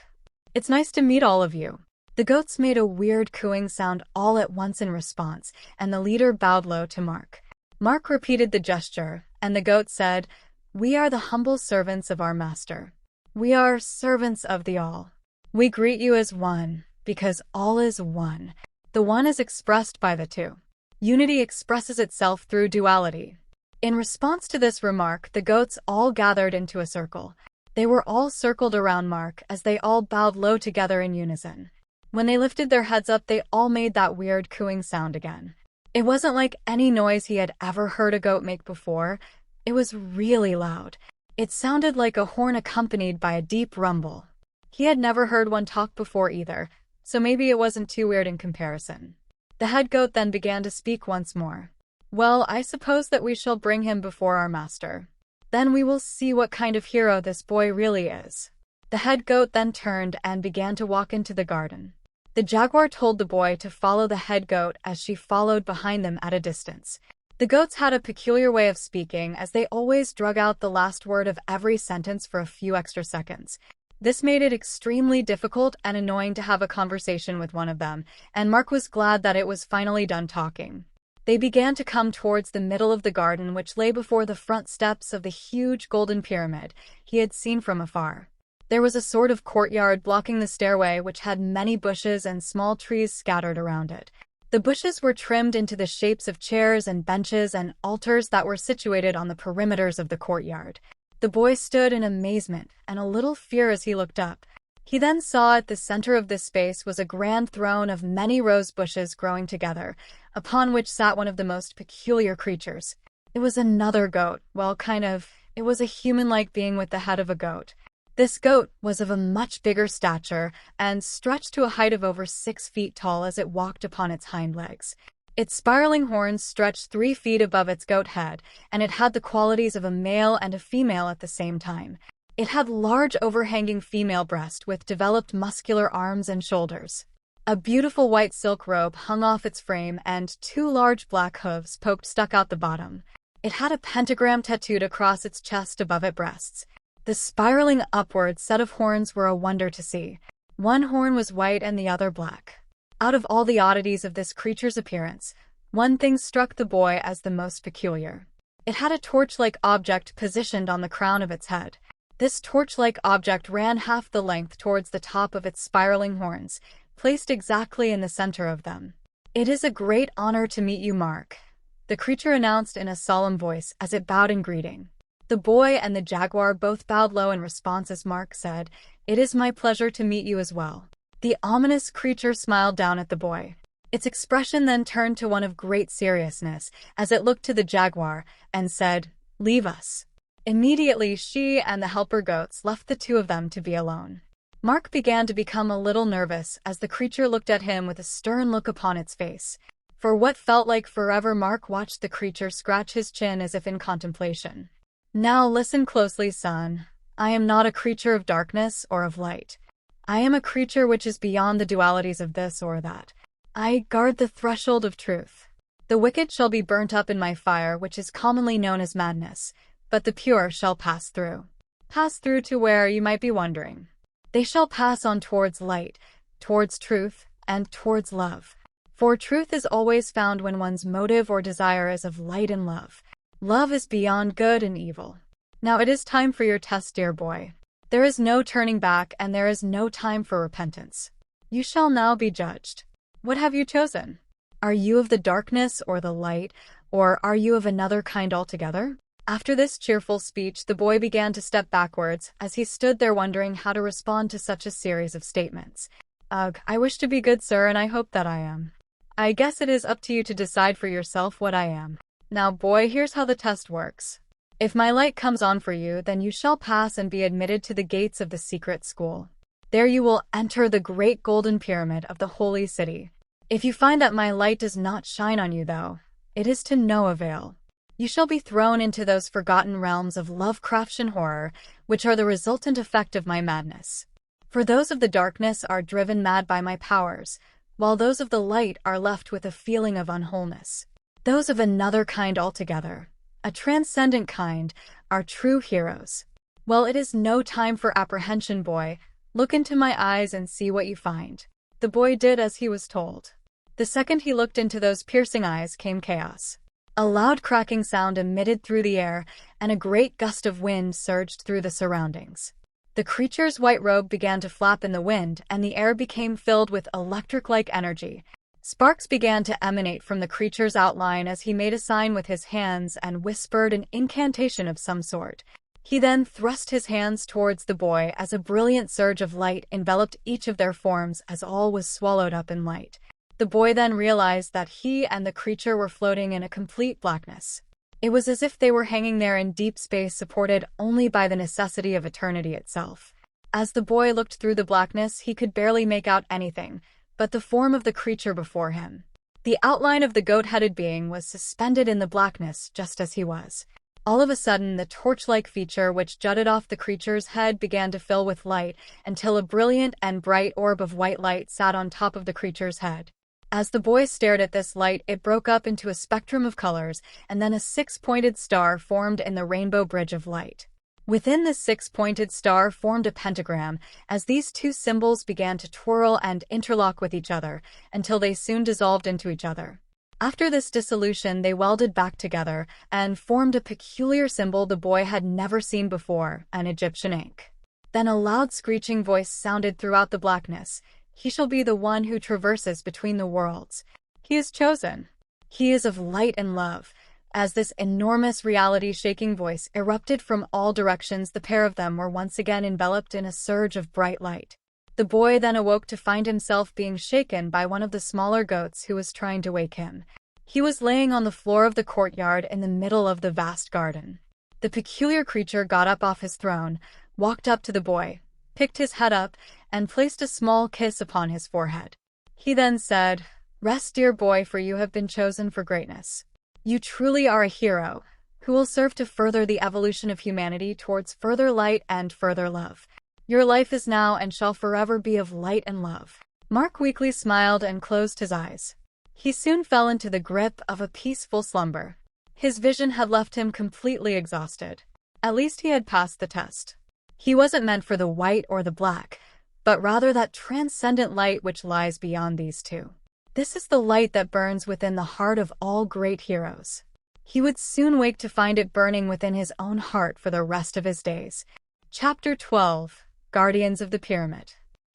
It's nice to meet all of you." The goats made a weird cooing sound all at once in response, and the leader bowed low to Mark. Mark repeated the gesture, and the goat said, "We are the humble servants of our master. We are servants of the all. We greet you as one, because all is one. The one is expressed by the two. Unity expresses itself through duality." In response to this remark, the goats all gathered into a circle. They were all circled around Mark as they all bowed low together in unison. When they lifted their heads up, they all made that weird cooing sound again. It wasn't like any noise he had ever heard a goat make before. It was really loud. It sounded like a horn accompanied by a deep rumble. He had never heard one talk before either, so maybe it wasn't too weird in comparison. The head goat then began to speak once more. "Well, I suppose that we shall bring him before our master. Then we will see what kind of hero this boy really is." The head goat then turned and began to walk into the garden. The jaguar told the boy to follow the head goat as she followed behind them at a distance. The goats had a peculiar way of speaking, as they always drug out the last word of every sentence for a few extra seconds. This made it extremely difficult and annoying to have a conversation with one of them, and Mark was glad that it was finally done talking. They began to come towards the middle of the garden, which lay before the front steps of the huge golden pyramid he had seen from afar. There was a sort of courtyard blocking the stairway, which had many bushes and small trees scattered around it. The bushes were trimmed into the shapes of chairs and benches and altars that were situated on the perimeters of the courtyard. The boy stood in amazement and a little fear as he looked up. He then saw at the center of this space was a grand throne of many rose bushes growing together, upon which sat one of the most peculiar creatures. It was another goat, it was a human-like being with the head of a goat. This goat was of a much bigger stature and stretched to a height of over 6 feet tall as it walked upon its hind legs. Its spiraling horns stretched 3 feet above its goat head, and it had the qualities of a male and a female at the same time. It had large overhanging female breast with developed muscular arms and shoulders. A beautiful white silk robe hung off its frame, and 2 large black hooves stuck out the bottom. It had a pentagram tattooed across its chest above its breasts. The spiraling upward set of horns were a wonder to see. One horn was white and the other black. Out of all the oddities of this creature's appearance, one thing struck the boy as the most peculiar. It had a torch-like object positioned on the crown of its head. This torch-like object ran half the length towards the top of its spiraling horns, placed exactly in the center of them. "It is a great honor to meet you, Mark," the creature announced in a solemn voice as it bowed in greeting. The boy and the jaguar both bowed low in response as Mark said, "It is my pleasure to meet you as well." The ominous creature smiled down at the boy. Its expression then turned to one of great seriousness as it looked to the jaguar and said, "Leave us." Immediately, she and the helper goats left the two of them to be alone. Mark began to become a little nervous as the creature looked at him with a stern look upon its face. For what felt like forever, Mark watched the creature scratch his chin as if in contemplation. "Now listen closely, son. I am not a creature of darkness or of light. I am a creature which is beyond the dualities of this or that. I guard the threshold of truth. The wicked shall be burnt up in my fire, which is commonly known as madness, but the pure shall pass through." Pass through to where, you might be wondering? They shall pass on towards light, towards truth, and towards love. For truth is always found when one's motive or desire is of light and love. Love is beyond good and evil. Now it is time for your test, dear boy. There is no turning back, and there is no time for repentance. You shall now be judged. What have you chosen? Are you of the darkness or the light, or are you of another kind altogether? After this cheerful speech, the boy began to step backwards as he stood there wondering how to respond to such a series of statements. "Ugh, I wish to be good, sir, and I hope that I am. I guess it is up to you to decide for yourself what I am. Now, boy, here's how the test works. If my light comes on for you, then you shall pass and be admitted to the gates of the secret school. There you will enter the great golden pyramid of the holy city. If you find that my light does not shine on you, though, it is to no avail. You shall be thrown into those forgotten realms of Lovecraftian horror, which are the resultant effect of my madness. For those of the darkness are driven mad by my powers, while those of the light are left with a feeling of unwholeness. Those of another kind altogether, a transcendent kind, are true heroes. Well, it is no time for apprehension, boy. Look into my eyes and see what you find. The boy did as he was told. The second he looked into those piercing eyes came chaos. A loud cracking sound emitted through the air, and a great gust of wind surged through the surroundings. The creature's white robe began to flap in the wind, and the air became filled with electric-like energy. Sparks began to emanate from the creature's outline as he made a sign with his hands and whispered an incantation of some sort. He then thrust his hands towards the boy as a brilliant surge of light enveloped each of their forms as all was swallowed up in light. The boy then realized that he and the creature were floating in a complete blackness. It was as if they were hanging there in deep space, supported only by the necessity of eternity itself. As the boy looked through the blackness, he could barely make out anything but the form of the creature before him. The outline of the goat-headed being was suspended in the blackness just as he was. All of a sudden, the torch-like feature which jutted off the creature's head began to fill with light until a brilliant and bright orb of white light sat on top of the creature's head. As the boy stared at this light, it broke up into a spectrum of colors, and then a six-pointed star formed in the rainbow bridge of light. Within this six-pointed star formed a pentagram, as these two symbols began to twirl and interlock with each other, until they soon dissolved into each other. After this dissolution, they welded back together, and formed a peculiar symbol the boy had never seen before, an Egyptian ink. Then a loud screeching voice sounded throughout the blackness. He shall be the one who traverses between the worlds. He is chosen. He is of light and love. As this enormous reality-shaking voice erupted from all directions, the pair of them were once again enveloped in a surge of bright light. The boy then awoke to find himself being shaken by one of the smaller goats who was trying to wake him. He was laying on the floor of the courtyard in the middle of the vast garden. The peculiar creature got up off his throne, walked up to the boy, picked his head up, and placed a small kiss upon his forehead. He then said, "Rest, dear boy, for you have been chosen for greatness. You truly are a hero, who will serve to further the evolution of humanity towards further light and further love. Your life is now and shall forever be of light and love." Mark weakly smiled and closed his eyes. He soon fell into the grip of a peaceful slumber. His vision had left him completely exhausted. At least he had passed the test. He wasn't meant for the white or the black, but rather that transcendent light which lies beyond these two. This is the light that burns within the heart of all great heroes. He would soon wake to find it burning within his own heart for the rest of his days. Chapter 12. Guardians of the Pyramid.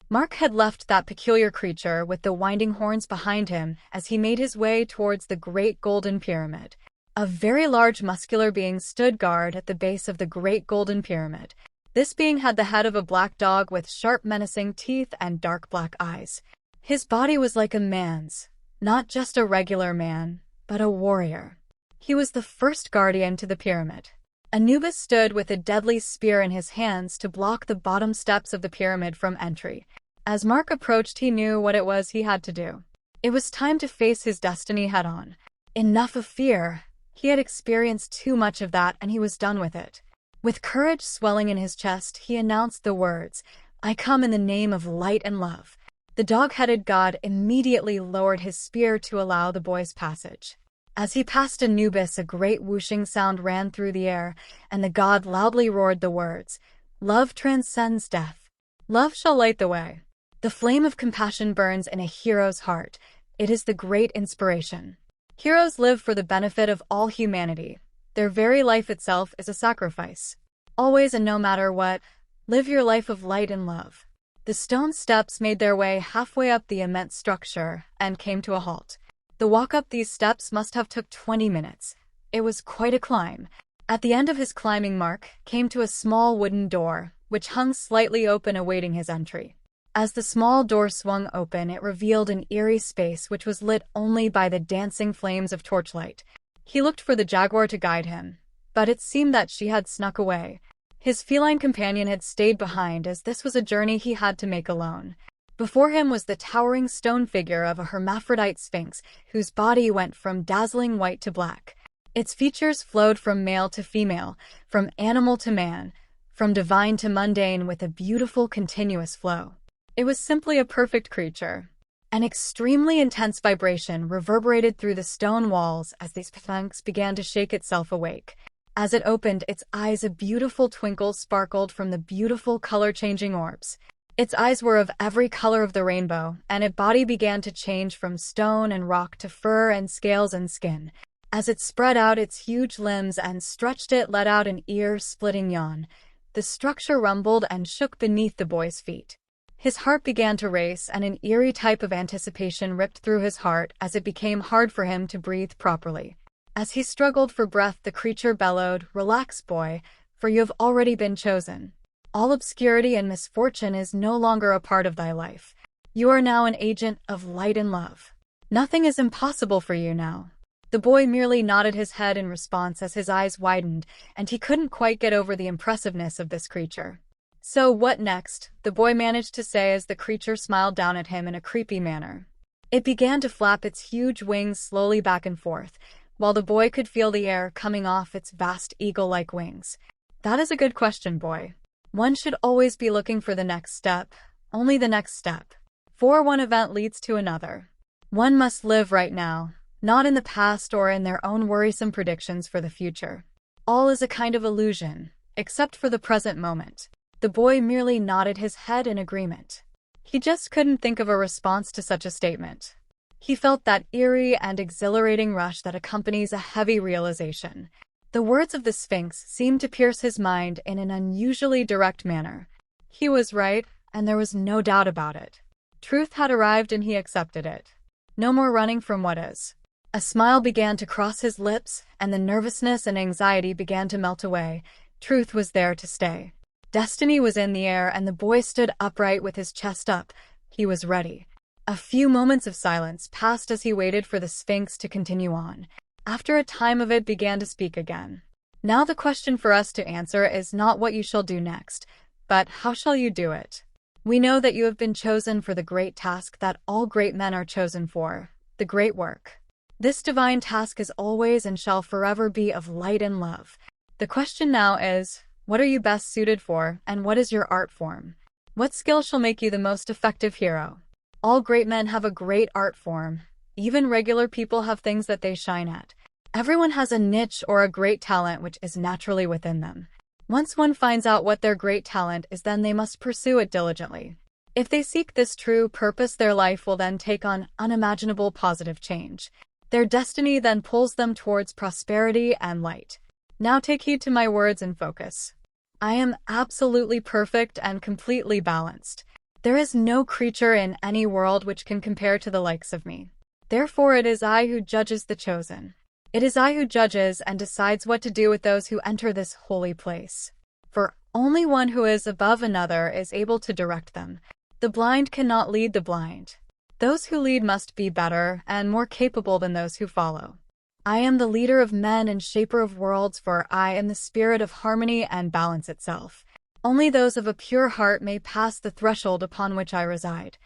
Mark had left that peculiar creature with the winding horns behind him as he made his way towards the Great Golden Pyramid. A very large muscular being stood guard at the base of the Great Golden Pyramid. This being had the head of a black dog with sharp menacing teeth and dark black eyes. His body was like a man's, not just a regular man, but a warrior. He was the first guardian to the pyramid. Anubis stood with a deadly spear in his hands to block the bottom steps of the pyramid from entry. As Mark approached, he knew what it was he had to do. It was time to face his destiny head-on. Enough of fear. He had experienced too much of that, and he was done with it. With courage swelling in his chest, he announced the words, "I come in the name of light and love." The dog-headed god immediately lowered his spear to allow the boy's passage. As he passed Anubis, a great whooshing sound ran through the air, and the god loudly roared the words, "Love transcends death. Love shall light the way." The flame of compassion burns in a hero's heart. It is the great inspiration. Heroes live for the benefit of all humanity. Their very life itself is a sacrifice. Always and no matter what, live your life of light and love. The stone steps made their way halfway up the immense structure and came to a halt. The walk up these steps must have took 20 minutes. It was quite a climb. At the end of his climbing, Mark came to a small wooden door, which hung slightly open awaiting his entry. As the small door swung open, it revealed an eerie space which was lit only by the dancing flames of torchlight. He looked for the jaguar to guide him, but it seemed that she had snuck away. His feline companion had stayed behind, as this was a journey he had to make alone. Before him was the towering stone figure of a hermaphrodite sphinx whose body went from dazzling white to black. Its features flowed from male to female, from animal to man, from divine to mundane with a beautiful continuous flow. It was simply a perfect creature. An extremely intense vibration reverberated through the stone walls as the sphinx began to shake itself awake. As it opened its eyes, a beautiful twinkle sparkled from the beautiful color-changing orbs. Its eyes were of every color of the rainbow, and its body began to change from stone and rock to fur and scales and skin. As it spread out its huge limbs and stretched, it let out an ear-splitting yawn. The structure rumbled and shook beneath the boy's feet. His heart began to race, and an eerie type of anticipation ripped through his heart as it became hard for him to breathe properly. As he struggled for breath, the creature bellowed, "Relax, boy, for you have already been chosen. All obscurity and misfortune is no longer a part of thy life. You are now an agent of light and love. Nothing is impossible for you now." The boy merely nodded his head in response as his eyes widened, and he couldn't quite get over the impressiveness of this creature. "So what next?" the boy managed to say as the creature smiled down at him in a creepy manner. It began to flap its huge wings slowly back and forth, while the boy could feel the air coming off its vast eagle-like wings. "That is a good question, boy. One should always be looking for the next step, only the next step. For one event leads to another. One must live right now, not in the past or in their own worrisome predictions for the future. All is a kind of illusion, except for the present moment." The boy merely nodded his head in agreement. He just couldn't think of a response to such a statement. He felt that eerie and exhilarating rush that accompanies a heavy realization. The words of the Sphinx seemed to pierce his mind in an unusually direct manner. He was right, and there was no doubt about it. Truth had arrived and he accepted it. No more running from what is. A smile began to cross his lips, and the nervousness and anxiety began to melt away. Truth was there to stay. Destiny was in the air, and the boy stood upright with his chest up. He was ready. A few moments of silence passed as he waited for the Sphinx to continue on. After a time of it began to speak again. "Now the question for us to answer is not what you shall do next, but how shall you do it? We know that you have been chosen for the great task that all great men are chosen for, the great work. This divine task is always and shall forever be of light and love. The question now is, what are you best suited for, and what is your art form? What skill shall make you the most effective hero? All great men have a great art form. Even regular people have things that they shine at. Everyone has a niche or a great talent which is naturally within them. Once one finds out what their great talent is, then they must pursue it diligently. If they seek this true purpose, their life will then take on unimaginable positive change. Their destiny then pulls them towards prosperity and light. Now take heed to my words and focus. I am absolutely perfect and completely balanced. There is no creature in any world which can compare to the likes of me. Therefore it is I who judges the chosen. It is I who judges and decides what to do with those who enter this holy place. For only one who is above another is able to direct them. The blind cannot lead the blind. Those who lead must be better and more capable than those who follow. I am the leader of men and shaper of worlds, for I am the spirit of harmony and balance itself. Only those of a pure heart may pass the threshold upon which I reside.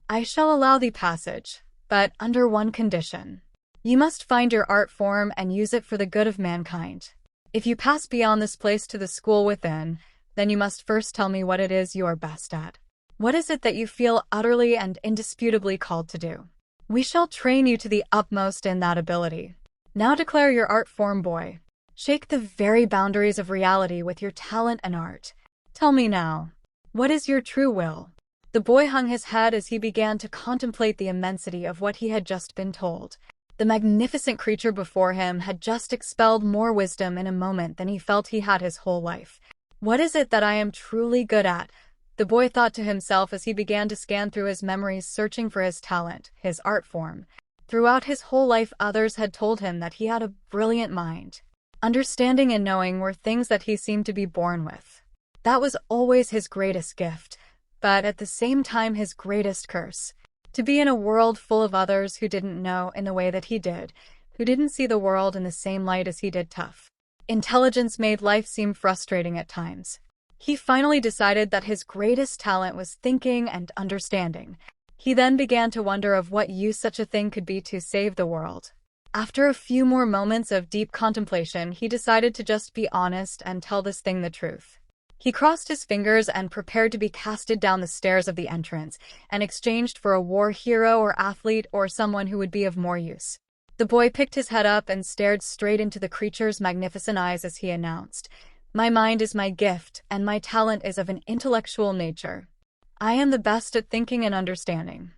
I shall allow thee passage, but under one condition. You must find your art form and use it for the good of mankind. If you pass beyond this place to the school within, then you must first tell me what it is you are best at. What is it that you feel utterly and indisputably called to do? We shall train you to the utmost in that ability. Now declare your art form, boy. Shake the very boundaries of reality with your talent and art. Tell me now, what is your true will? The boy hung his head as he began to contemplate the immensity of what he had just been told. The magnificent creature before him had just expelled more wisdom in a moment than he felt he had his whole life. What is it that I am truly good at? The boy thought to himself as he began to scan through his memories, searching for his talent, his art form. Throughout his whole life, others had told him that he had a brilliant mind. Understanding and knowing were things that he seemed to be born with. That was always his greatest gift, but at the same time his greatest curse. To be in a world full of others who didn't know in the way that he did, who didn't see the world in the same light as he did. Tough intelligence made life seem frustrating at times. He finally decided that his greatest talent was thinking and understanding. He then began to wonder of what use such a thing could be to save the world. After a few more moments of deep contemplation, he decided to just be honest and tell this thing the truth. He crossed his fingers and prepared to be casted down the stairs of the entrance, and exchanged for a war hero or athlete or someone who would be of more use. The boy picked his head up and stared straight into the creature's magnificent eyes as he announced, "My mind is my gift, and my talent is of an intellectual nature. I am the best at thinking and understanding.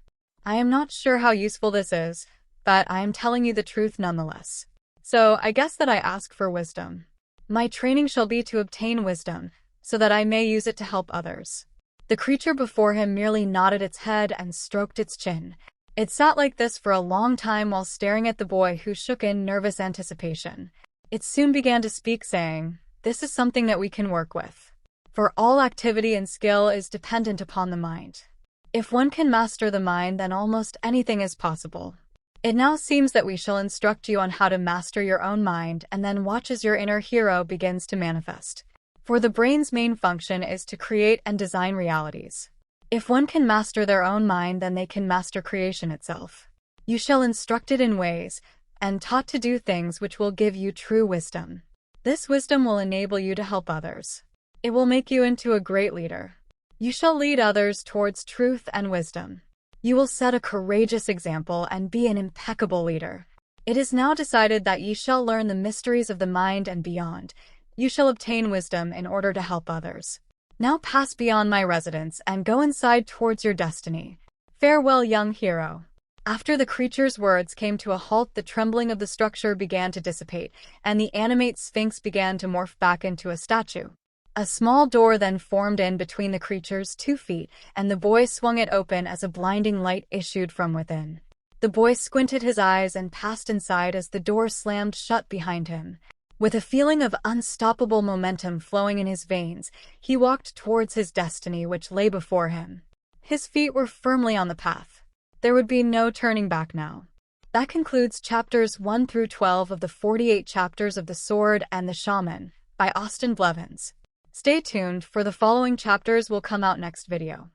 I am not sure how useful this is, but I am telling you the truth nonetheless. So I guess that I ask for wisdom. My training shall be to obtain wisdom, so that I may use it to help others." The creature before him merely nodded its head and stroked its chin. It sat like this for a long time while staring at the boy, who shook in nervous anticipation. It soon began to speak, saying, "This is something that we can work with. For all activity and skill is dependent upon the mind. If one can master the mind, then almost anything is possible. It now seems that we shall instruct you on how to master your own mind, and then watch as your inner hero begins to manifest. For the brain's main function is to create and design realities. If one can master their own mind, then they can master creation itself. You shall instruct it in ways, and taught to do things which will give you true wisdom. This wisdom will enable you to help others. It will make you into a great leader. You shall lead others towards truth and wisdom. You will set a courageous example and be an impeccable leader. It is now decided that ye shall learn the mysteries of the mind and beyond. You shall obtain wisdom in order to help others. Now pass beyond my residence and go inside towards your destiny. Farewell, young hero." After the creature's words came to a halt, the trembling of the structure began to dissipate, and the animate sphinx began to morph back into a statue. A small door then formed in between the creature's 2 feet, and the boy swung it open as a blinding light issued from within. The boy squinted his eyes and passed inside as the door slammed shut behind him. With a feeling of unstoppable momentum flowing in his veins, he walked towards his destiny, which lay before him. His feet were firmly on the path. There would be no turning back now. That concludes chapters 1 through 12 of the 48 chapters of The Sword and the Shaman by Austin Blevins. Stay tuned, for the following chapters will come out next video.